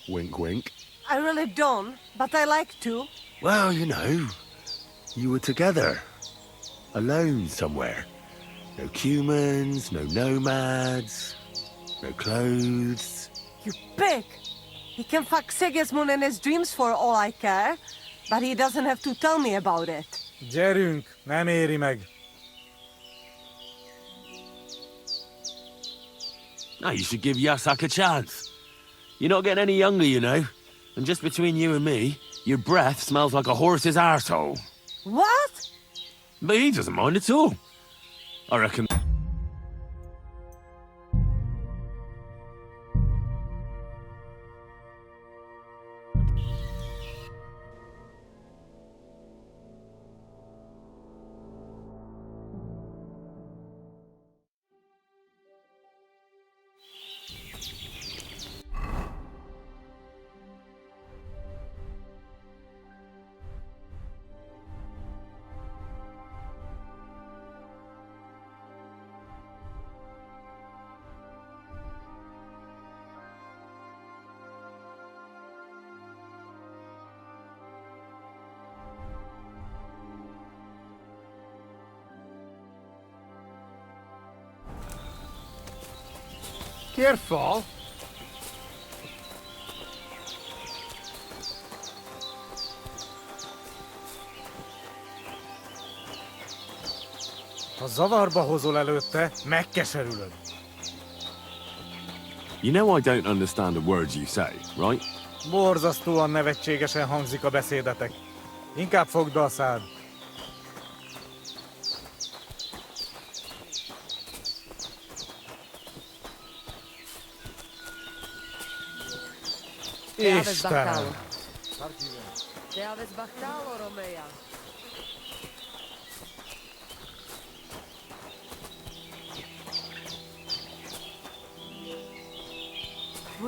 Wink, wink. I really don't, but I like to. Well, you know, you were together. Alone somewhere. No humans, no nomads, no clothes. You pig! He can fuck Sigismund in his dreams for all I care, but he doesn't have to tell me about it. Gyerünk, nem éri meg. Now you should give Yasak a chance. You're not getting any younger, you know. And just between you and me, your breath smells like a horse's arsehole. What? But he doesn't mind at all. I reckon... Careful. Ha zavarba hozol előtte, megkeserülöm. You know I don't understand a word you say, right? Borzasztóan nevetségesen hangzik a beszédetek. Inkább fogd be a szád. Istenem! Te aveți bactalo, Romea.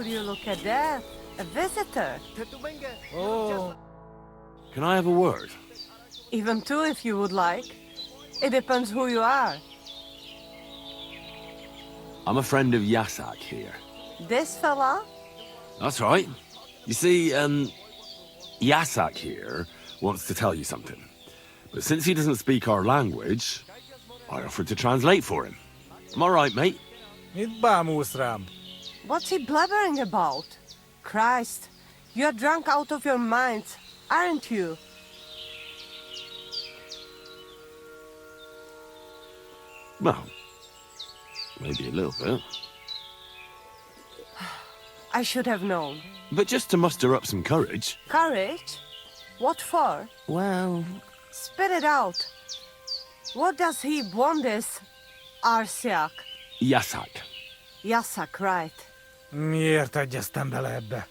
would you look at that? A visitor. Oh. Can I have a word? Even two if you would like. It depends who you are. I'm a friend of Yasak here. This fella? That's right. You see, Yasak here wants to tell you something. But since he doesn't speak our language, I offered to translate for him. Am I right, mate? Mit bámulsz rám? What's he blabbering about? Christ, you're drunk out of your minds, aren't you? Well, maybe a little bit. I should have known. But just to muster up some courage. Courage? What for? Well... Spit it out. What does he want this Arsiak? Yasak. Yasak, right. Miért egyeztem bele ebbe?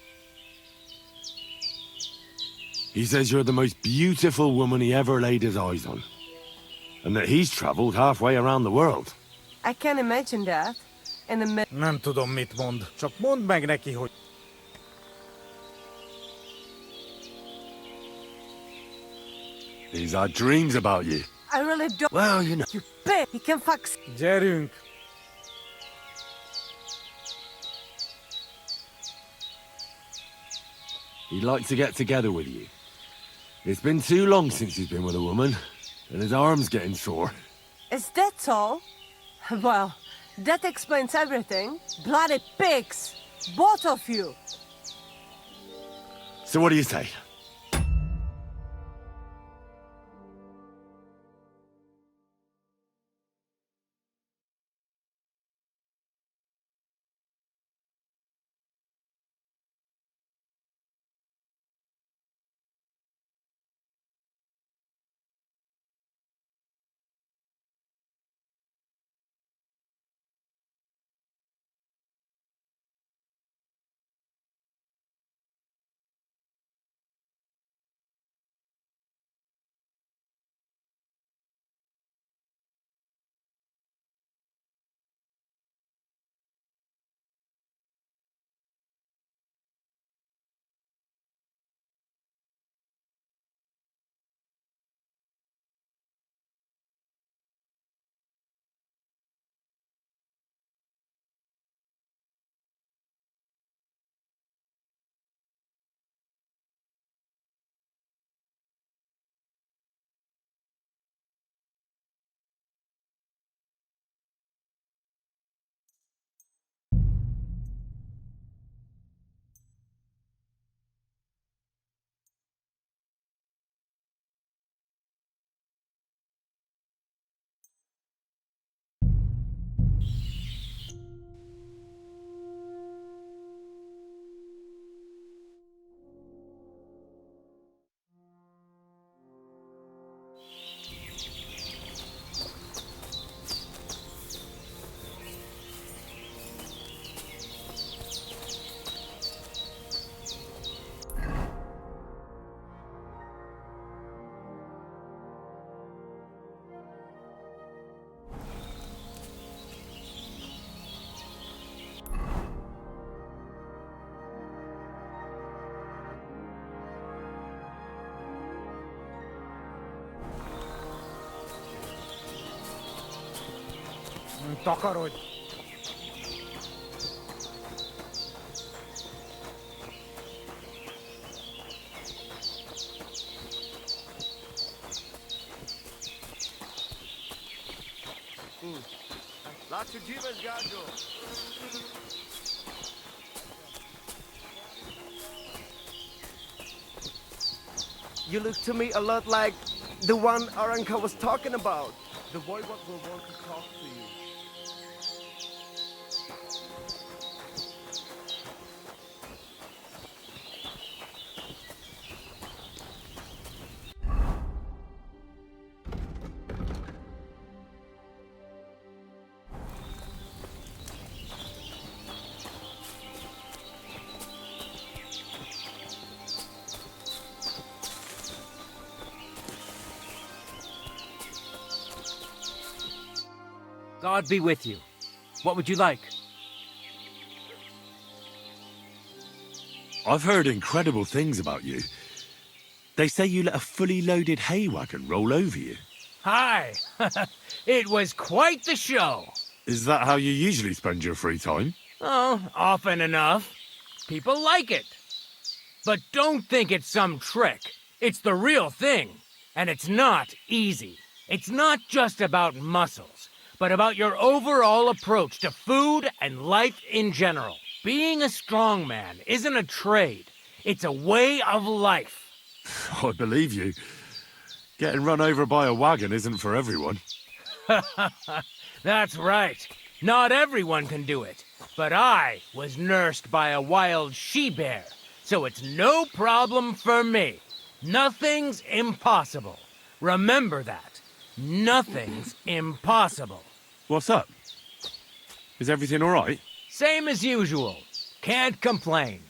He says you're the most beautiful woman he ever laid his eyes on. And that he's traveled halfway around the world. I can imagine that. In the middle. Nem tudom, mit mond. Csak mondd meg neki, hogy... He's had dreams about you. I really don't. Well, you know. You pig! He can fuck. Gyerünk! He'd like to get together with you. It's been too long since he's been with a woman, and his arm's getting sore. Is that so? Well, that explains everything. Bloody pigs! Both of you! So what do you say? Takarodj! Látsuk dzsíves, Gágyó! You look to me a lot like the one Aranka was talking about. The boy what will want to talk to you. God be with you. What would you like? I've heard incredible things about you. They say you let a fully loaded hay wagon roll over you. Hi. It was quite the show. Is that how you usually spend your free time? Oh, often enough. People like it. But don't think it's some trick. It's the real thing. And it's not easy. It's not just about muscles, but about your overall approach to food and life in general. Being a strongman isn't a trade. It's a way of life. I believe you. Getting run over by a wagon isn't for everyone. That's right. Not everyone can do it. But I was nursed by a wild she-bear, so it's no problem for me. Nothing's impossible. Remember that. Nothing's impossible. What's up? Is everything all right? Same as usual. Can't complain.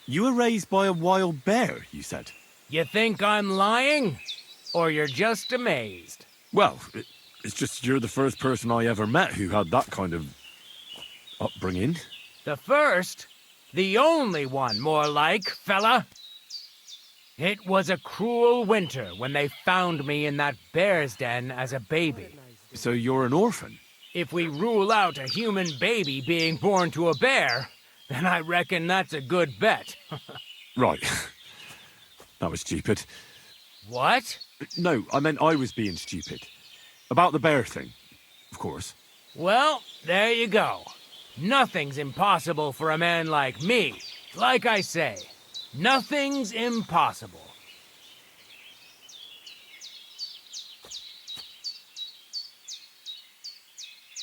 You were raised by a wild bear, you said? You think I'm lying? Or you're just amazed? Well, it's just you're the first person I ever met who had that kind of upbringing. The first? The only one, more like, fella. It was a cruel winter when they found me in that bear's den as a baby. So you're an orphan? If we rule out a human baby being born to a bear, then I reckon that's a good bet. Right. That was stupid. What? No, I meant I was being stupid. About the bear thing, of course. Well, there you go. Nothing's impossible for a man like me. Like I say, nothing's impossible.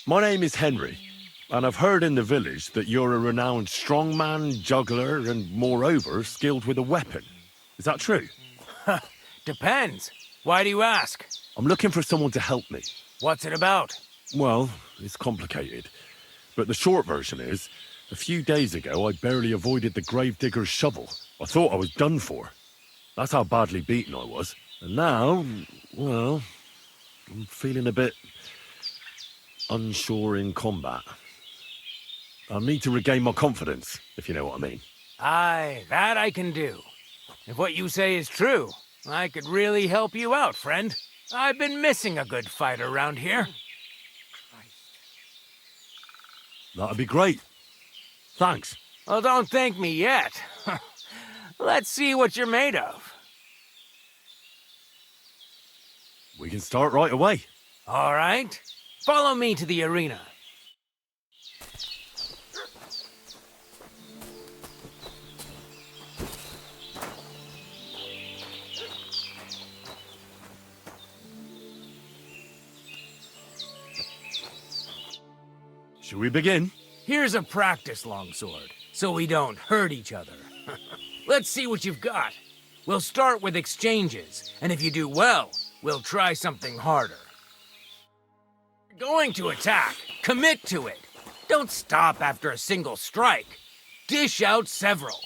My name is Henry, and I've heard in the village that you're a renowned strongman, juggler, and moreover, skilled with a weapon. Is that true? Depends. Why do you ask? I'm looking for someone to help me. What's it about? Well, it's complicated. But the short version is, a few days ago I barely avoided the gravedigger's shovel. I thought I was done for. That's how badly beaten I was. And now, well, I'm feeling a bit unsure in combat. I'll need to regain my confidence, if you know what I mean. Aye, that I can do. If what you say is true, I could really help you out, friend. I've been missing a good fight around here. That'd be great. Thanks. Well, don't thank me yet. Let's see what you're made of. We can start right away. All right. Follow me to the arena. Should we begin? Here's a practice longsword, so we don't hurt each other. Let's see what you've got. We'll start with exchanges, and if you do well, we'll try something harder. You're going to attack. Commit to it. Don't stop after a single strike. Dish out several.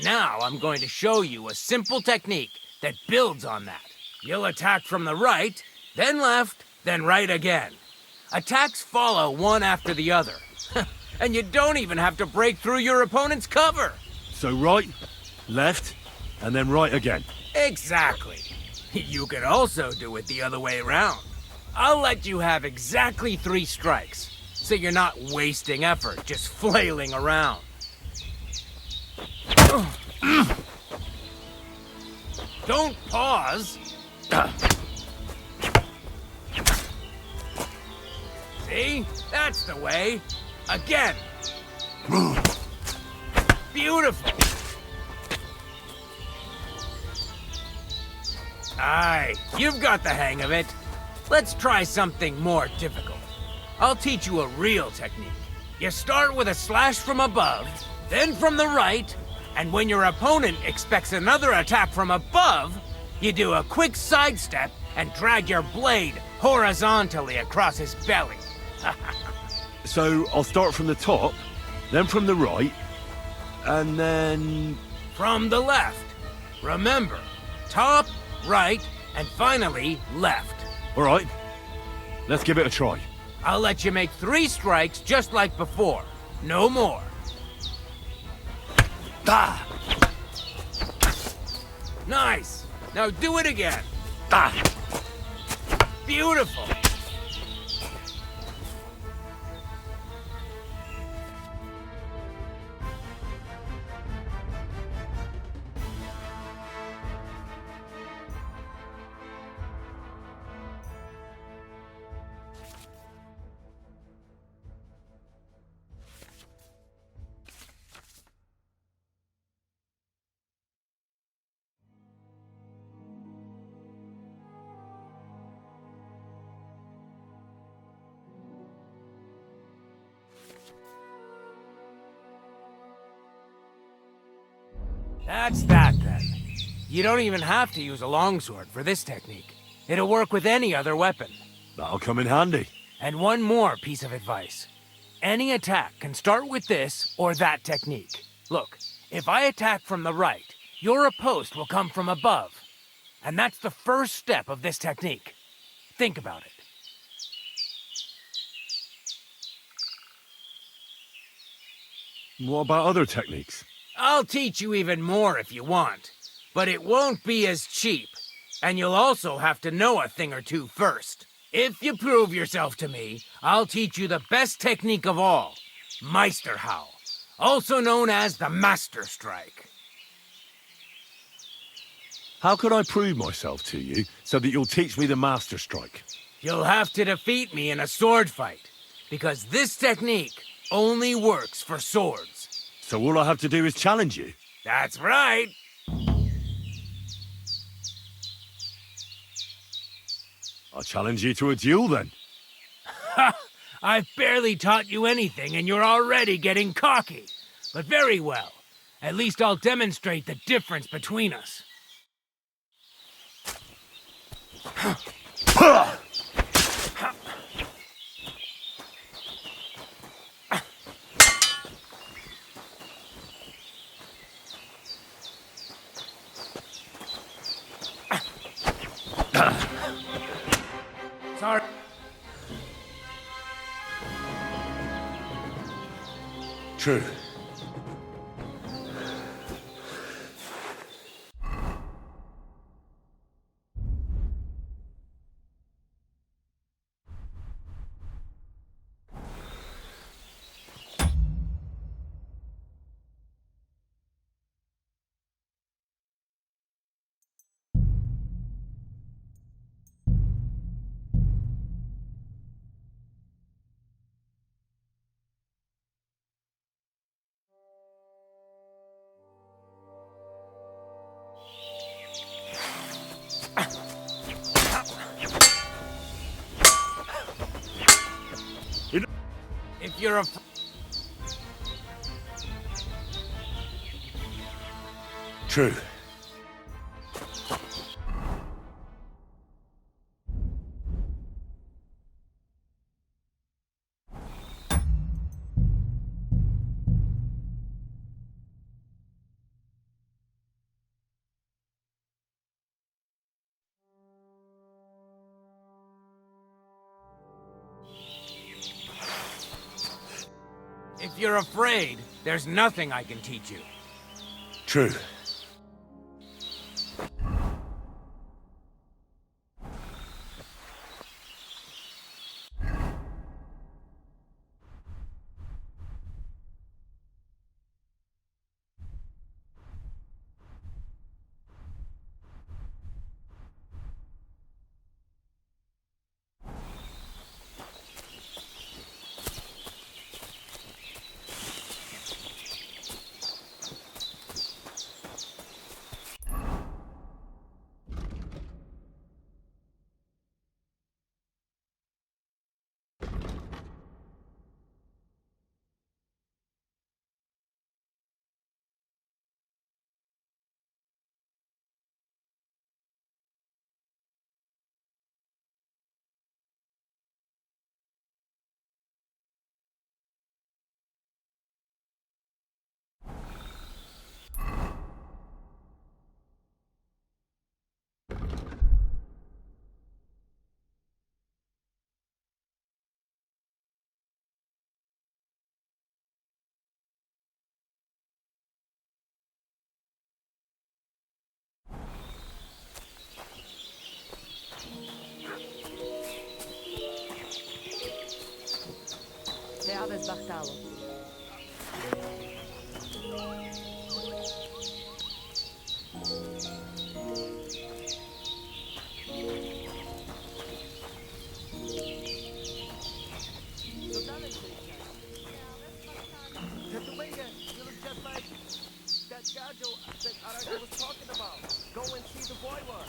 Now I'm going to show you a simple technique that builds on that. You'll attack from the right, then left, then right again. Attacks follow one after the other. And you don't even have to break through your opponent's cover. So right, left, and then right again. Exactly. You can also do it the other way around. I'll let you have exactly 3 strikes, so you're not wasting effort just flailing around. Don't pause. See? That's the way. Again. Beautiful. Aye, you've got the hang of it. Let's try something more difficult. I'll teach you a real technique. You start with a slash from above, then from the right, and when your opponent expects another attack from above, you do a quick sidestep and drag your blade horizontally across his belly. So I'll start from the top, then from the right, and then... From the left. Remember, top, right, and finally left. All right, let's give it a try. I'll let you make 3 strikes just like before. No more. Ah! Nice! Now do it again. Ah! Beautiful! That's that, then. You don't even have to use a longsword for this technique. It'll work with any other weapon. That'll come in handy. And one more piece of advice. Any attack can start with this or that technique. Look, if I attack from the right, your riposte will come from above. And that's the first step of this technique. Think about it. What about other techniques? I'll teach you even more if you want, but it won't be as cheap. And you'll also have to know a thing or two first. If you prove yourself to me, I'll teach you the best technique of all, Meisterhau, also known as the Master Strike. How could I prove myself to you so that you'll teach me the Master Strike? You'll have to defeat me in a sword fight, because this technique only works for swords. So all I have to do is challenge you? That's right. I'll challenge you to a duel then. Ha! I've barely taught you anything and you're already getting cocky. But very well. At least I'll demonstrate the difference between us. Sorry. True. If you're a... True. If you're afraid, there's nothing I can teach you. True. Wachtauer. Tetuenga, you look just like that Gajo that Arago was talking about. Go and see the boy one.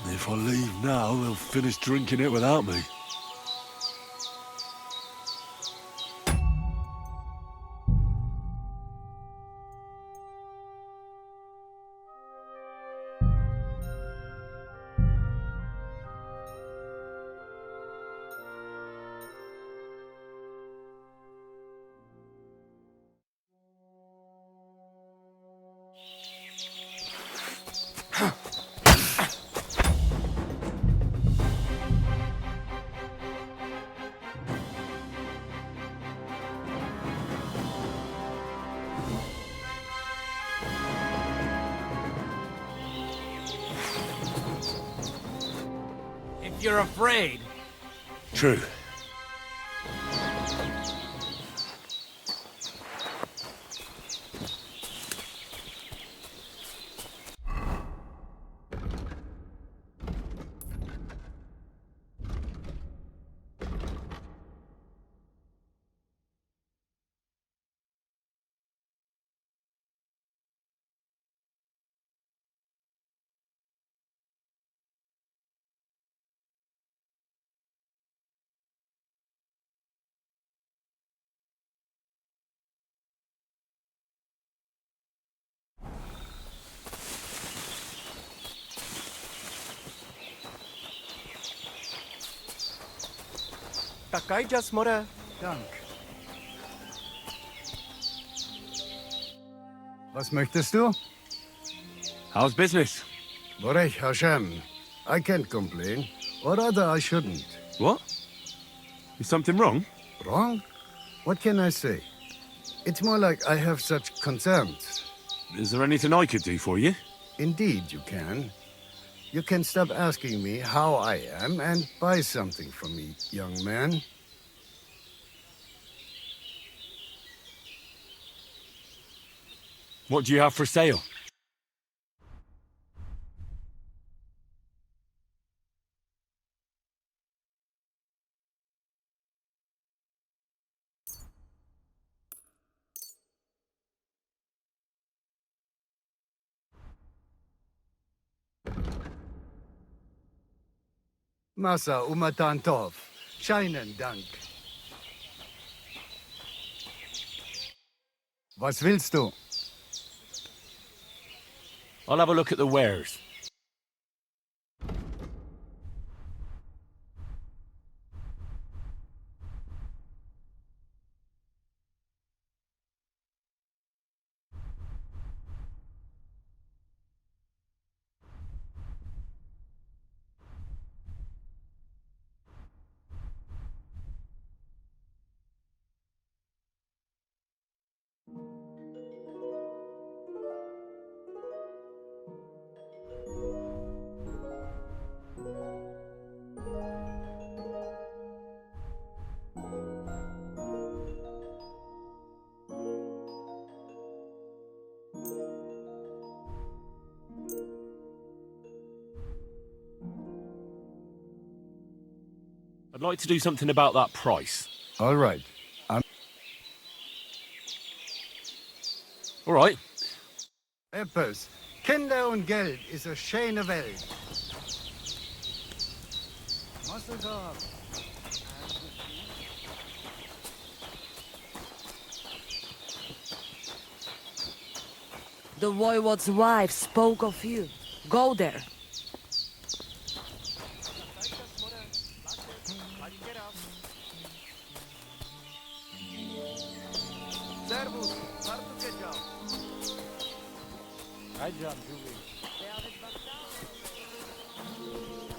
If I leave now, they'll finish drinking it without me. If you're afraid... True. Takai Jasmora. Dank. Was möchtest du? How's business? Borech Hashem. I can't complain. Or rather, I shouldn't. What? Is something wrong? Wrong? What can I say? It's more like I have such concerns. Is there anything I could do for you? Indeed, you can. You can stop asking me how I am and buy something from me, young man. What do you have for sale? Masa umatan tov. Scheinen Dank. Was willst du? I'll have a look at the wares. I'd like to do something about that price. All right. All right. Etwas. Kinder und Geld ist a schöne Welt. Muscle dog. The voivode's wife spoke of you. Go there. Servus, bardzo wiedział. Hi, John.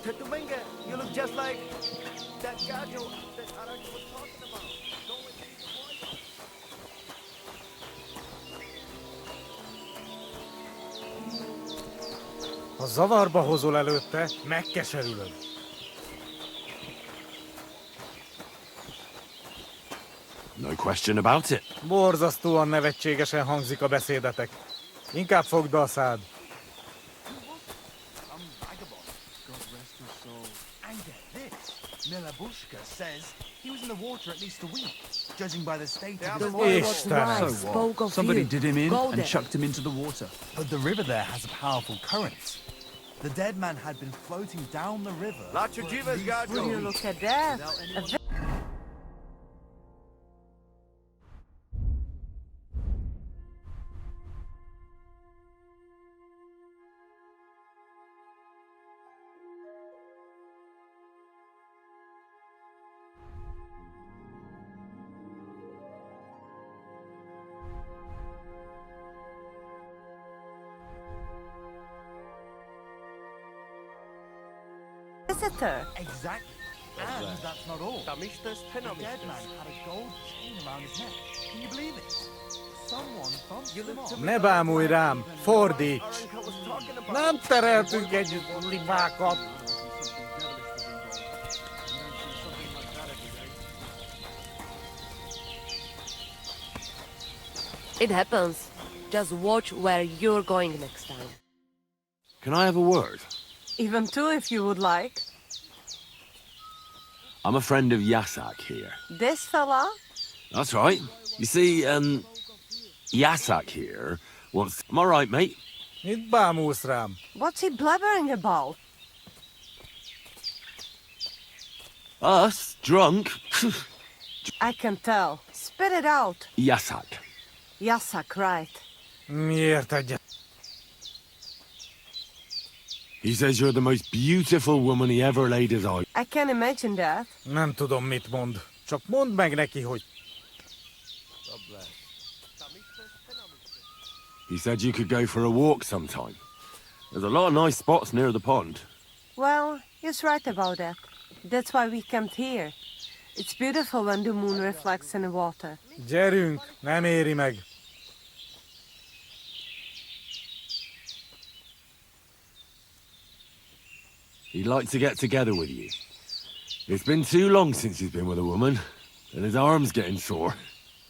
Tetumenga, you look just like that gajo that Araki was talking about. Ha zavarba hozol előtte, megkeserülöd. No question about it. Borzasztóan nevetségesen hangzik a beszédetek. Inkább fogd be a szád. And get this, Milabushka says he was in the water at least a week, judging by the state of The his voivode's wife So spoke what? of Somebody you. did him in Go and there. chucked him into the water. But the river there has a powerful current. The dead man had been floating down the river. Will you look at that? A visitor. Exactly. And that's not all. The dead man had a gold chain around his neck. Can you believe it? Someone bumped him off. Ne bámulj rám, fordíts! Nem tereltünk együtt libákat! It happens. Just watch where you're going next time. Can I have a word? Even two if you would like. I'm a friend of Yasak here. This fella? That's right. You see, Yasak here wants... Am I right, mate? Mit bámulsz rám? What's he blabbering about? Us? Drunk? I can tell. Spit it out. Yasak. Yasak, right. Miért egyet? He says you're the most beautiful woman he ever laid his eye. I can imagine that. Nem tudom, mit mond. Csak mondd meg neki, hogy... He said you could go for a walk sometime. There's a lot of nice spots near the pond. Well, he's right about that. That's why we camped here. It's beautiful when the moon reflects in the water. Gyerünk, nem éri meg. He'd like to get together with you. It's been too long since he's been with a woman, and his arm's getting sore.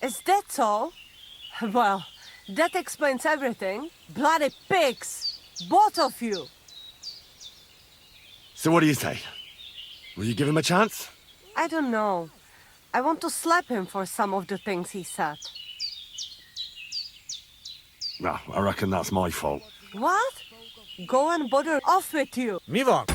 Is that so? Well, that explains everything. Bloody pigs! Both of you! So what do you say? Will you give him a chance? I don't know. I want to slap him for some of the things he said. No, I reckon that's my fault. What? Go and bother off with you! Mi van?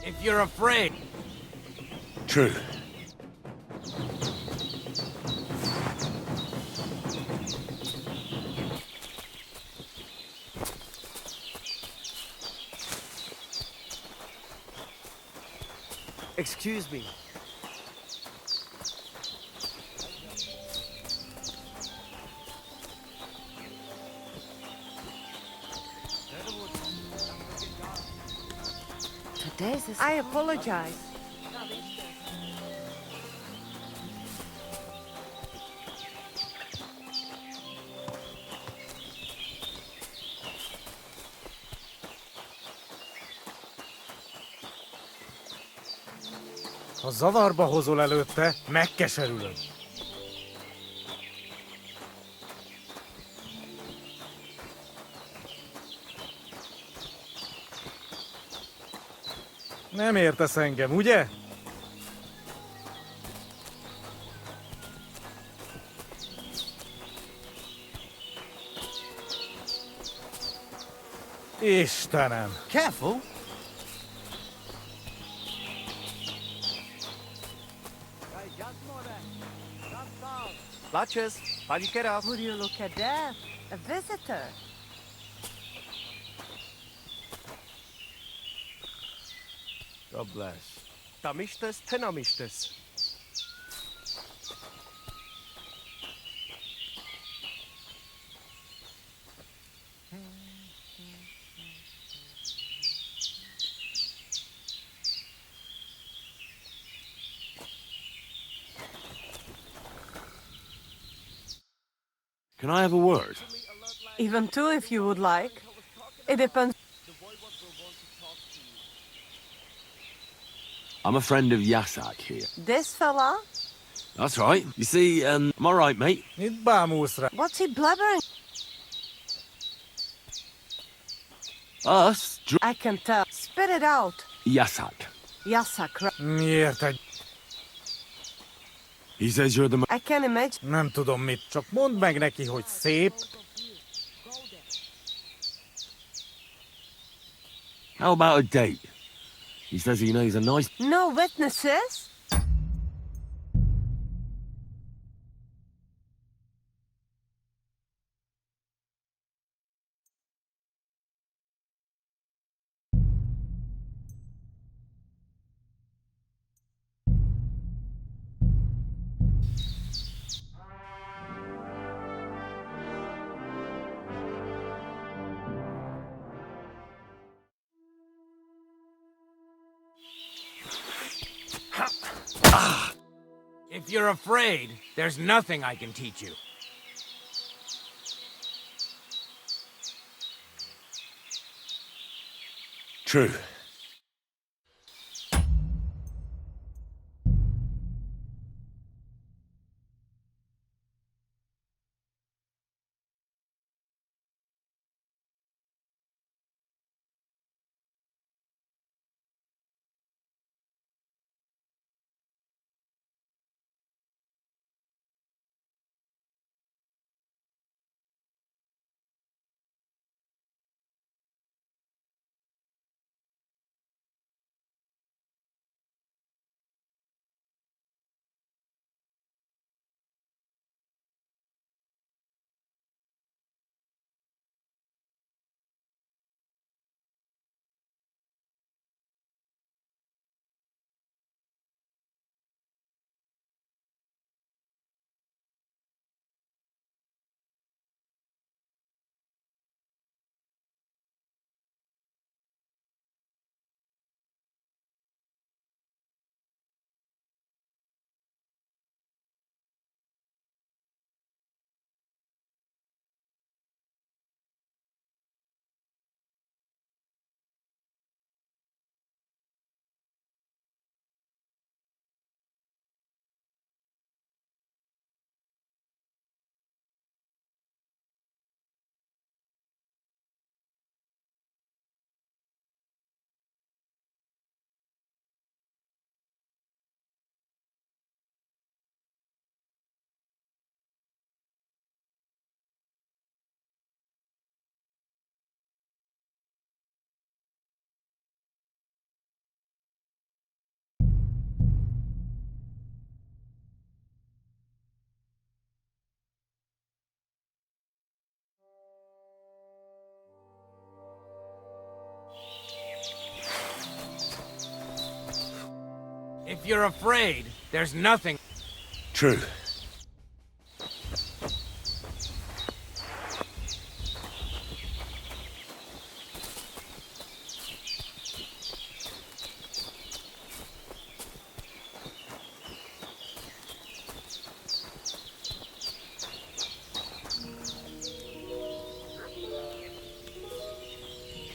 If you're afraid. True. Excuse me. Today's is... I apologize. Ha zavarba hozol előtte, megkeserülöm. Nem értesz engem, ugye? Istenem! Careful! Latches, how'd you get up? Would you look at that? A visitor. God bless. Tamistas, tenamistas. Can I have a word? Even two if you would like. It depends. I'm a friend of Yasak here. This fella? That's right. You see, I'm all right, mate. Mit bámulsz rá? What's he blabbering? Us? I can tell. Spit it out. Yasak. Yasak. Miért egy... He says you're the... I can imagine. Nem tudom mit, csak mondd meg neki, hogy szép. How about a date? He says he knows a nice... No witnesses? If you're afraid, there's nothing I can teach you. True. If you're afraid, there's nothing. True.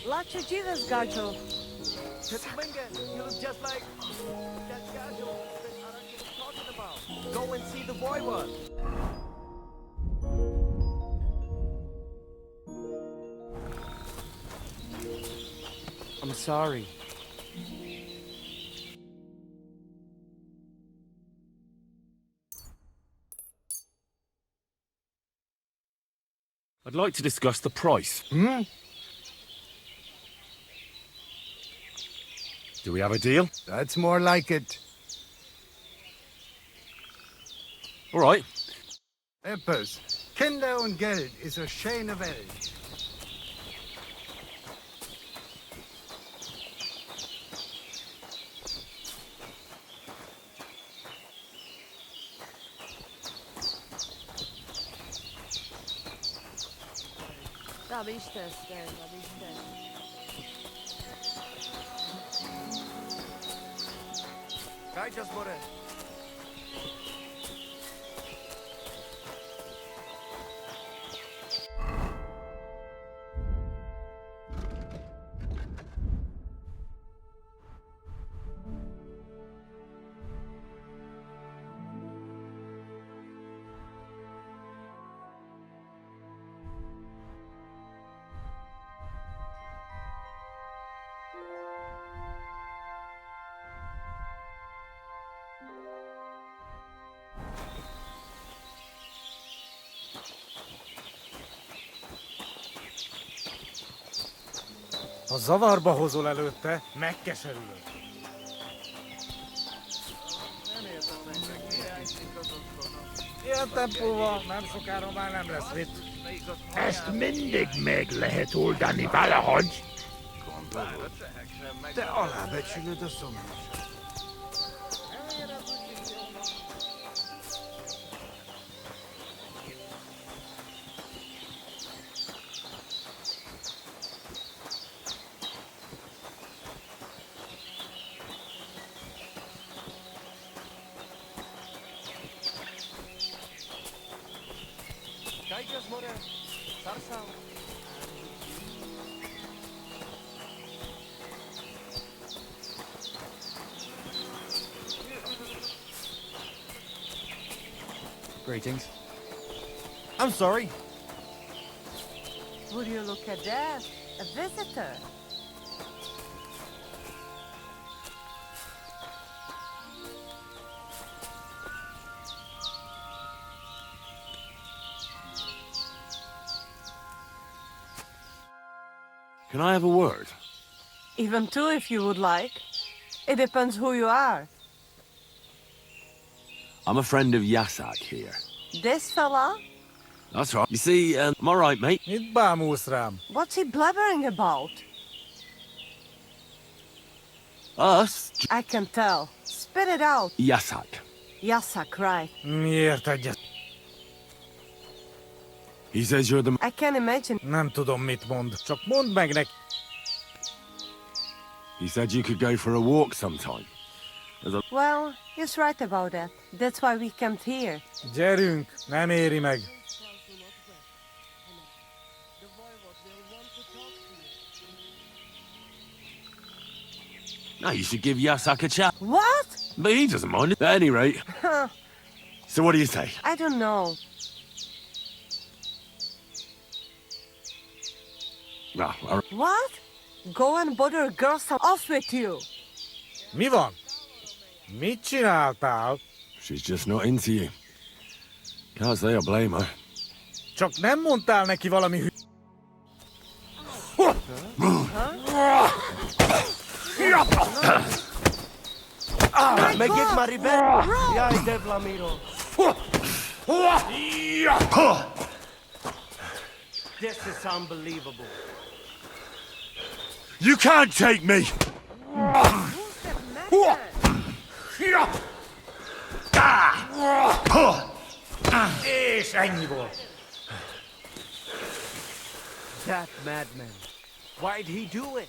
Lacho Jesus, Gajo. You look just like that Gajo that Araki was talking about. Go and see the boy one. I'm sorry. I'd like to discuss the price. Hmm? Do we have a deal? That's more like it. All right. Eppers, Kendo and Gerrit is a chain of elves. Da bist du, Stan, da bist du. Kajčas bude. Ha zavarba hozol előtte, megkeserülök. Ilyen tempóval nem sokára már nem lesz mit. Ezt mindig meg lehet oldani valahogy. Te alábecsülöd a szomjas. Kajčas bude. Sarsal. Greetings. I'm sorry. Would you look at that? A visitor. Can I have a word? Even two if you would like. It depends who you are. I'm a friend of Yasak here. This fella? That's right. You see, I'm all right, mate. Mit bámulsz rám? What's he blabbering about? Us? I can tell. Spit it out. Yasak. Yasak, right. Miért egyet? He says you're the... I can imagine. Nem tudom, mit mond. Csak mondd meg neki. He said you could go for a walk sometime. Well, he's right about that. That's why we camped here. Gyerünk, nem éri meg. No, you should give Yasak a chat. What? But he doesn't mind. At any rate. So what do you say? I don't know. Ah, all right. What? Go and bother girls off with you. Mi van? Mit csináltál? She's just not into you. Can't say I blame her. Csak nem mondtál neki valami hű... Megit Maribel. Jaj, de Vlamiro. This is unbelievable. You can't take me! És ennyi volt. That madman. Why'd he do it?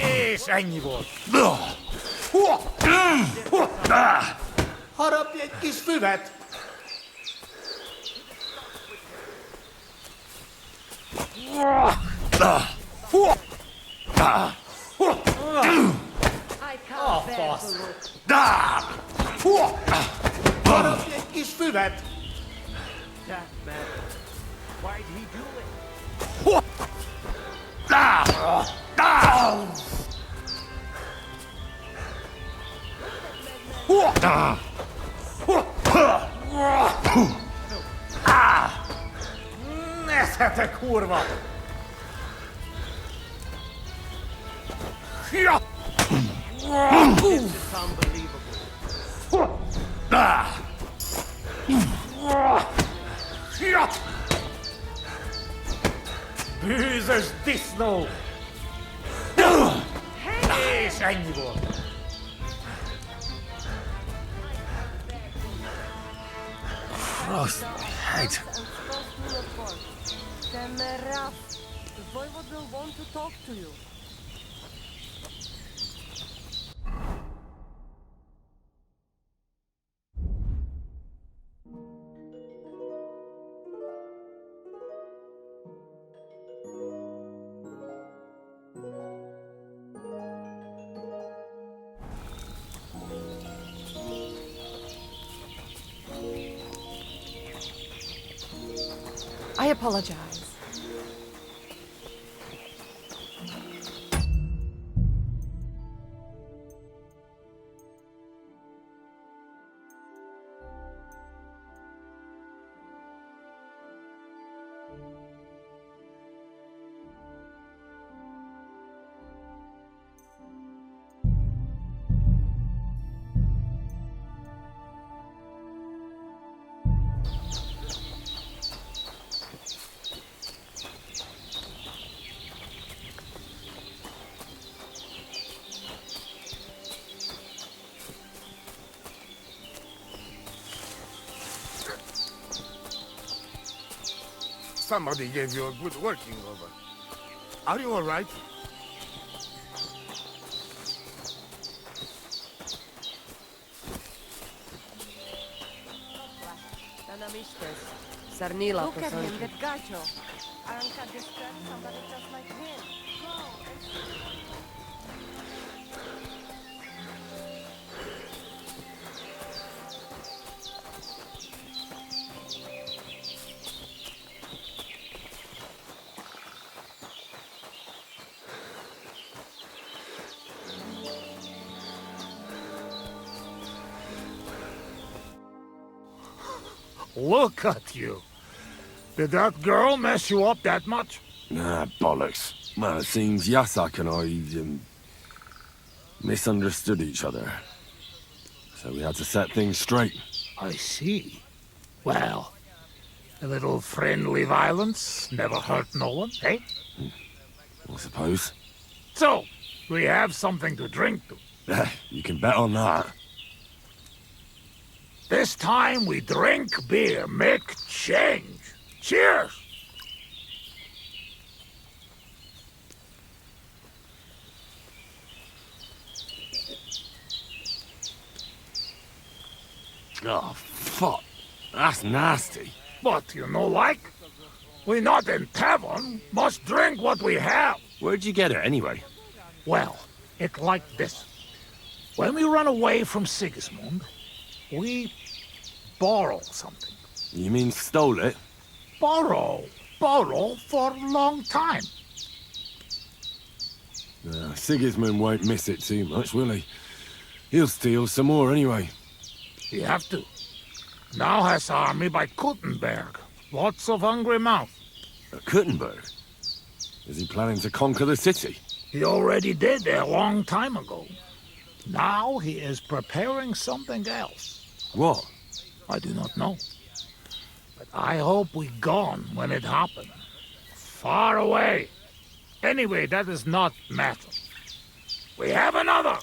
És ennyi volt. Harapj egy kis füvet! I can't bear to look. Harapj egy kis füvet! That madman. Why'd he do it? Nesze te kurva! It's unbelievable. Bűzös disznó! És ennyi volt. Cross my head. The voivode will want to talk to you. I apologize. Somebody gave you a good working over. Are you all right? Sarnila Look at him, that gacho. Aranka disturbed somebody just like him. Go and Look at you. Did that girl mess you up that much? Nah, bollocks. Well, it seems Yasak and I, misunderstood each other. So we had to set things straight. I see. Well, a little friendly violence never hurt no one, eh? I suppose. So, we have something to drink to. You can bet on that. This time we drink beer, make change. Cheers! Oh, fuck. That's nasty. But you know like? We not in tavern, must drink what we have. Where'd you get it, anyway? Well, it like this. When we run away from Sigismund, we borrow something. You mean stole it? Borrow for a long time. Sigismund won't miss it too much, will he? He'll steal some more anyway. He have to. Now has army by Kuttenberg. Lots of hungry mouth. At Kuttenberg? Is he planning to conquer the city? He already did a long time ago. Now he is preparing something else. What? I do not know. But I hope we gone when it happened. Far away. Anyway, that is not matter. We have another!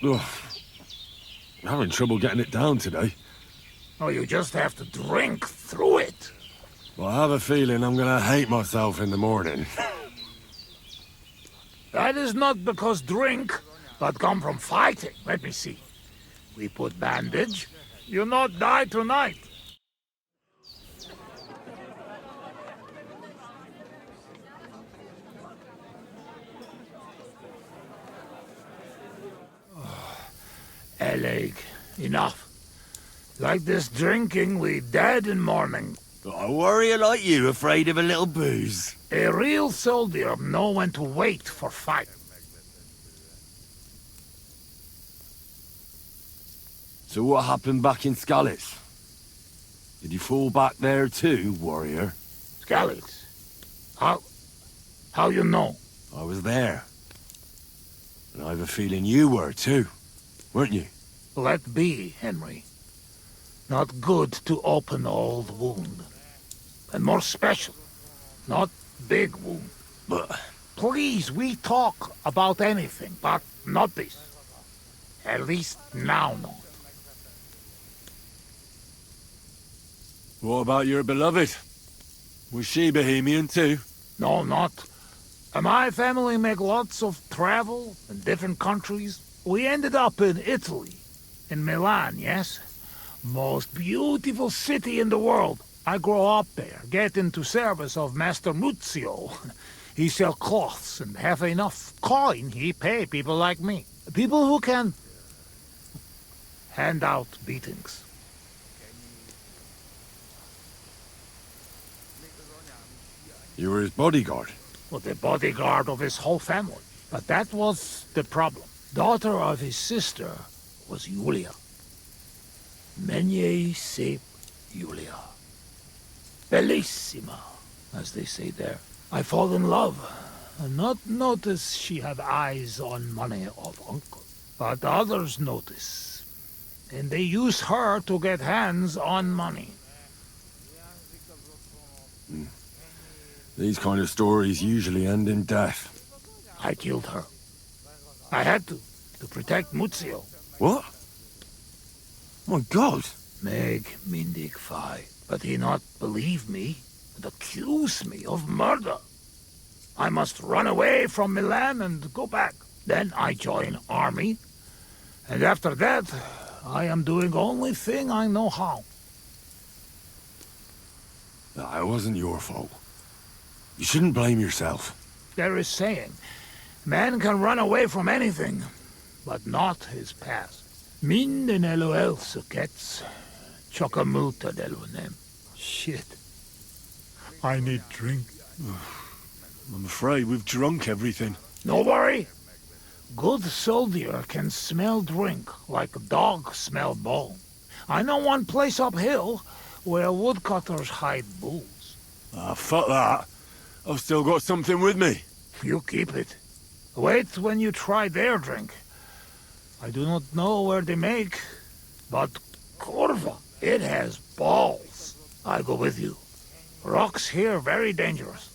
Ugh. I'm having trouble getting it down today. Oh, you just have to drink through it. Well, I have a feeling I'm gonna hate myself in the morning. That is not because drink, but come from fighting. Let me see. We put bandage. You'll not die tonight. Eleg, enough. Like this drinking, we dead in morning. A warrior like you afraid of a little booze? A real soldier know when to wait for fight. So what happened back in Scalitz? Did you fall back there too, warrior? Scalitz? How you know? I was there. And I have a feeling you were too, weren't you? Let be, Henry. Not good to open old wound. And more special, not big wound. But... Please, we talk about anything, but not this. At least now not. What about your beloved? Was she Bohemian too? No, not. My family make lots of travel in different countries. We ended up in Italy. In Milan, yes? Most beautiful city in the world. I grow up there, get into service of Master Muzio. He sell cloths and have enough coin he pay people like me. People who can hand out beatings. You were his bodyguard? Well, the bodyguard of his whole family. But that was the problem. Daughter of his sister was Julia. Menier sep Julia. Bellissima, as they say there. I fall in love, and not notice she have eyes on money of uncle. But others notice, and they use her to get hands on money. These kind of stories usually end in death. I killed her. I had to protect Muzio. What? My God! Meg mindig fi, but he not believe me and accuse me of murder. I must run away from Milan and go back. Then I join army, and after that, I am doing only thing I know how. It wasn't your fault. You shouldn't blame yourself. There is saying, man can run away from anything, but not his past. Minden eloel sukets, chocamuta delunem. Shit. I need drink. I'm afraid we've drunk everything. No worry. Good soldier can smell drink like a dog smell bone. I know one place uphill where woodcutters hide bulls. Ah, fuck that. I've still got something with me. You keep it. Wait when you try their drink. I do not know where they make, but Corva, it has balls. I go with you. Rocks here very dangerous.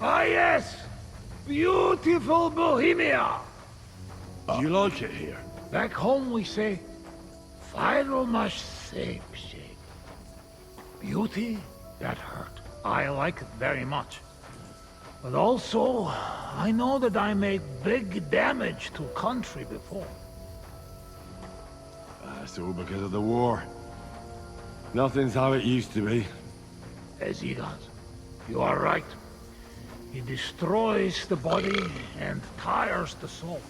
Ah, yes! Beautiful Bohemia! Do you like it here? Back home we say, Fyromash shape. Beauty, that hurt. I like it very much. But also, I know that I made big damage to country before. That's all because of the war. Nothing's how it used to be. As he does. You are right. He destroys the body and tires the soul.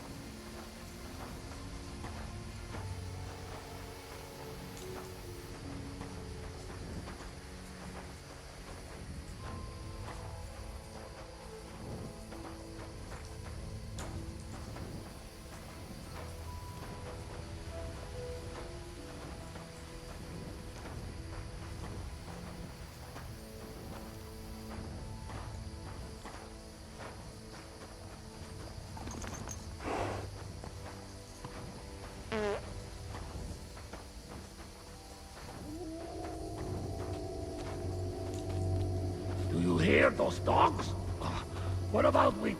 Do you hear those dogs? What about we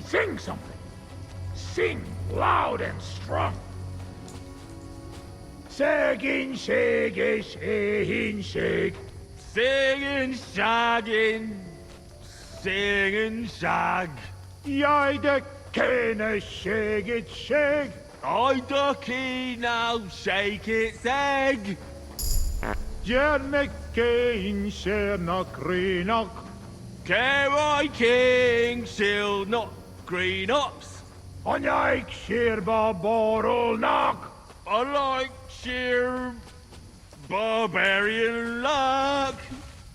sing something? Sing loud and strong. Shagging, shaggy, shagging, shag. Singing, shagging, singing, shag. Jij de kenne shag it shag. I ducky now, shake its egg. Jerme kein sherna greenok. Kerry King, shield not green ups. On jij sheerba borrel knock. I like sheer barbarian luck.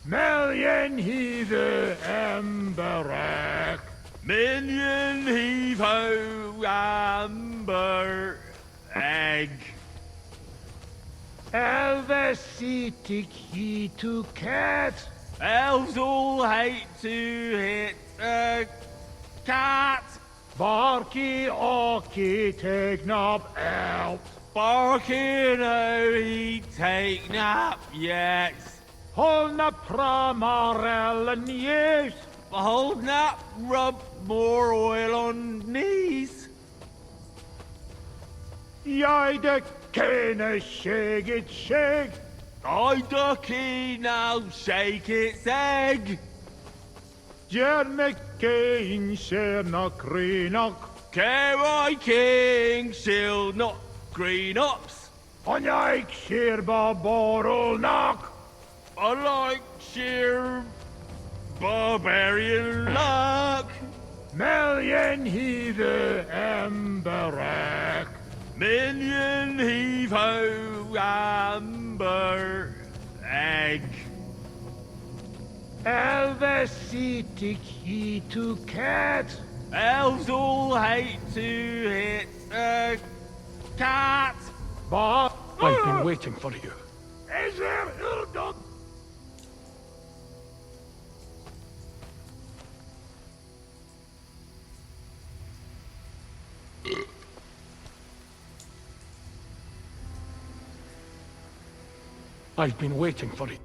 Million he the emberack. Minion heave ho amber egg. Elvesitic he to cat. Elves all hate to hit a cat. Barky orky take nap out. Barking oh he take nap yet. Holna pramarel and yes. Hold nap, rub more oil on knees. Jij de kenne shag it shag. I ducky now, shake its egg. Jerme kein sherna greenok. Kerry King, shield not green ups. On jij sheerba borrel knock. I like sheer barbarian luck. Million he the emberack. Minion heave ho amber egg. Elvesitic he to cat. Elves all hate to hit a cat. But I've been waiting for you. is there Hildon? I've been waiting for you.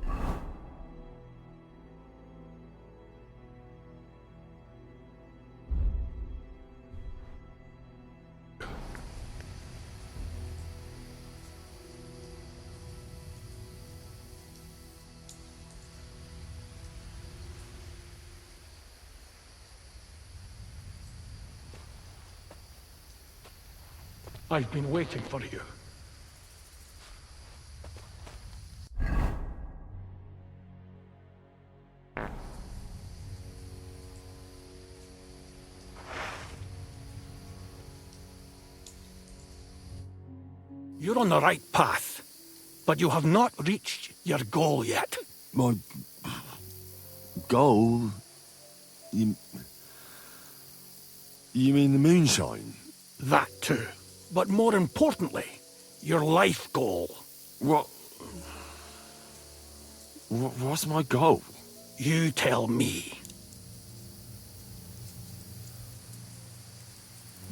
I've been waiting for you. You're on the right path, but you have not reached your goal yet. My goal? You mean the moonshine? That too. But more importantly, your life goal. What's my goal? You tell me.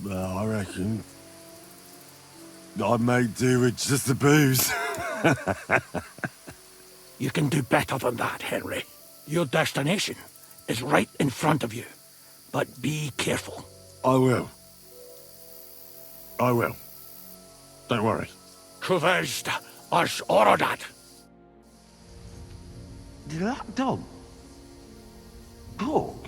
Well, I reckon I make do with just the booze. You can do better than that, Henry. Your destination is right in front of you. But be careful. I will. I will. Don't worry. Kuvest as Orodat. Did that dog? Dog?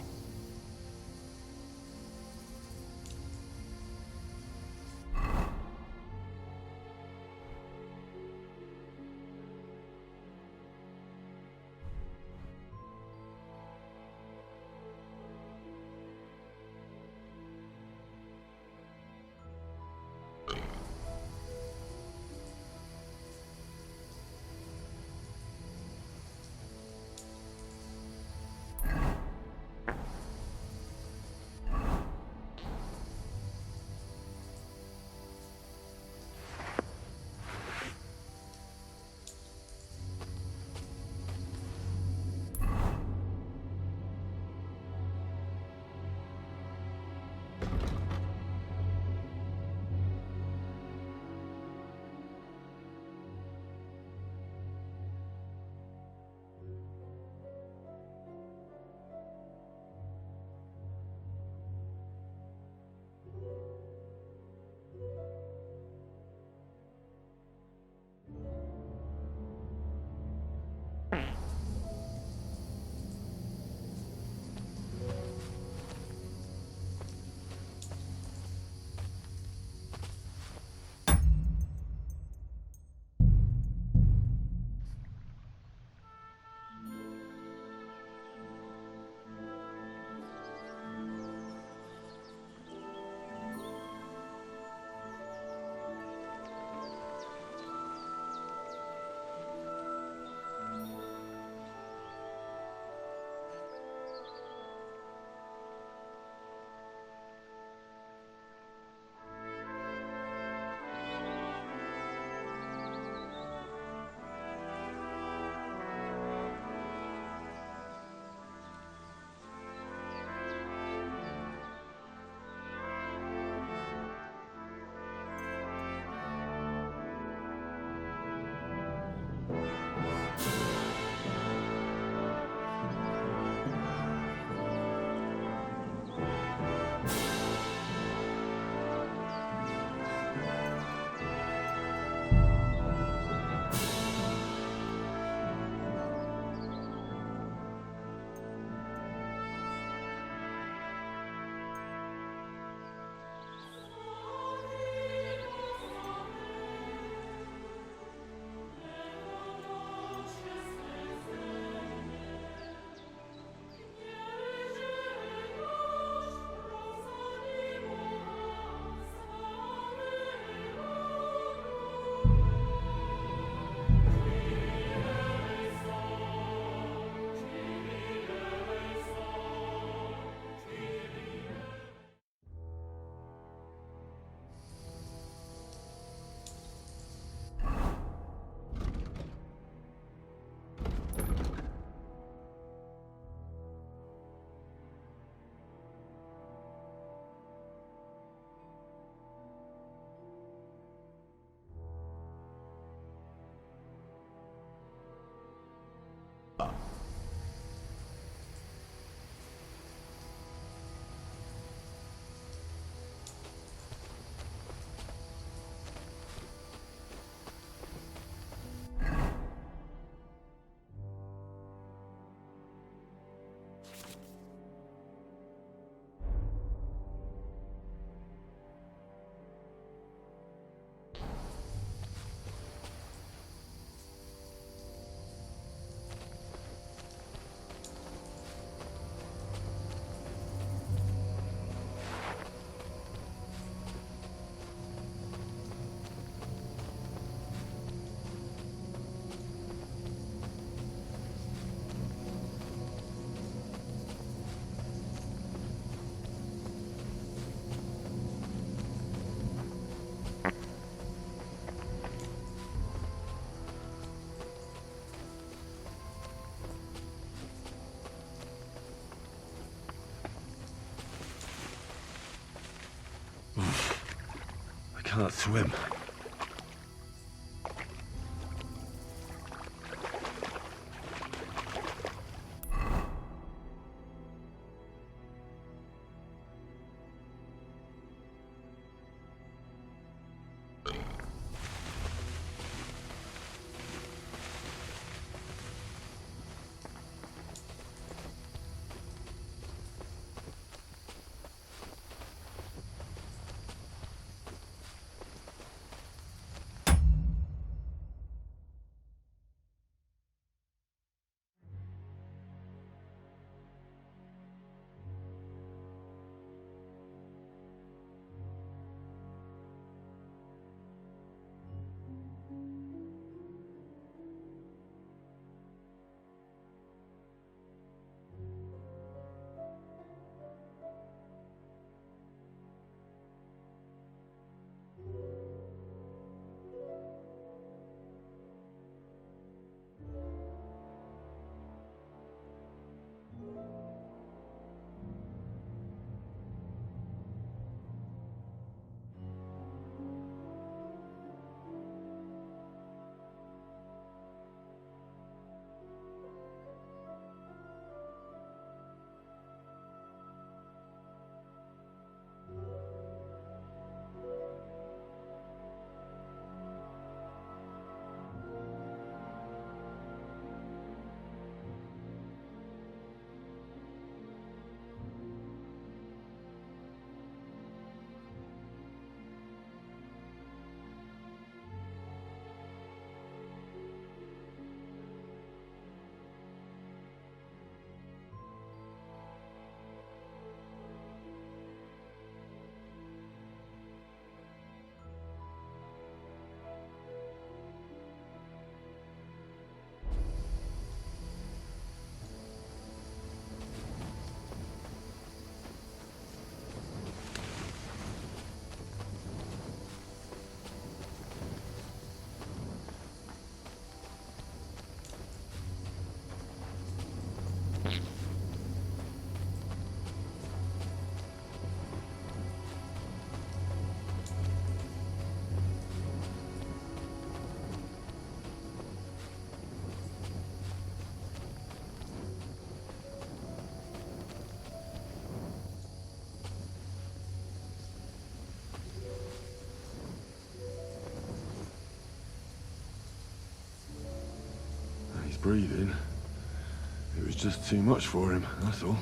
can't swim. He's breathing. It was just too much for him, that's all.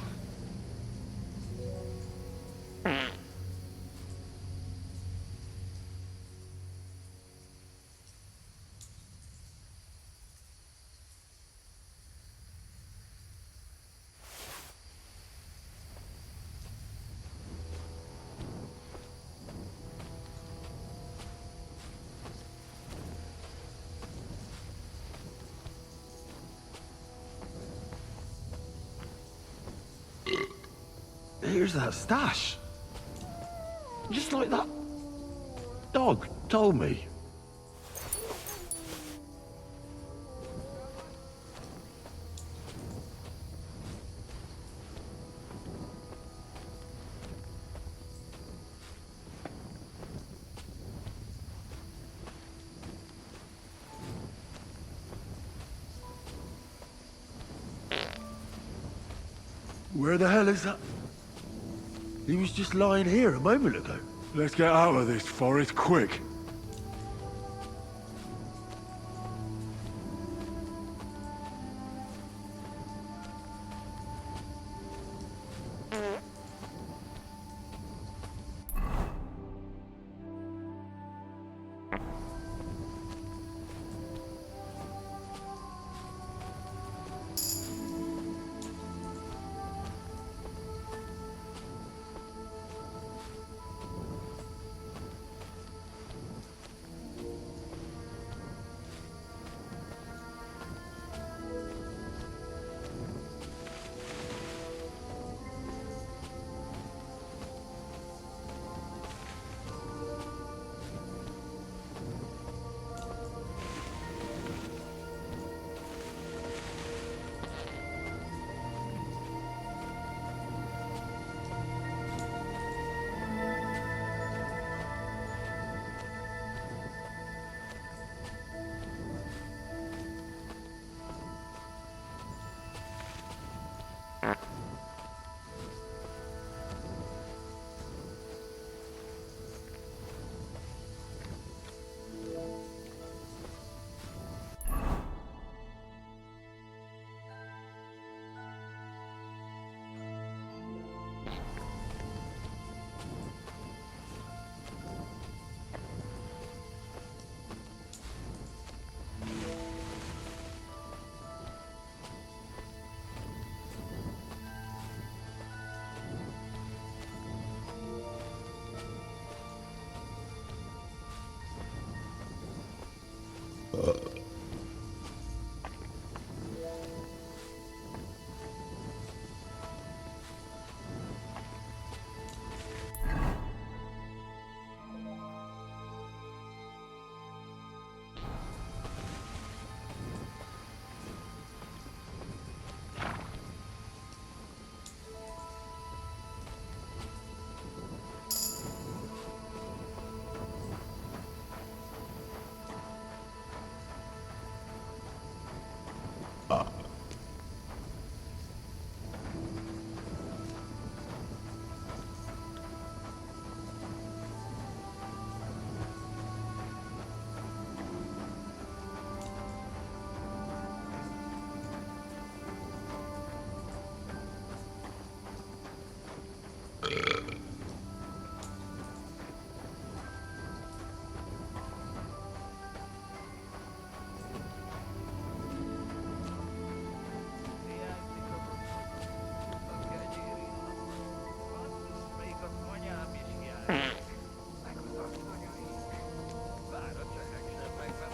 Here's that stash. Just like that dog told me. Where the hell is that? He was just lying here a moment ago. Let's get out of this forest quick.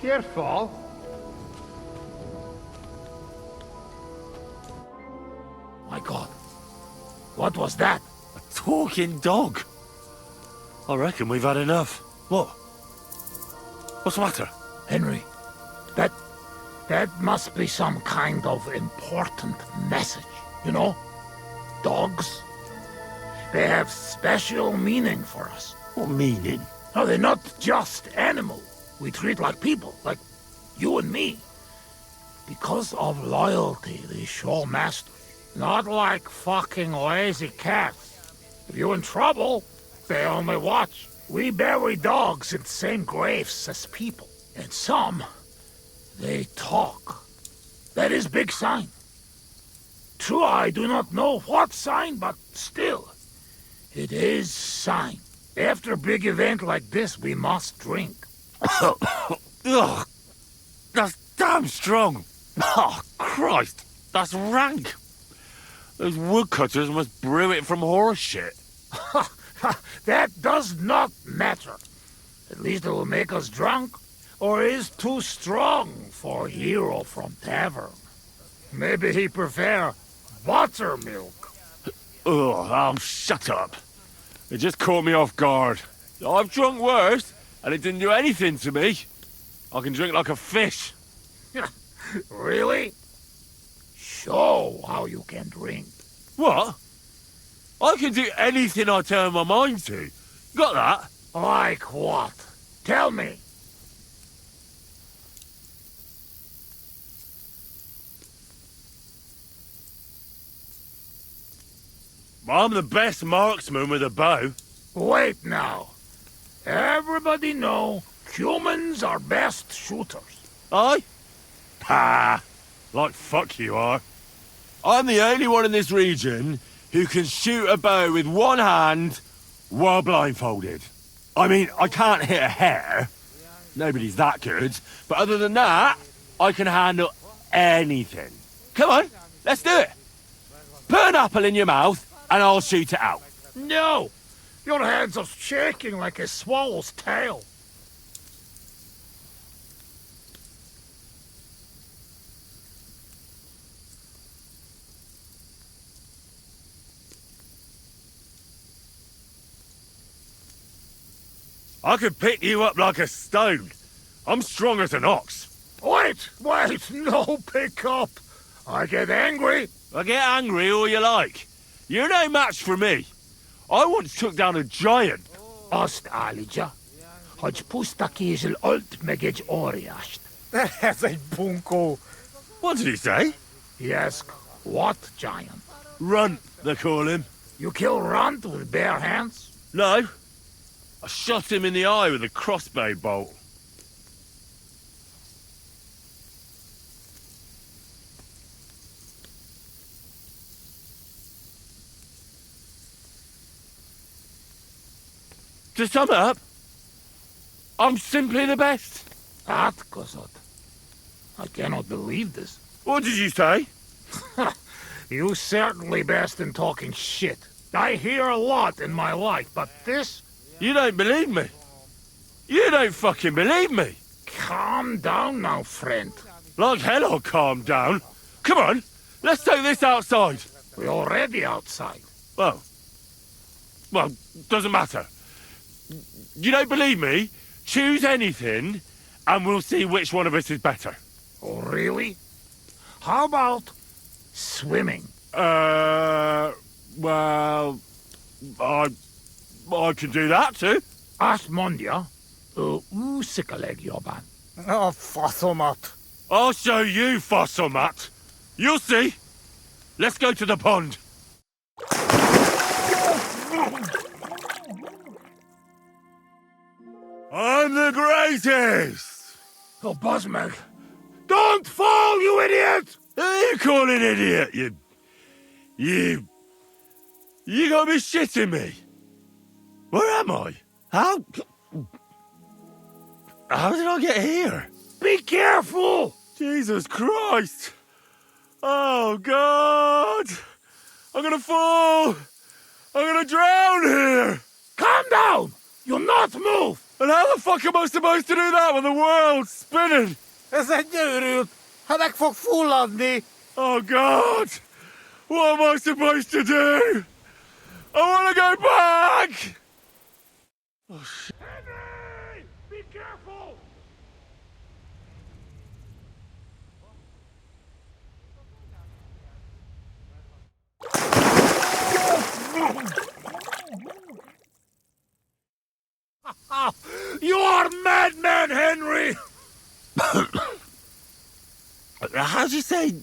Careful. My God. What was that? A talking dog. I reckon we've had enough. What? What's the matter? Henry, that must be some kind of important message, you know? Dogs, they have special meaning for us. What meaning? No, they're not just animals we treat like people, like you and me. Because of loyalty, they show mastery. Not like fucking lazy cats. If you're in trouble, they only watch. We bury dogs in the same graves as people. And some, they talk. That is big sign. True, I do not know what sign, but still, it is sign. After a big event like this, we must drink. Ugh, that's damn strong. Oh, Christ, that's rank. Those woodcutters must brew it from horse shit. That does not matter. At least it will make us drunk, or is too strong for a hero from tavern. Maybe he prefer buttermilk. Oh, shut up. It just caught me off guard. I've drunk worse, and it didn't do anything to me. I can drink like a fish. Really? Show how you can drink. What? I can do anything I turn my mind to. Got that? Like what? Tell me. I'm the best marksman with a bow. Wait now. Everybody know humans are best shooters. Aye? Ha! Like fuck you are. I'm the only one in this region who can shoot a bow with one hand while blindfolded. I mean, I can't hit a hare. Nobody's that good. But other than that, I can handle anything. Come on, let's do it. Put an apple in your mouth and I'll shoot it out. No! Your hands are shaking like a swallow's tail. I could pick you up like a stone. I'm strong as an ox. Wait! No pick up! I get angry. I get angry all you like. You're no match for me. I once took down a giant. Ost Alija. Hodge pusta kiesel olt megej oriasht. That's a bunko. What did he say? He asked, what giant? Runt, they call him. You kill Runt with bare hands? No. I shot him in the eye with a crossbow bolt. To sum up, I'm simply the best. That, Kosot. I cannot believe this. What did you say? You certainly best in talking shit. I hear a lot in my life, but this... You don't believe me. You don't fucking believe me. Calm down now, friend. Like hell I'll calm down. Come on, let's take this outside. We're already outside. Well, doesn't matter. You don't believe me? Choose anything, and we'll see which one of us is better. Oh, really? How about swimming? Well, I can do that too. Asmondia, usikaleg joban. Oh, Fossilmat. I'll show you, Fossilmat. You'll see. Let's go to the pond. I'm the greatest! Oh, Buzzmeg. Don't fall, you idiot! Who are you calling idiot, You gotta be shitting me. Where am I? How did I get here? Be careful! Jesus Christ! Oh, God! I'm gonna fall! I'm gonna drown here! Calm down! You'll not move! And how the fuck am I supposed to do that when the world's spinning? Ez egy őrült! Ha meg fog fulladni! Oh God! What am I supposed to do? I want to go back! Oh shit. Henry! Be careful! You are madman, Henry! How do you say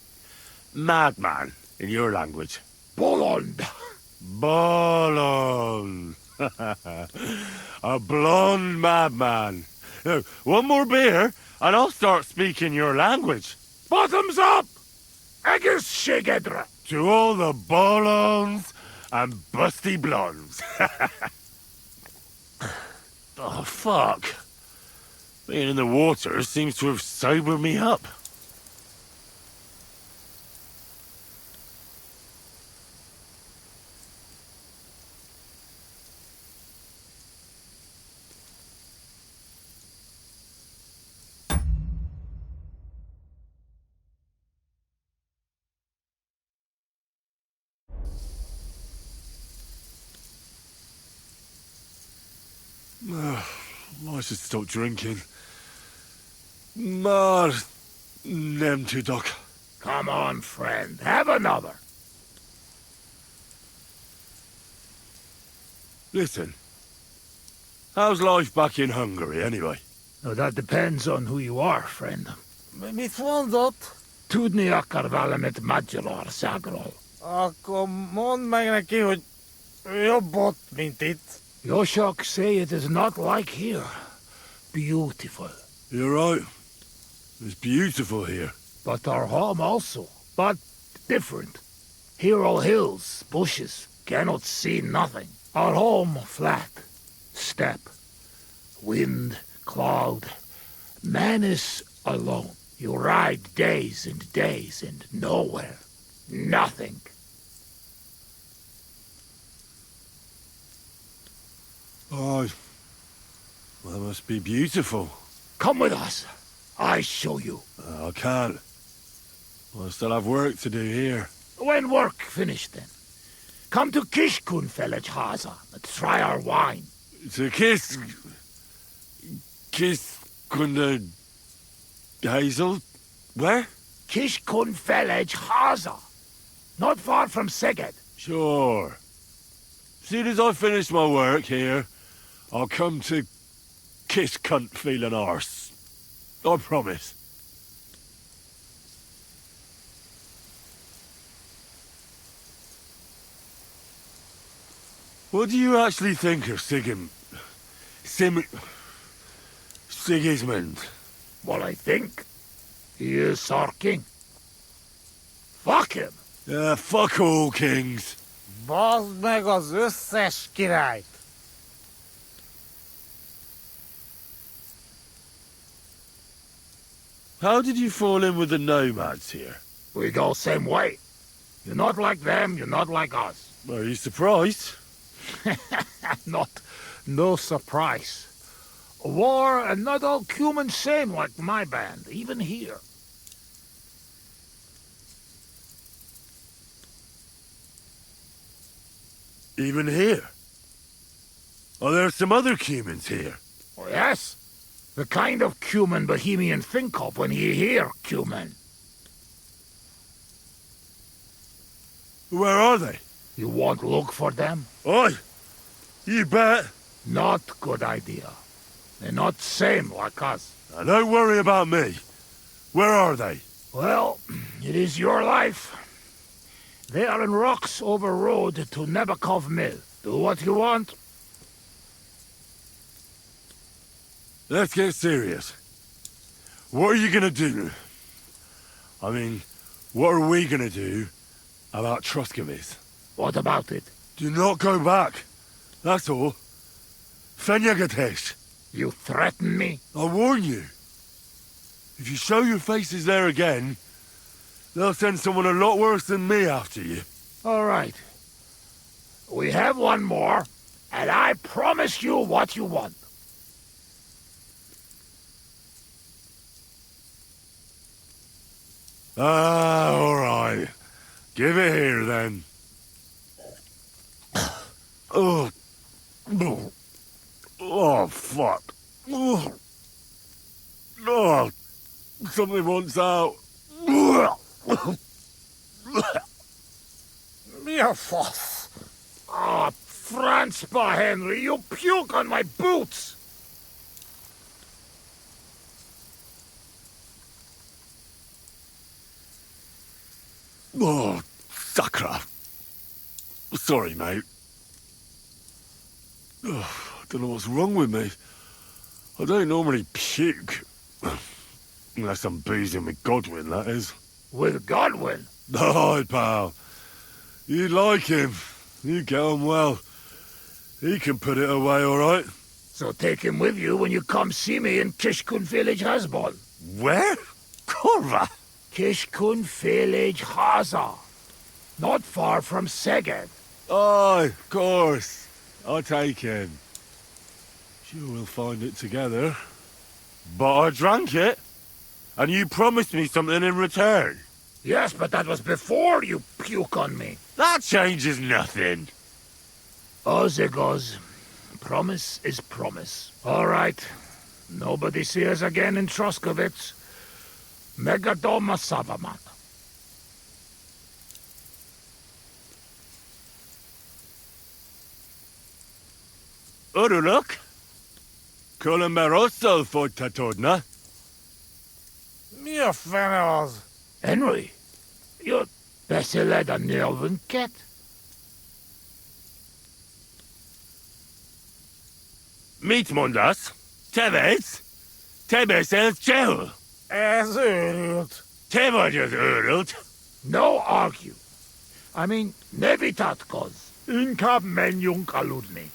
madman in your language? Bolond. Bolond. A blonde madman. Now, one more beer, and I'll start speaking your language. Bottoms up! Eggers shigedra! To all the bolons and busty blondes. Oh, fuck. Being in the water seems to have sobered me up. I should stop drinking. Mar nem tudok. Come on, friend. Have another. Listen. How's life back in Hungary, anyway? No, that depends on who you are, friend. Mit mondott? Tudni akar valamit Magyarországról. Akkor mondd meg neki, hogy jobb ott, mint itt. Yoshak say it is not like here. Beautiful. You're right. It's beautiful here. But our home also. But different. Here all hills, bushes, cannot see nothing. Our home flat. Steppe. Wind, cloud. Man is alone. You ride days and nowhere. Nothing. Oh, well, that must be beautiful. Come with us. I show you. I can't. I still have work to do here. When work finished, then. Come to Kishkun village, Haza, and try our wine. To kiss Kunda Hazel? Where? Kishkun village, Haza. Not far from Szeged. Sure. Soon as I finish my work here, I'll come to kiss cunt feeling arse. I promise. What do you actually think of Sigismund? What I think? He is our king. Fuck him! Fuck all kings. Bazd meg az összes királyt! How did you fall in with the nomads here? We go same way. You're not like them, you're not like us. Are you surprised? No surprise. War and not all human same like my band, even here. Even here? Are there some other humans here? Oh, yes. The kind of cumin Bohemian think of when you hear cumin. Where are they? You won't look for them? Oi! You bet! Not good idea. They're not same like us. Now, don't worry about me. Where are they? Well, it is your life. They are in rocks over road to Nebakov Mill. Do what you want. Let's get serious. What are you gonna do? I mean, what are we gonna do about Truscovitz? What about it? Do not go back. That's all. Fenyagatech. You threaten me? I warn you. If you show your faces there again, they'll send someone a lot worse than me after you. All right. We have one more, and I promise you what you want. All right. Give it here, then. Oh. Oh, fuck. Oh, something wants out. Mere fuss. Ah, Franzpa, Henry, you puke on my boots. Oh, sacra. Sorry, mate. Oh, I don't know what's wrong with me. I don't normally puke. Unless I'm boozing with Godwin, that is. With Godwin? Aye, pal. You like him. You get on well. He can put it away, all right? So take him with you when you come see me in Kishkun Village, Hasbol. Where? Kurva? Kishkun Village, Haza. Not far from Seged. Aye, of course. I'll take him. Sure we'll find it together. But I drank it. And you promised me something in return. Yes, but that was before you puke on me. That changes nothing. As it goes. Promise is promise. All right. Nobody see us again in Troskovitz. Megadoma Savaman. Uruluk? Columeroso for Tatodna. Mere fennels. Henry, you're better led a Nelvin cat. Meet Mundas. Tebes. Tebes els Jehu. As urult. Tevajas urult. No argue. I mean, Nevitatkos. Inkab menjung kaludni.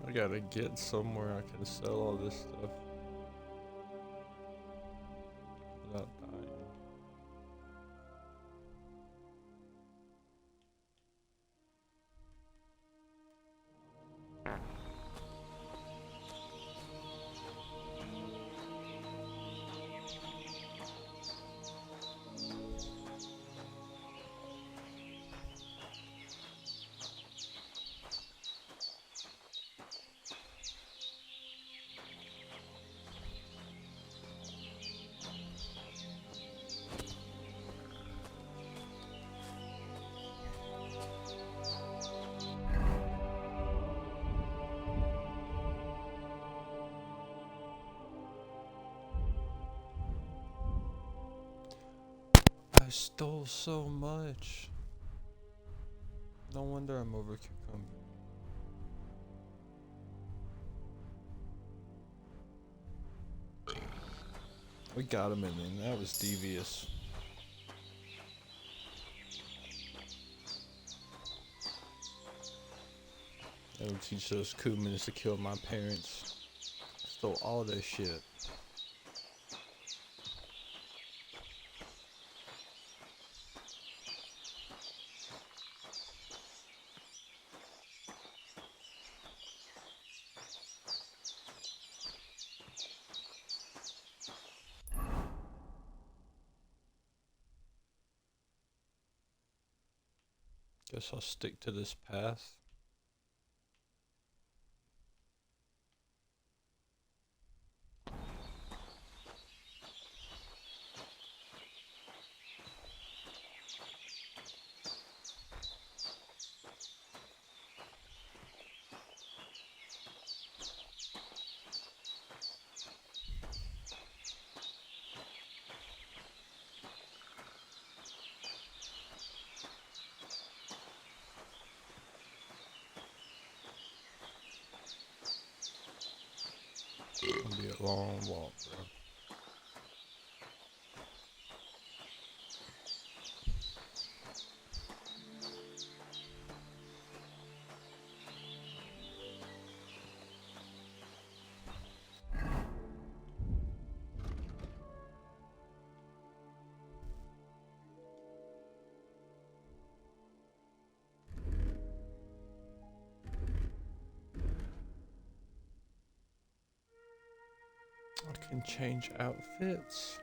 I gotta get somewhere I can sell all this stuff without dying. I stole so much. No wonder I'm over cucumber. We got him in there. That was devious. That'll teach those Kumans to kill my parents. Stole all their shit. Guess I'll stick to this path. It'll be a long walk, bro. I can change outfits.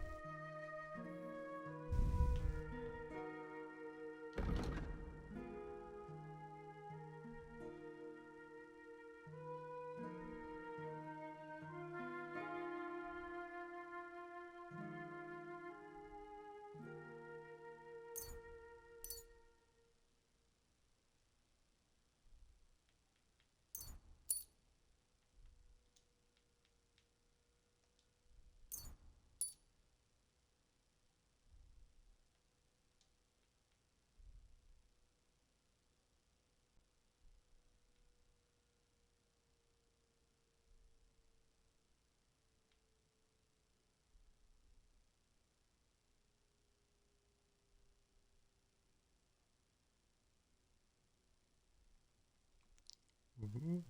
Ooh.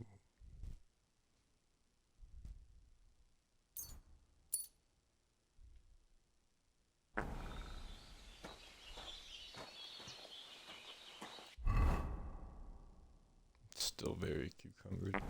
Still very cucumbered.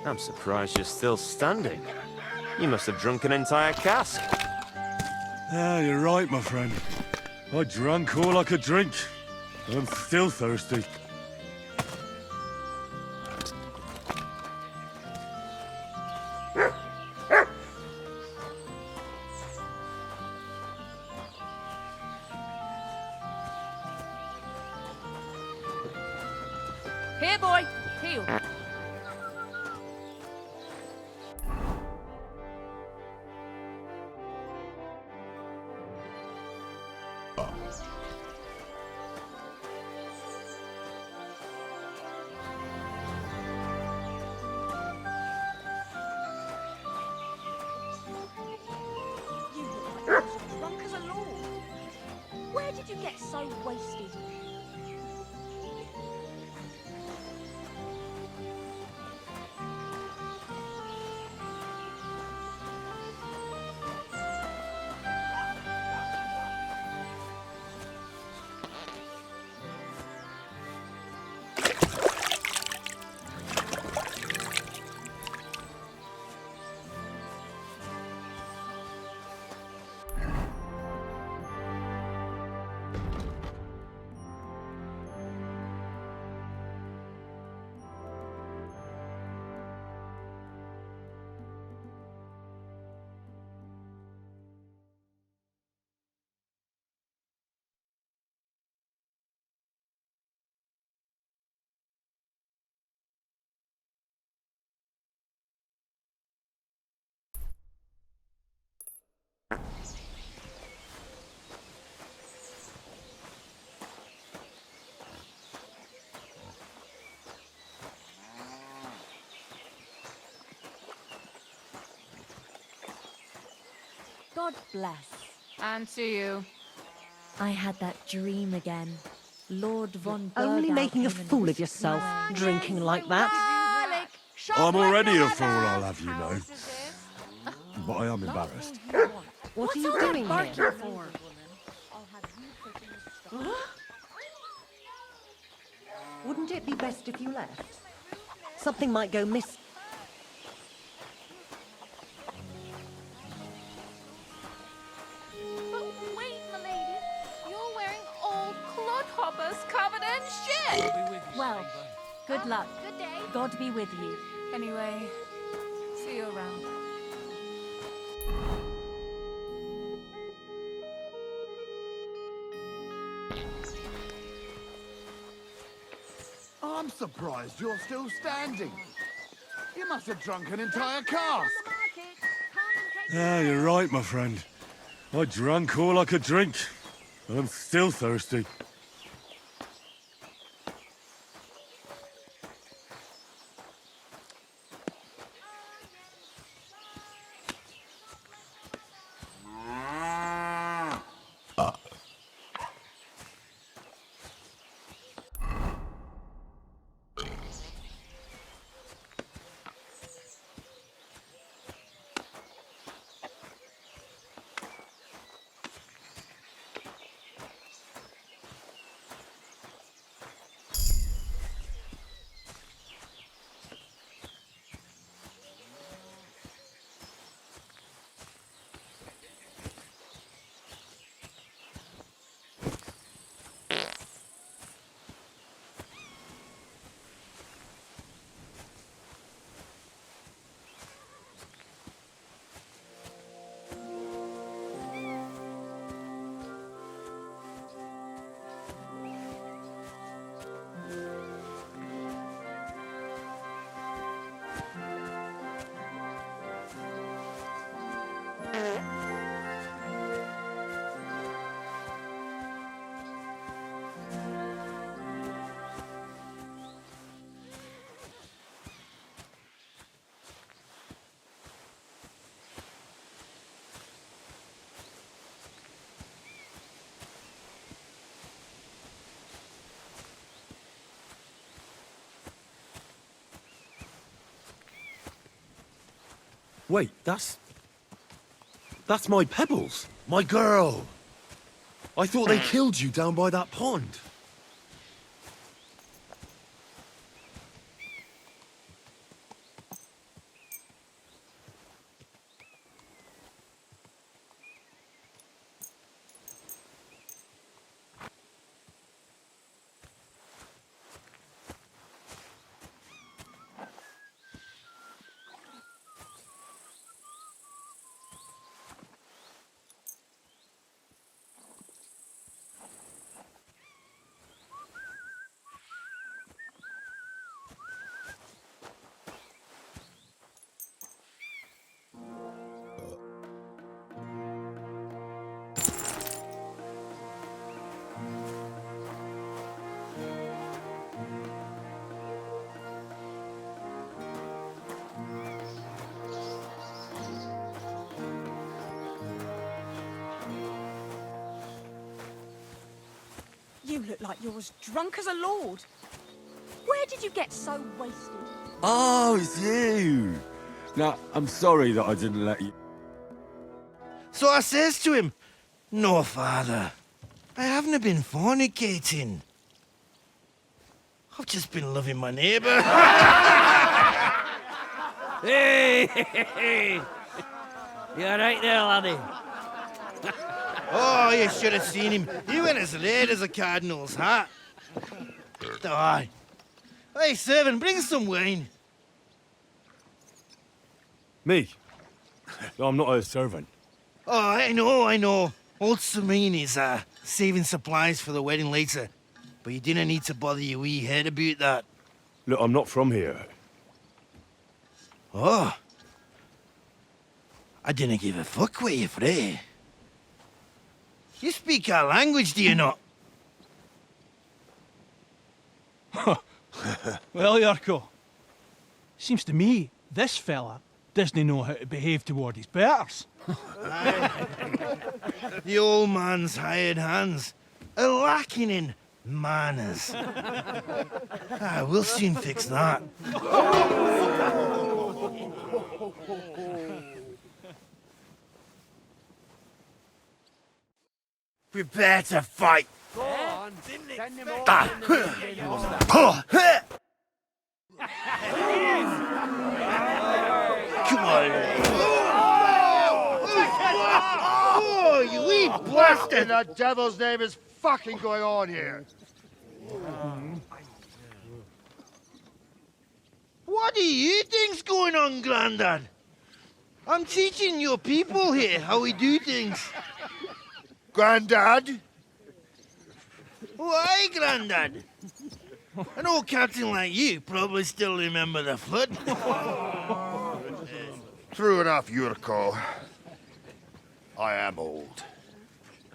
I'm surprised you're still standing. You must have drunk an entire cask. Ah, you're right, my friend. I drank all I could drink. And I'm still thirsty. Here, boy. Heel. You look like you're drunk as a lord. Where did you get so wasted? God bless. And to you. I had that dream again. Lord von Only Bergau making a came and fool of whisked me yourself, away. drinking like that. I'm already a fool, I'll have you know. But I am embarrassed. What are you doing here? For? Wouldn't it be best if you left? Something might go miss. But wait, milady. You're wearing old clodhoppers covered in shit. Well, good luck. Good day. God be with you. Anyway, see you around. I'm surprised you're still standing. You must have drunk an entire cask. Ah, you're right, my friend. I drank all I could drink. And I'm still thirsty. Wait, that's my Pebbles. My girl. I thought they killed you down by that pond. You look like you're as drunk as a lord. Where did you get so wasted? Oh, it's you! Now, I'm sorry that I didn't let you... So I says to him, "No, father, I haven't been fornicating. I've just been loving my neighbour." Hey! You alright there, laddie? Oh, you should have seen him. He went as red as a cardinal's hat. Aye. Hey, servant, bring some wine. Me? I'm not a servant. Oh, I know. Old Samine is saving supplies for the wedding later. But you didn't need to bother your wee head about that. Look, I'm not from here. Oh. I didn't give a fuck where you're from. You speak our language, do you not? Well, Yarko, seems to me this fella doesn't know how to behave toward his betters. The old man's hired hands are lacking in manners. We'll soon fix that. Prepare to fight. Go on. Send him over. Come on. Oh, you wee What in the devil's name is fucking going on here? What do you think's going on, Grandad? I'm teaching your people here how we do things. Grandad? Why, Grandad? An old captain like you probably still remember the flood. True enough, Yurko. I am old.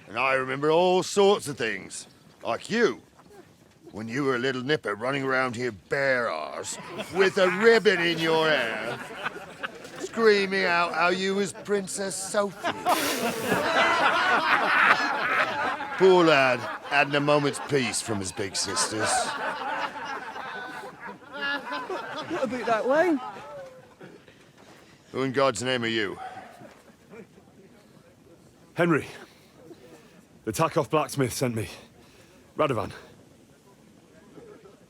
And I remember all sorts of things. Like you. When you were a little nipper running around here bare arse, with a ribbon in your hair, screaming out how you was Princess Sophie. Poor lad, hadn't a moment's peace from his big sisters. What about that wine? Who in God's name are you? Henry. The Takoff blacksmith sent me. Radovan.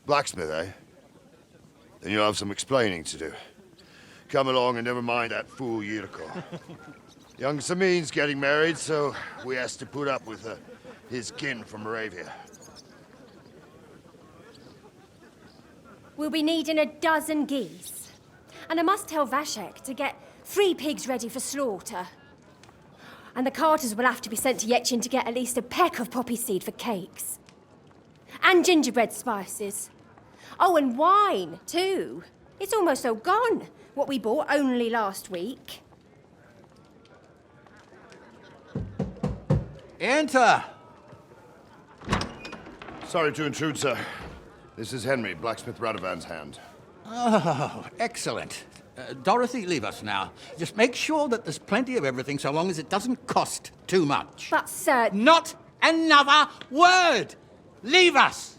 Blacksmith, eh? Then you'll have some explaining to do. Come along and never mind that fool Yurko. Young Samin's getting married, so we has to put up with his kin from Moravia. We'll be needing a dozen geese. And I must tell Vashek to get 3 pigs ready for slaughter. And the carters will have to be sent to Yetchin to get at least a peck of poppy seed for cakes. And gingerbread spices. Oh, and wine, too. It's almost all gone, what we bought only last week. Enter! Sorry to intrude, sir. This is Henry, blacksmith Radovan's hand. Oh, excellent. Dorothy, leave us now. Just make sure that there's plenty of everything so long as it doesn't cost too much. But, sir... Not another word! Leave us!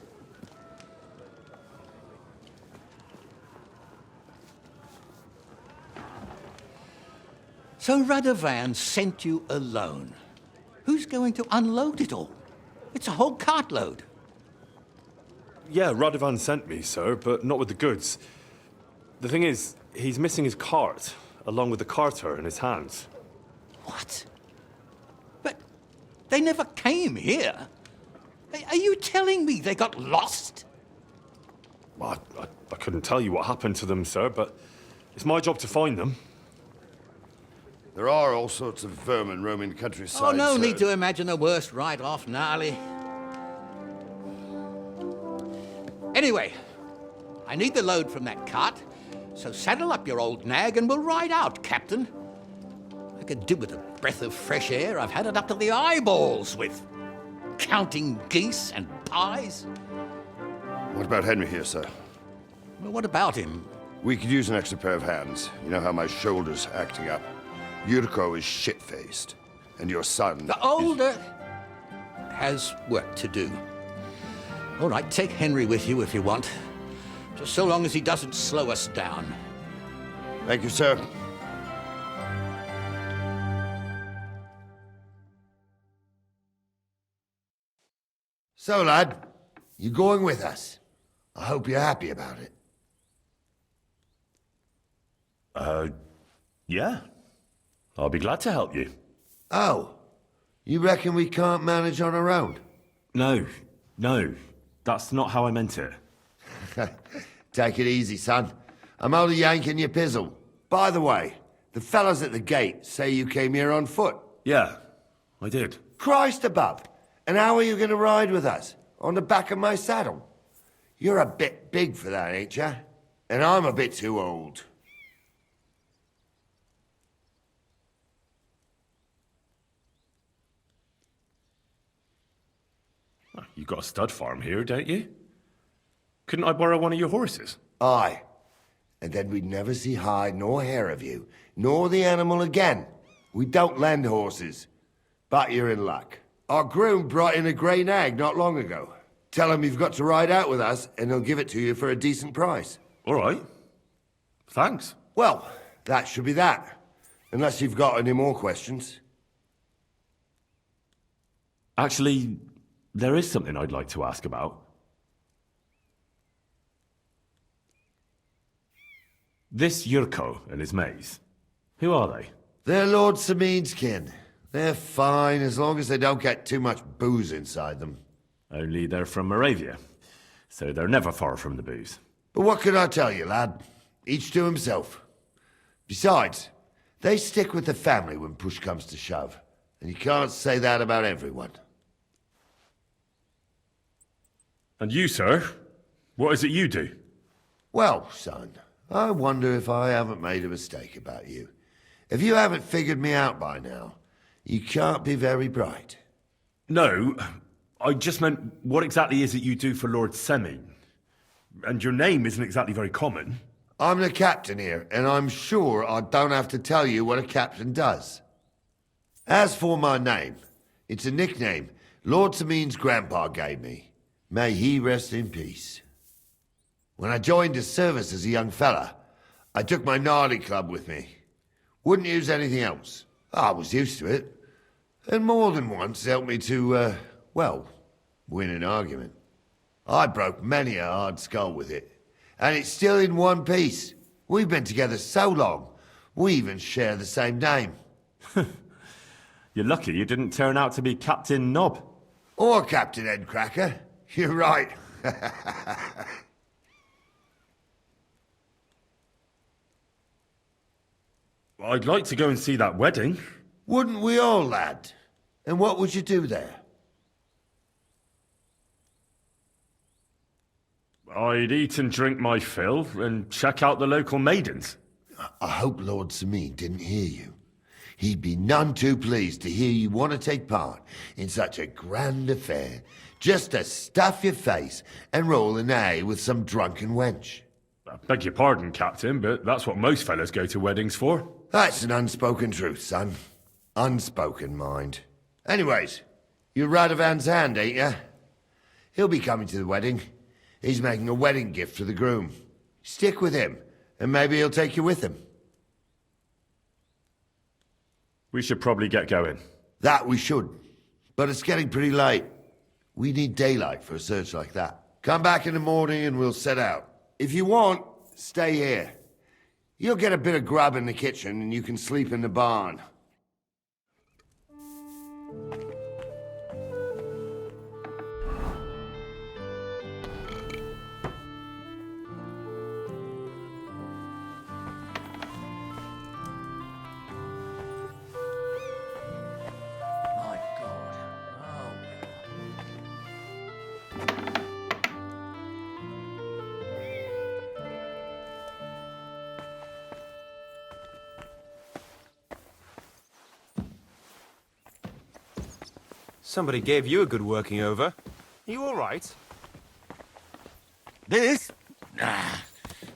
So Radovan sent you alone. Who's going to unload it all? It's a whole cartload. Yeah, Radovan sent me, sir, but not with the goods. The thing is, he's missing his cart, along with the carter in his hands. What? But they never came here. Are you telling me they got lost? Well, I couldn't tell you what happened to them, sir, but it's my job to find them. There are all sorts of vermin roaming the countryside. Oh, no sir. need to imagine the worst right off, gnarly. Anyway, I need the load from that cart, so saddle up your old nag and we'll ride out, Captain. I could do with a breath of fresh air. I've had it up to the eyeballs with counting geese and pies. What about Henry here, sir? Well, what about him? We could use an extra pair of hands. You know how my shoulder's acting up. Yurko is shit-faced, and your son... The older has work to do. All right, take Henry with you if you want. Just so long as he doesn't slow us down. Thank you, sir. So, lad, you going with us? I hope you're happy about it. Yeah. I'll be glad to help you. Oh, you reckon we can't manage on our own? No. That's not how I meant it. Take it easy, son. I'm only yanking your pizzle. By the way, the fellas at the gate say you came here on foot. Yeah, I did. Christ above! And how are you going to ride with us? On the back of my saddle? You're a bit big for that, ain't ya? And I'm a bit too old. You've got a stud farm here, don't you? Couldn't I borrow one of your horses? Aye. And then we'd never see hide nor hair of you, nor the animal again. We don't lend horses. But you're in luck. Our groom brought in a grey nag not long ago. Tell him you've got to ride out with us, and he'll give it to you for a decent price. All right. Thanks. Well, that should be that. Unless you've got any more questions. Actually, there is something I'd like to ask about. This Yurko and his mates, who are they? They're Lord Samin's kin. They're fine as long as they don't get too much booze inside them. Only they're from Moravia, so they're never far from the booze. But what can I tell you, lad? Each to himself. Besides, they stick with the family when push comes to shove. And you can't say that about everyone. And you, sir? What is it you do? Well, son, I wonder if I haven't made a mistake about you. If you haven't figured me out by now, you can't be very bright. No, I just meant, what exactly is it you do for Lord Semin? And your name isn't exactly very common. I'm the captain here, and I'm sure I don't have to tell you what a captain does. As for my name, it's a nickname Lord Samin's grandpa gave me. May he rest in peace. When I joined his service as a young fella, I took my gnarly club with me. Wouldn't use anything else. I was used to it. And more than once helped me to, well, win an argument. I broke many a hard skull with it. And it's still in one piece. We've been together so long, we even share the same name. You're lucky you didn't turn out to be Captain Knob. Or Captain Headcracker. You're right. I'd like to go and see that wedding. Wouldn't we all, lad? And what would you do there? I'd eat and drink my fill and check out the local maidens. I hope Lord Samin didn't hear you. He'd be none too pleased to hear you want to take part in such a grand affair, just to stuff your face and roll an A with some drunken wench. I beg your pardon, Captain, but that's what most fellas go to weddings for. That's an unspoken truth, son. Unspoken, mind. Anyways, you're Radovan's hand, ain't ya? He'll be coming to the wedding. He's making a wedding gift for the groom. Stick with him, and maybe he'll take you with him. We should probably get going. That we should. But it's getting pretty late. We need daylight for a search like that. Come back in the morning and we'll set out. If you want, stay here. You'll get a bit of grub in the kitchen and you can sleep in the barn. Somebody gave you a good working over. Are you all right? This? Ah,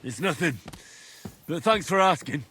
it's nothing. But thanks for asking.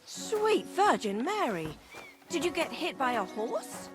Sweet Virgin Mary! Did you get hit by a horse?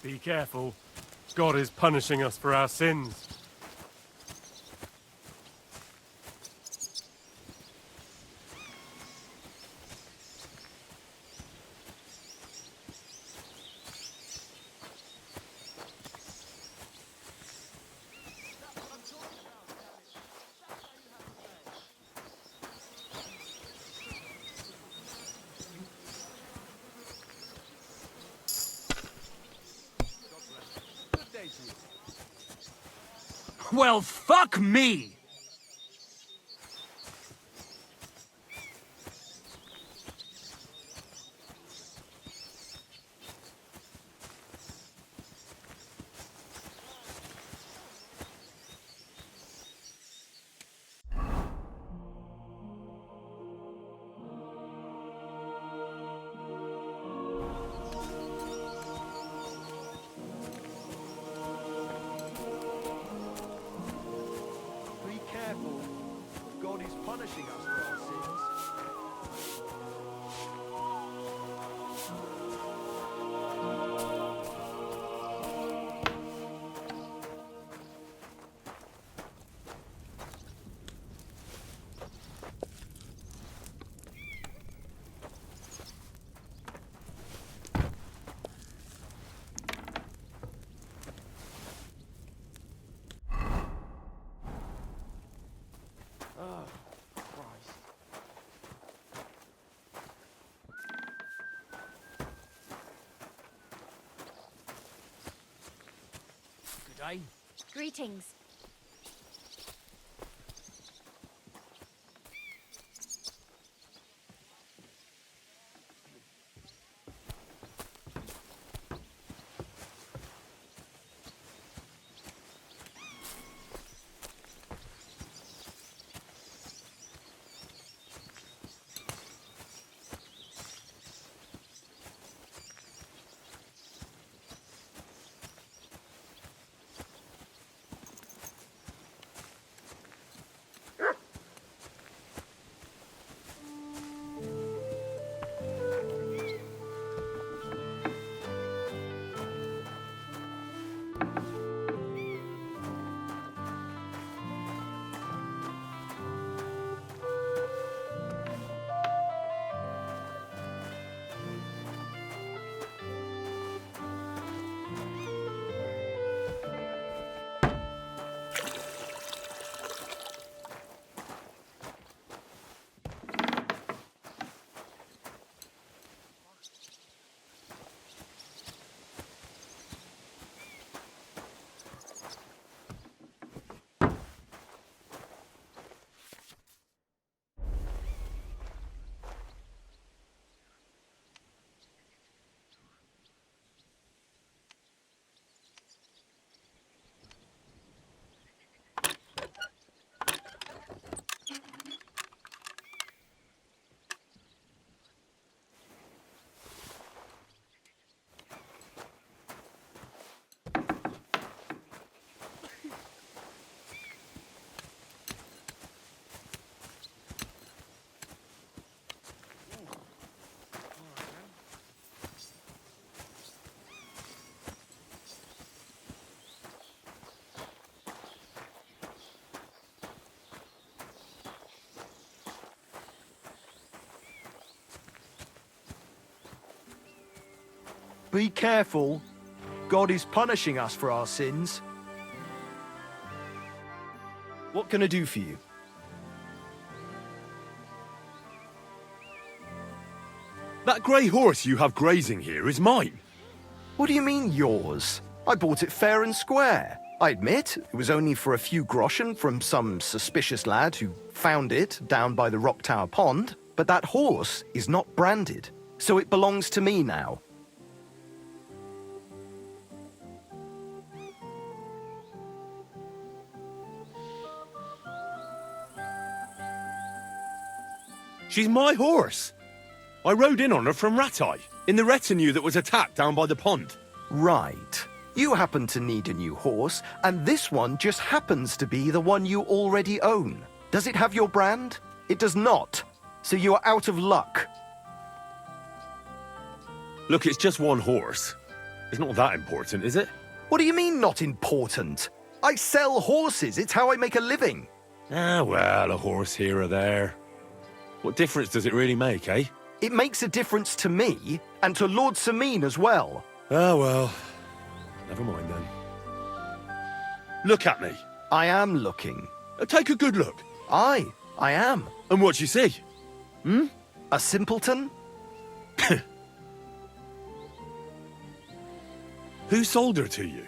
Be careful. God is punishing us for our sins. Well, fuck me! punishing us for our sins. Oh, Christ. Good day. Greetings. Be careful. God is punishing us for our sins. What can I do for you? That grey horse you have grazing here is mine. What do you mean, yours? I bought it fair and square. I admit, it was only for a few groschen from some suspicious lad who found it down by the Rock Tower Pond, but that horse is not branded, so it belongs to me now. She's my horse. I rode in on her from Ratai, in the retinue that was attacked down by the pond. Right. You happen to need a new horse, and this one just happens to be the one you already own. Does it have your brand? It does not. So you are out of luck. Look, it's just one horse. It's not that important, is it? What do you mean, not important? I sell horses. It's how I make a living. Ah, well, a horse here or there. What difference does it really make, eh? It makes a difference to me, and to Lord Sameen as well. Ah, well. Never mind then. Look at me. I am looking. Take a good look. Aye, I am. And what you see? A simpleton? Who sold her to you?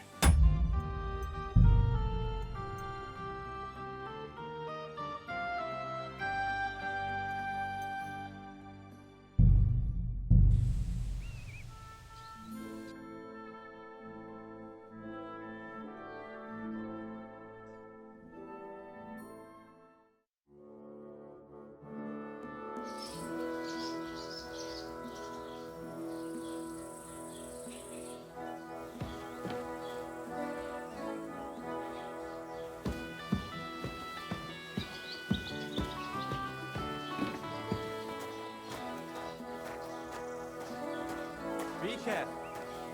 careful.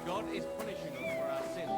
God is punishing us for our sins.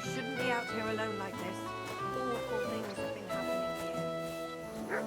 You shouldn't be out here alone like this. Awful things have been happening here.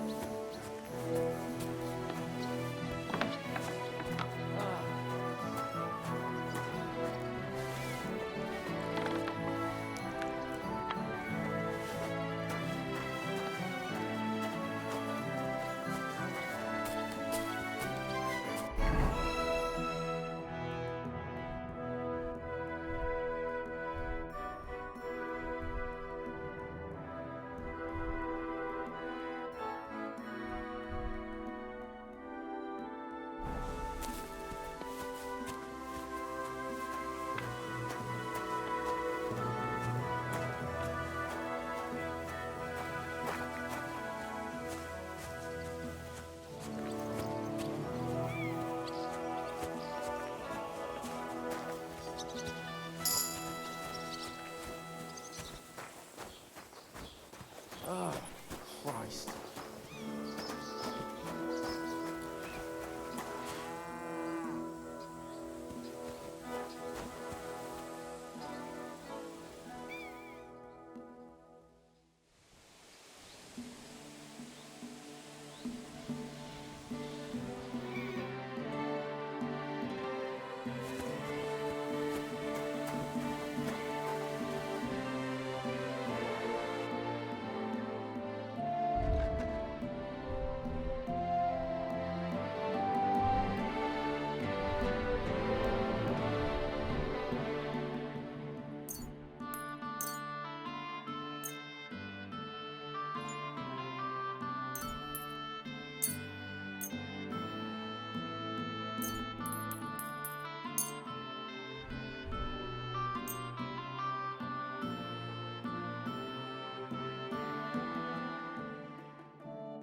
Oh, Christ.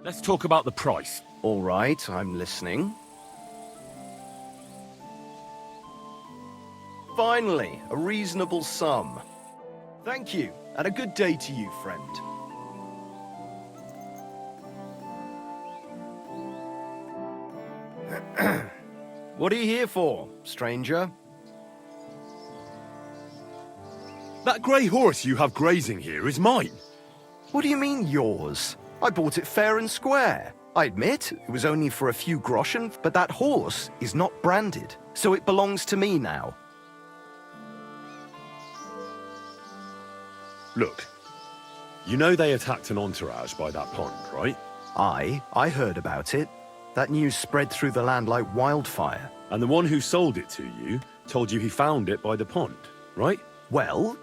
Let's talk about the price. All right, I'm listening. Finally, a reasonable sum. Thank you, and a good day to you, friend. What are you here for, stranger? That grey horse you have grazing here is mine. What do you mean, yours? I bought it fair and square. I admit, it was only for a few groschen, but that horse is not branded, so it belongs to me now. Look, you know they attacked an entourage by that pond, right? I heard about it. That news spread through the land like wildfire. And the one who sold it to you told you he found it by the pond, right? Well,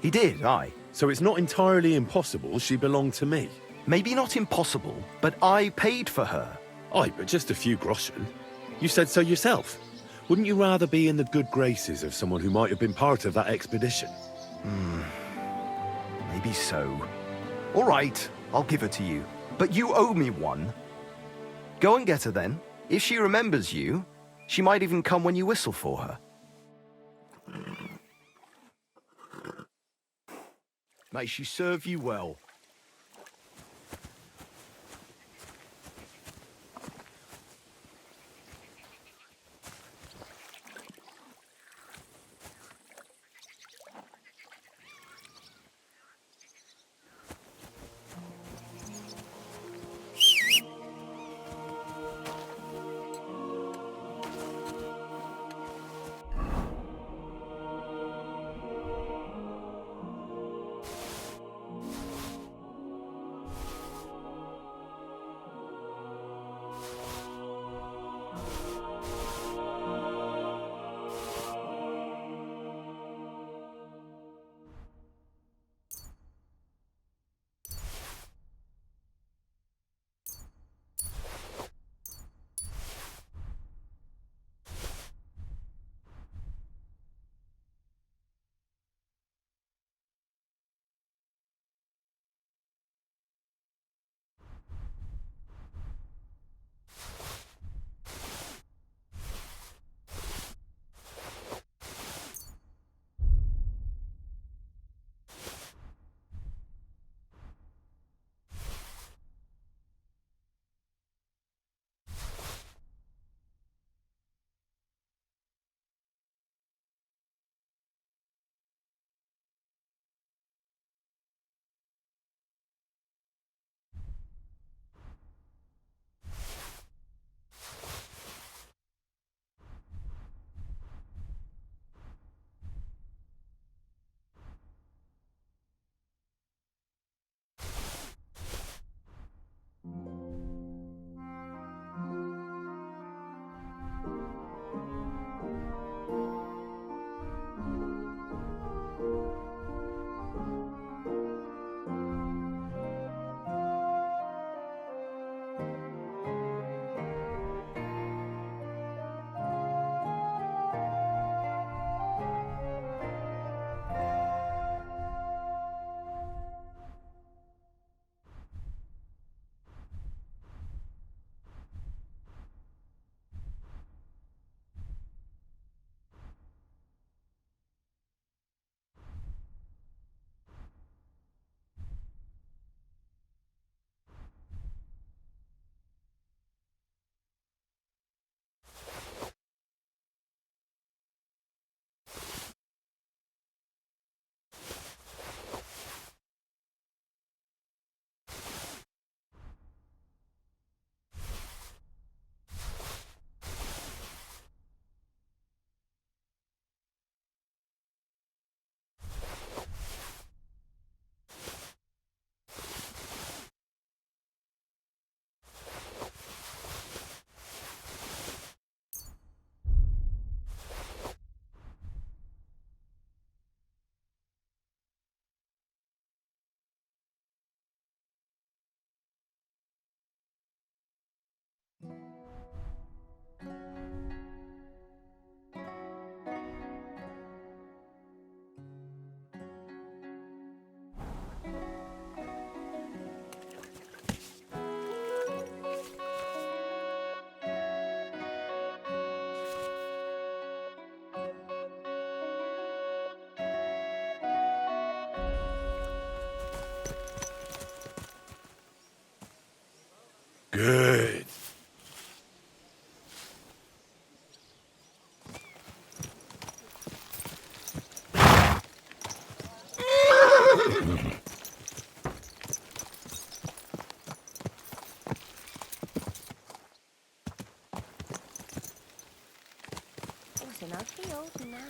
he did, aye. So it's not entirely impossible she belonged to me. Maybe not impossible, but I paid for her. Aye, but just a few groschen. You said so yourself. Wouldn't you rather be in the good graces of someone who might have been part of that expedition? Maybe so. All right, I'll give her to you. But you owe me one. Go and get her then. If she remembers you, she might even come when you whistle for her. May she serve you well. Good. What's an ugly old man?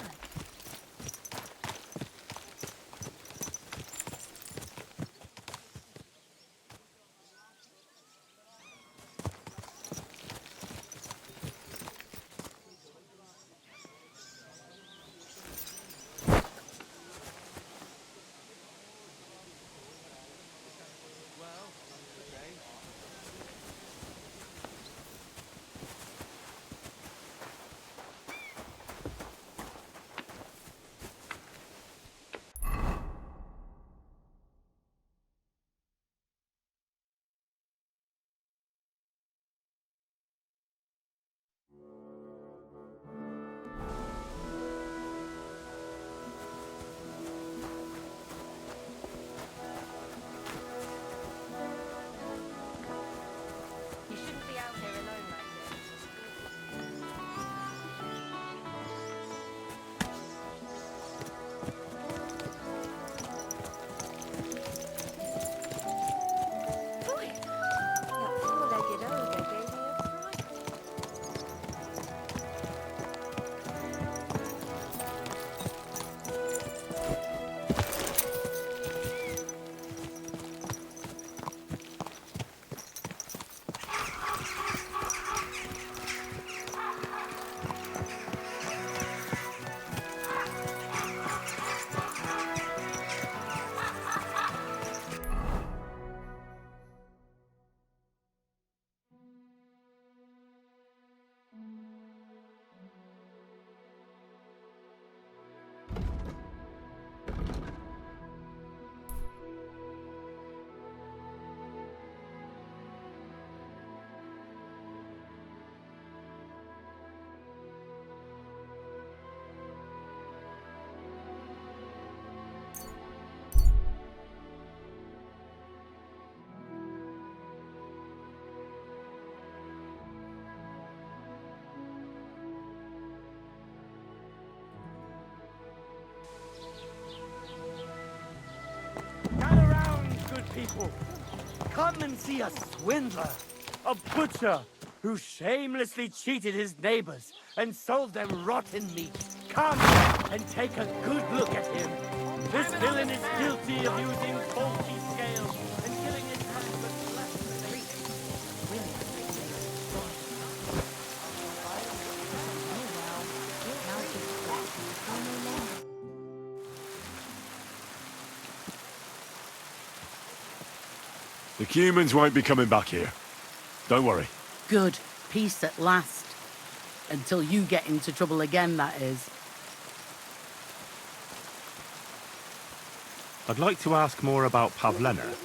people. Come and see a swindler. A butcher who shamelessly cheated his neighbors and sold them rotten meat. Come and take a good look at him. This villain is guilty of using faulty scales and killing his husband less than The humans won't be coming back here. Don't worry. Good. Peace at last. Until you get into trouble again, that is. I'd like to ask more about Pavlena.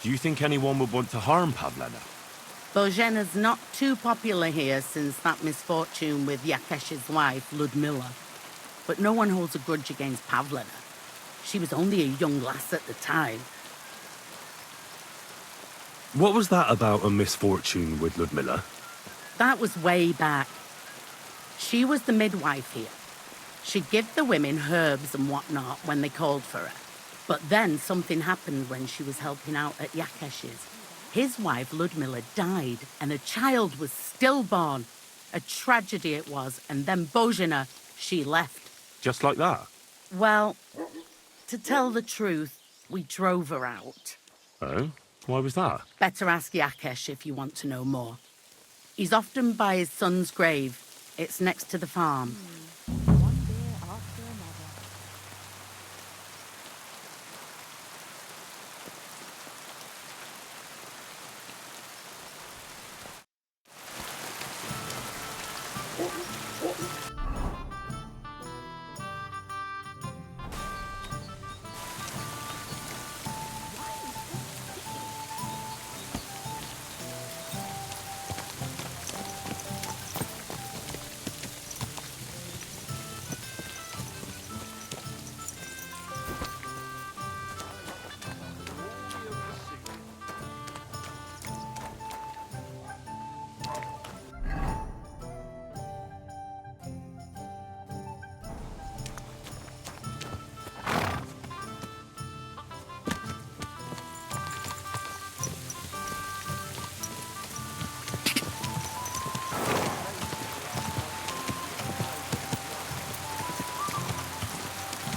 Do you think anyone would want to harm Pavlena? Božena's not too popular here since that misfortune with Yakesh's wife, Ludmilla. But no one holds a grudge against Pavlena. She was only a young lass at the time. What was that about a misfortune with Ludmilla? That was way back. She was the midwife here. She'd give the women herbs and whatnot when they called for her. But then something happened when she was helping out at Yakesh's. His wife, Ludmilla, died, and a child was stillborn. A tragedy it was, and then Božena, she left. Just like that? Well, to tell the truth, we drove her out. Oh? Why was that? Better ask Yakesh if you want to know more. He's often by his son's grave. It's next to the farm.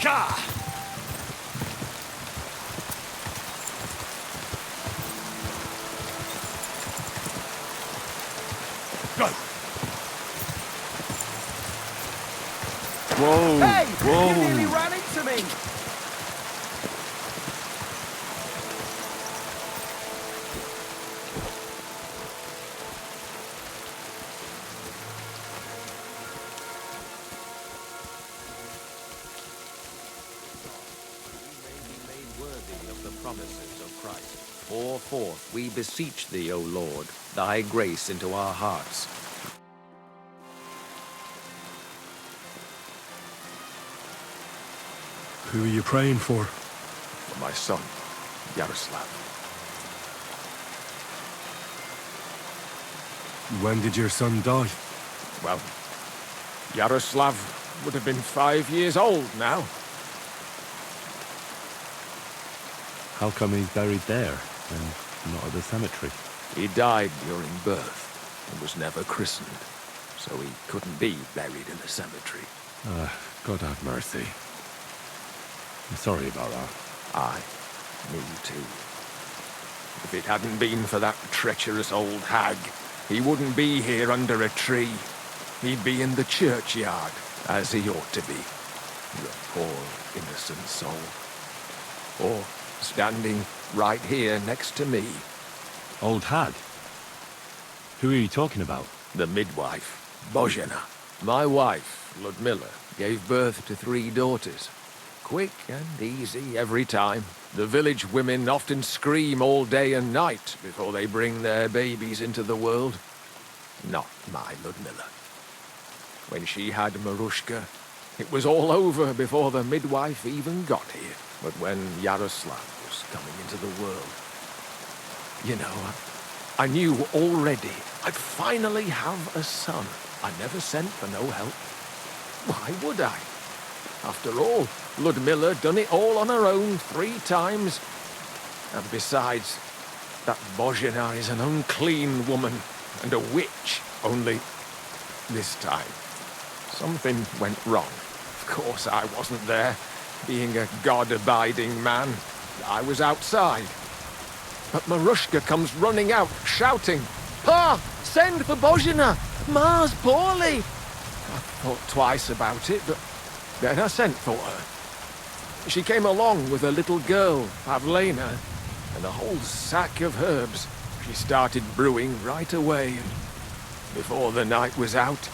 Go! Whoa! Hey! Whoa! You nearly ran into me! Promises of Christ. Pour forth, we beseech thee, O Lord, thy grace into our hearts. Who are you praying for? For my son, Yaroslav. When did your son die? Well, Yaroslav would have been 5 years old now. How come he's buried there and not at the cemetery? He died during birth and was never christened, so he couldn't be buried in the cemetery. God have mercy. I'm sorry about that. Aye, me too. If it hadn't been for that treacherous old hag, he wouldn't be here under a tree. He'd be in the churchyard, as he ought to be. The poor, innocent soul. Or standing right here next to me. Old hag? Who are you talking about? The midwife, Božena. My wife, Ludmilla, gave birth to 3 daughters. Quick and easy every time. The village women often scream all day and night before they bring their babies into the world. Not my Ludmilla. When she had Marushka, it was all over before the midwife even got here. But when Yaroslav was coming into the world, you know, I knew already I'd finally have a son. I never sent for no help. Why would I? After all, Ludmilla done it all on her own 3 times. And besides, that Bozhena is an unclean woman and a witch. Only this time, something went wrong. Of course, I wasn't there. Being a God-abiding man, I was outside. But Marushka comes running out, shouting, "Pa! Send for Bozhena! Ma's poorly!" I thought twice about it, but then I sent for her. She came along with a little girl, Pavlena, and a whole sack of herbs. She started brewing right away, and before the night was out,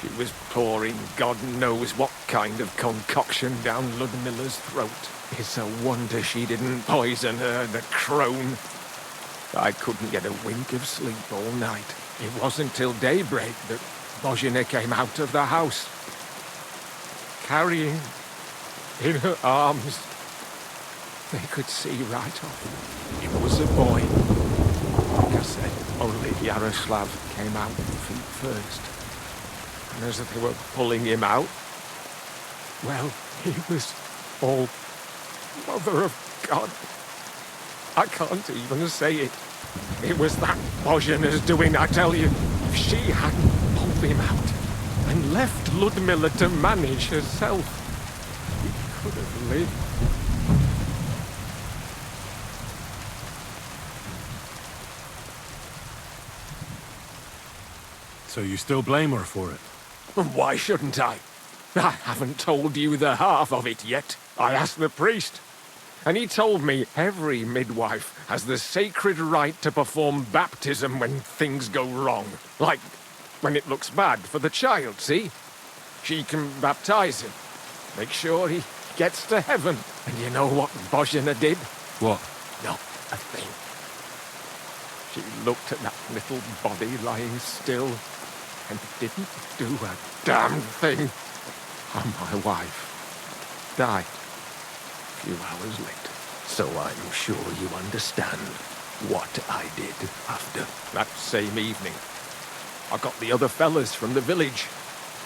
she was pouring God knows what kind of concoction down Ludmilla's throat. It's a wonder she didn't poison her, the crone. I couldn't get a wink of sleep all night. It wasn't till daybreak that Bozhena came out of the house, carrying in her arms. They could see right off. It was a boy. Like I said, only Yaroslav came out feet first. And as they were pulling him out, well, he was all Mother of God. I can't even say it. It was that Bozhena's doing, I tell you. If she hadn't pulled him out and left Ludmilla to manage herself, he could have lived. So you still blame her for it? And why shouldn't I? I haven't told you the half of it yet. I asked the priest, and he told me every midwife has the sacred right to perform baptism when things go wrong. Like when it looks bad for the child, see? She can baptize him, make sure he gets to heaven. And you know what Bozhena did? What? Not a thing. She looked at that little body lying still and didn't do a damn thing. And my wife died a few hours later. So I'm sure you understand what I did after. That same evening, I got the other fellas from the village,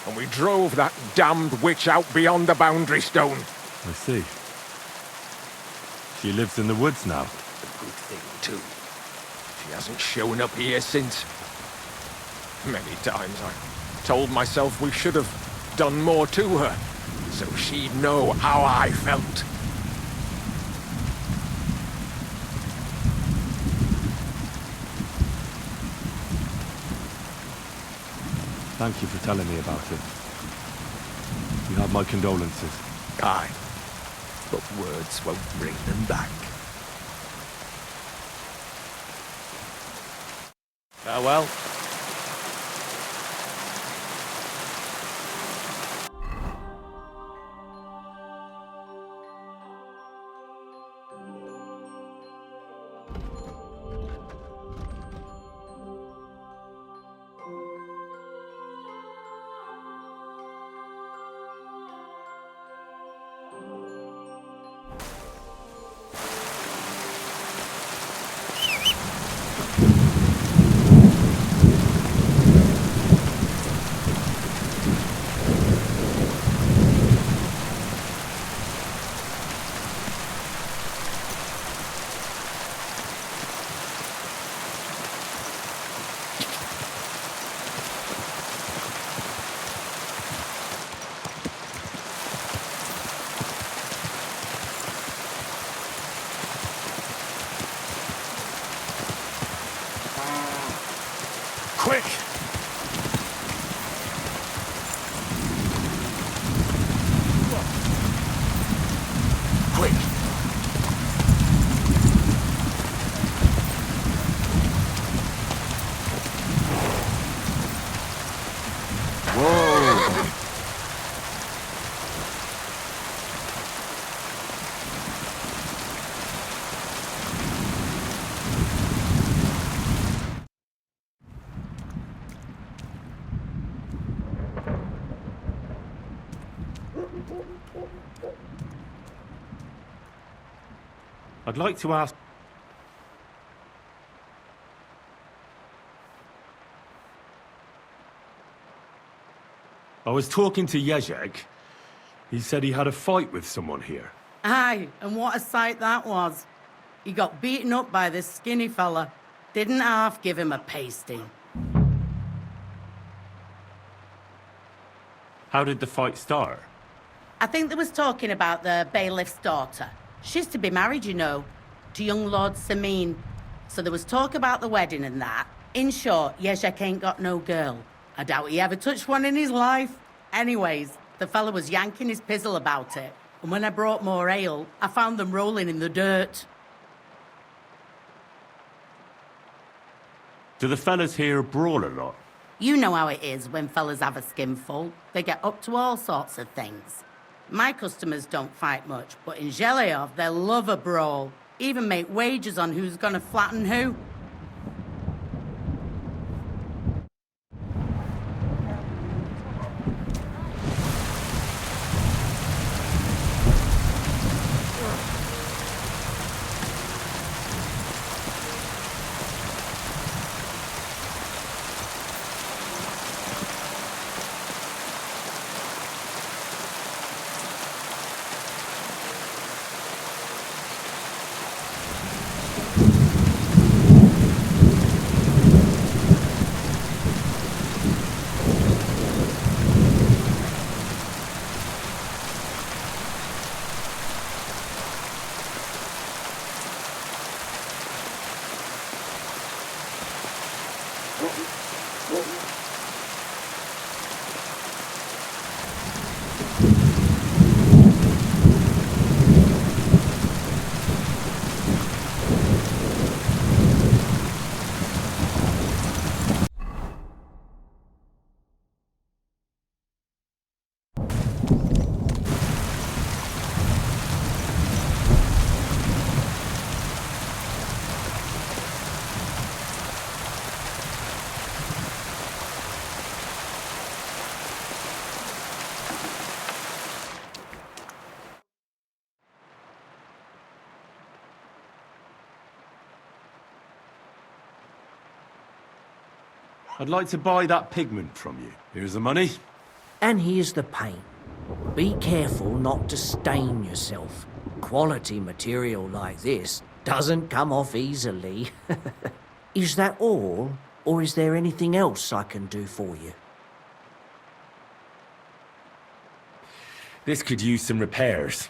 and we drove that damned witch out beyond the boundary stone. I see. She lives in the woods now. A good thing, too. She hasn't shown up here since. Many times I told myself we should have done more to her, so she'd know how I felt. Thank you for telling me about it. You have my condolences. Aye, but words won't bring them back. Farewell. Quick! Quick! Whoa! I'd like to ask... I was talking to Jezek. He said he had a fight with someone here. Aye, and what a sight that was. He got beaten up by this skinny fella. Didn't half give him a pasting. How did the fight start? I think they was talking about the bailiff's daughter. She's to be married, you know, to young Lord Sameen. So there was talk about the wedding and that. In short, Yezhek ain't got no girl. I doubt he ever touched one in his life. Anyways, the fella was yanking his pizzle about it. And when I brought more ale, I found them rolling in the dirt. Do the fellas here brawl a lot? You know how it is when fellas have a skinful. They get up to all sorts of things. My customers don't fight much, but in Zheleov, they love a brawl. Even make wagers on who's gonna flatten who. I'd like to buy that pigment from you. Here's the money. And here's the paint. Be careful not to stain yourself. Quality material like this doesn't come off easily. Is that all, or is there anything else I can do for you? This could use some repairs.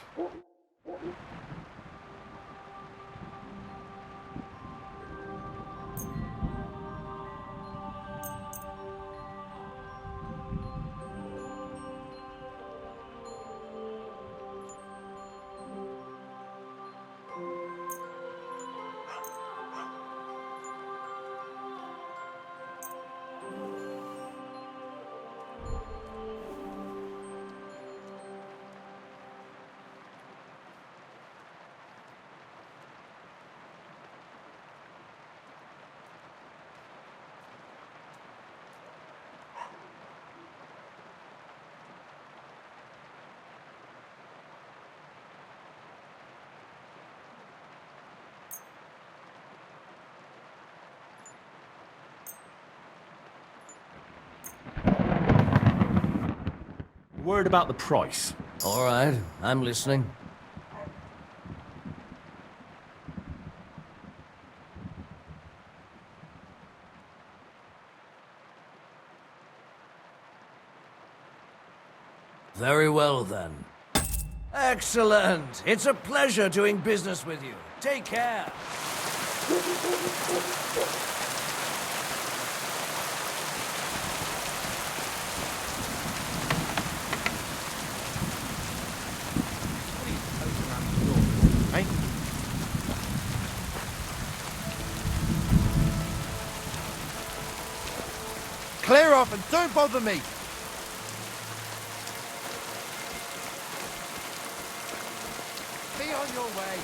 Word about the price. All right, I'm listening. Very well, then. Excellent! It's a pleasure doing business with you. Take care. Clear off and don't bother me. Be on your way.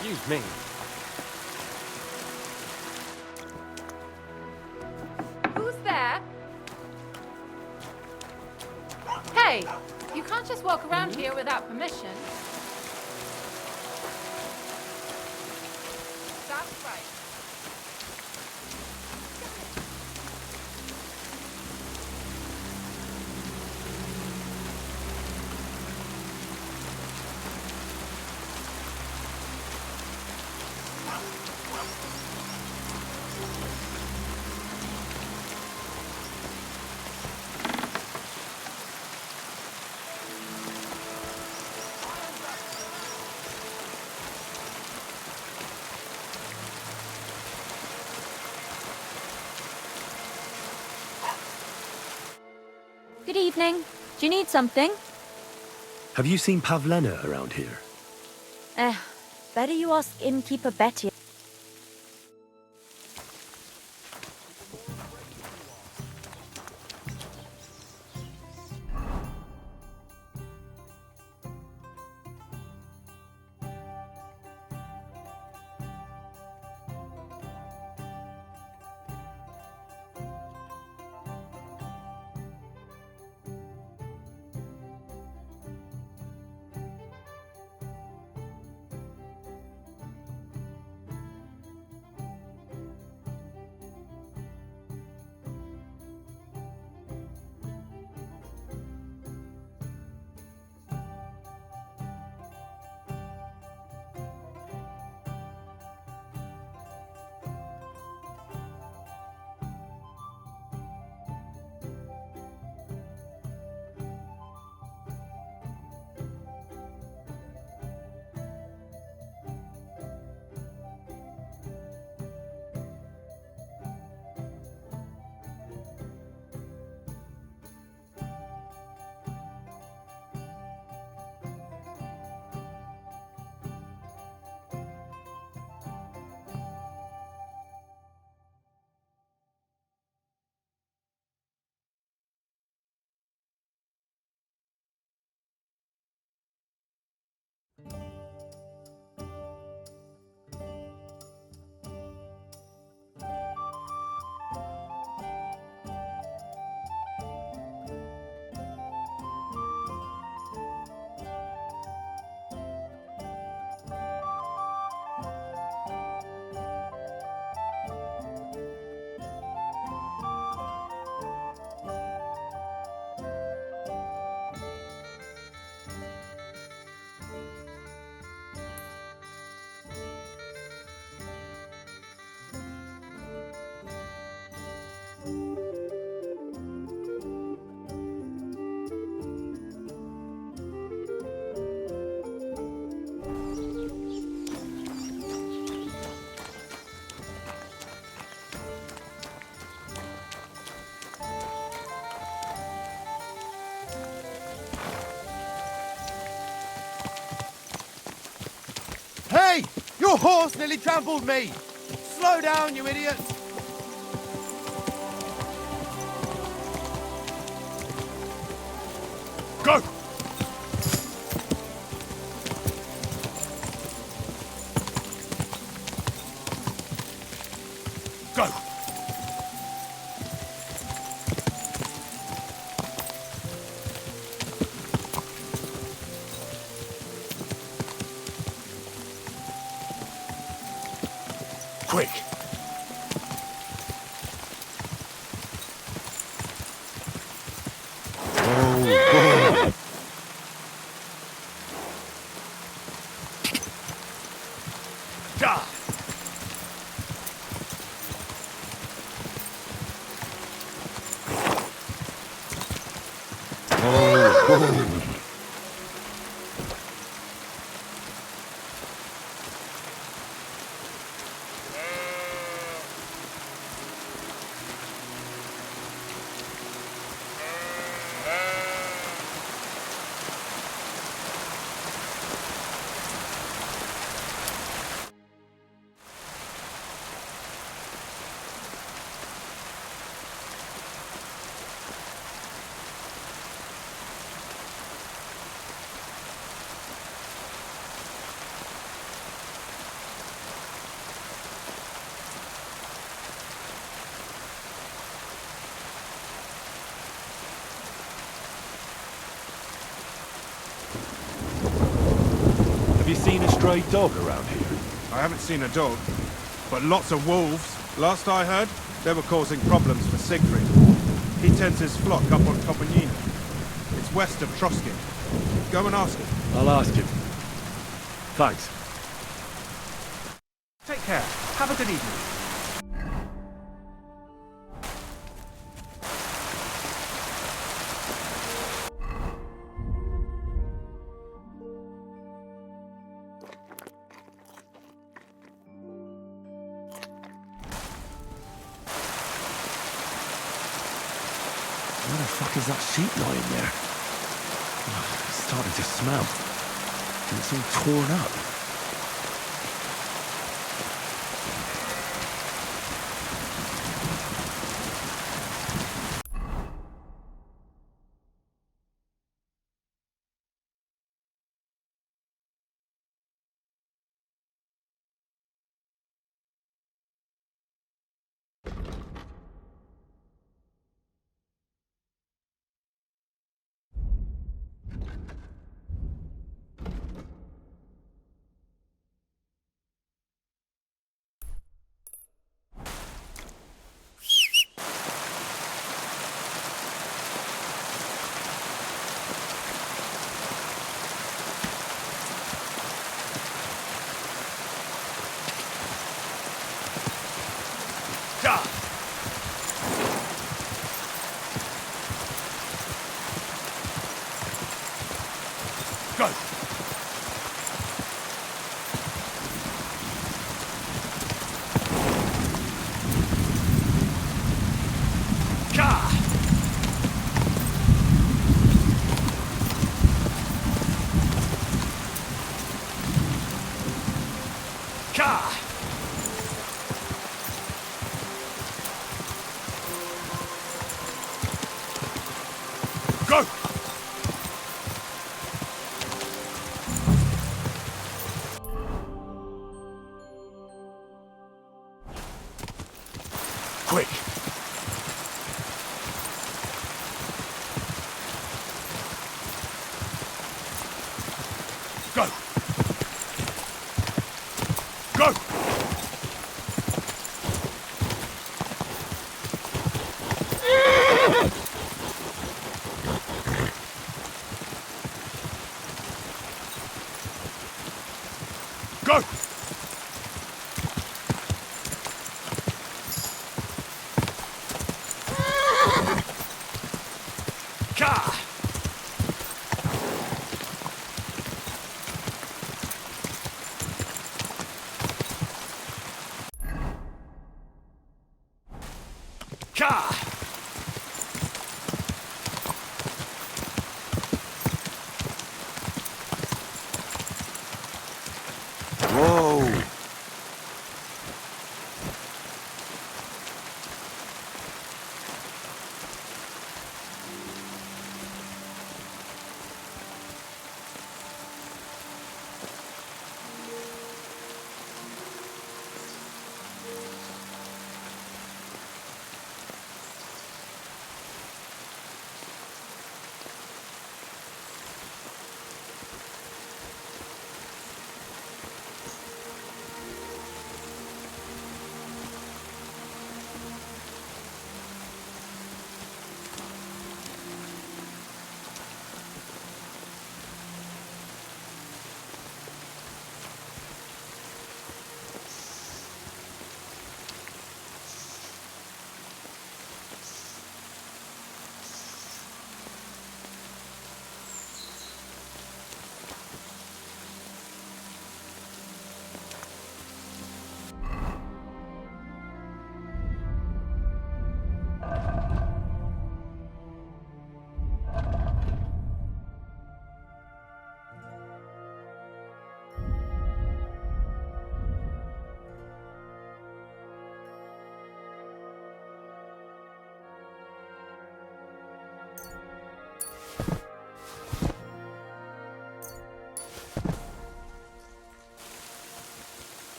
Excuse me. Who's there? Hey, you can't just walk around here without permission. That's right. Good evening. Do you need something? Have you seen Pavlena around here? Better you ask innkeeper Betty. Hey! Your horse nearly trampled me! Slow down, you idiot! Go! Go! Quick! Oh, God! Oh, seen a stray dog around here? I haven't seen a dog, but lots of wolves. Last I heard, they were causing problems for Siegfried. He tends his flock up on Copenhagen. It's west of Troskin. Go and ask him. I'll ask him. Thanks. Take care. Have a good evening. Where the fuck is that sheep lying there? Oh, it's starting to smell. And it's all torn up. Go! Go! Quick! Go! Go! Go! Whoa!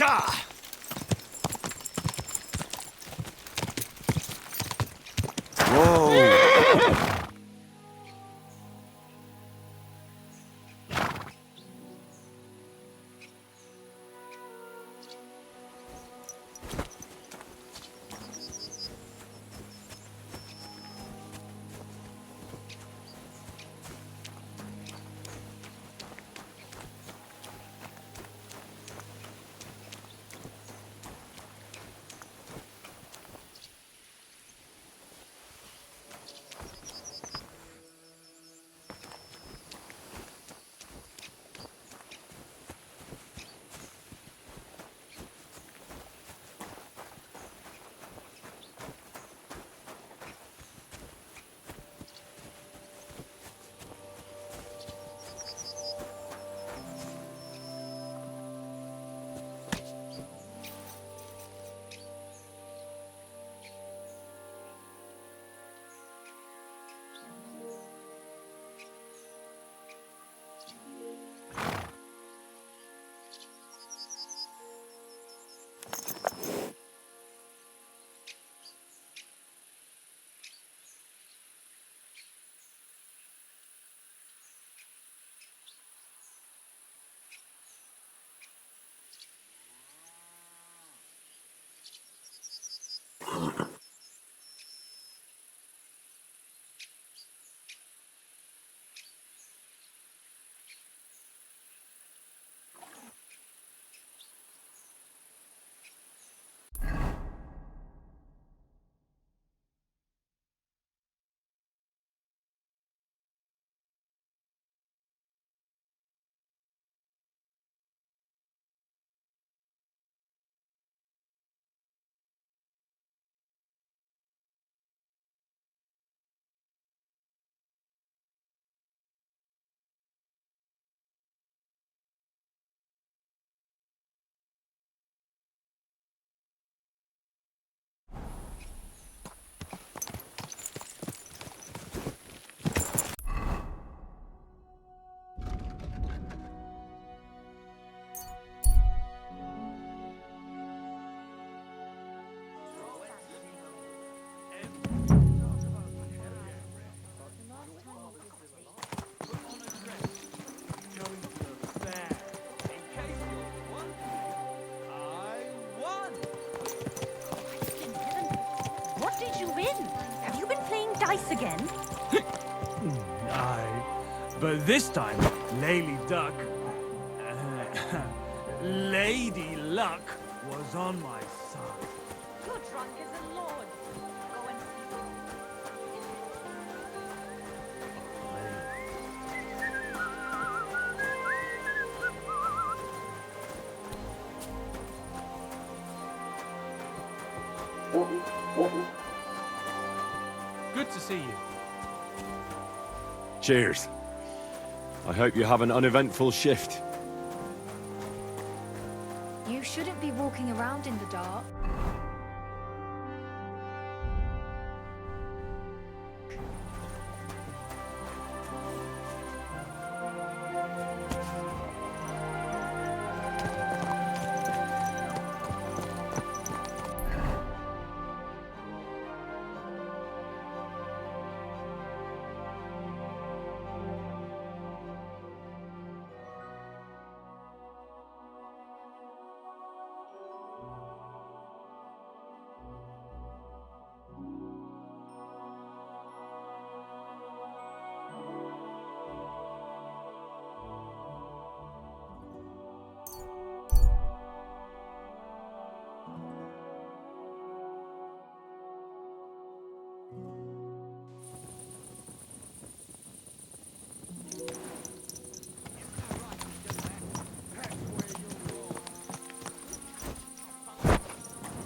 Sha! Whoa! What did you win? Have you been playing dice again? Aye, but this time, Lady Duck... Lady Luck was on my side. You're drunk as a lord. Go and Good to see you. Cheers. I hope you have an uneventful shift. You shouldn't be walking around in the dark.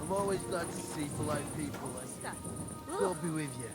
I'm always glad to see polite people, and God be with you.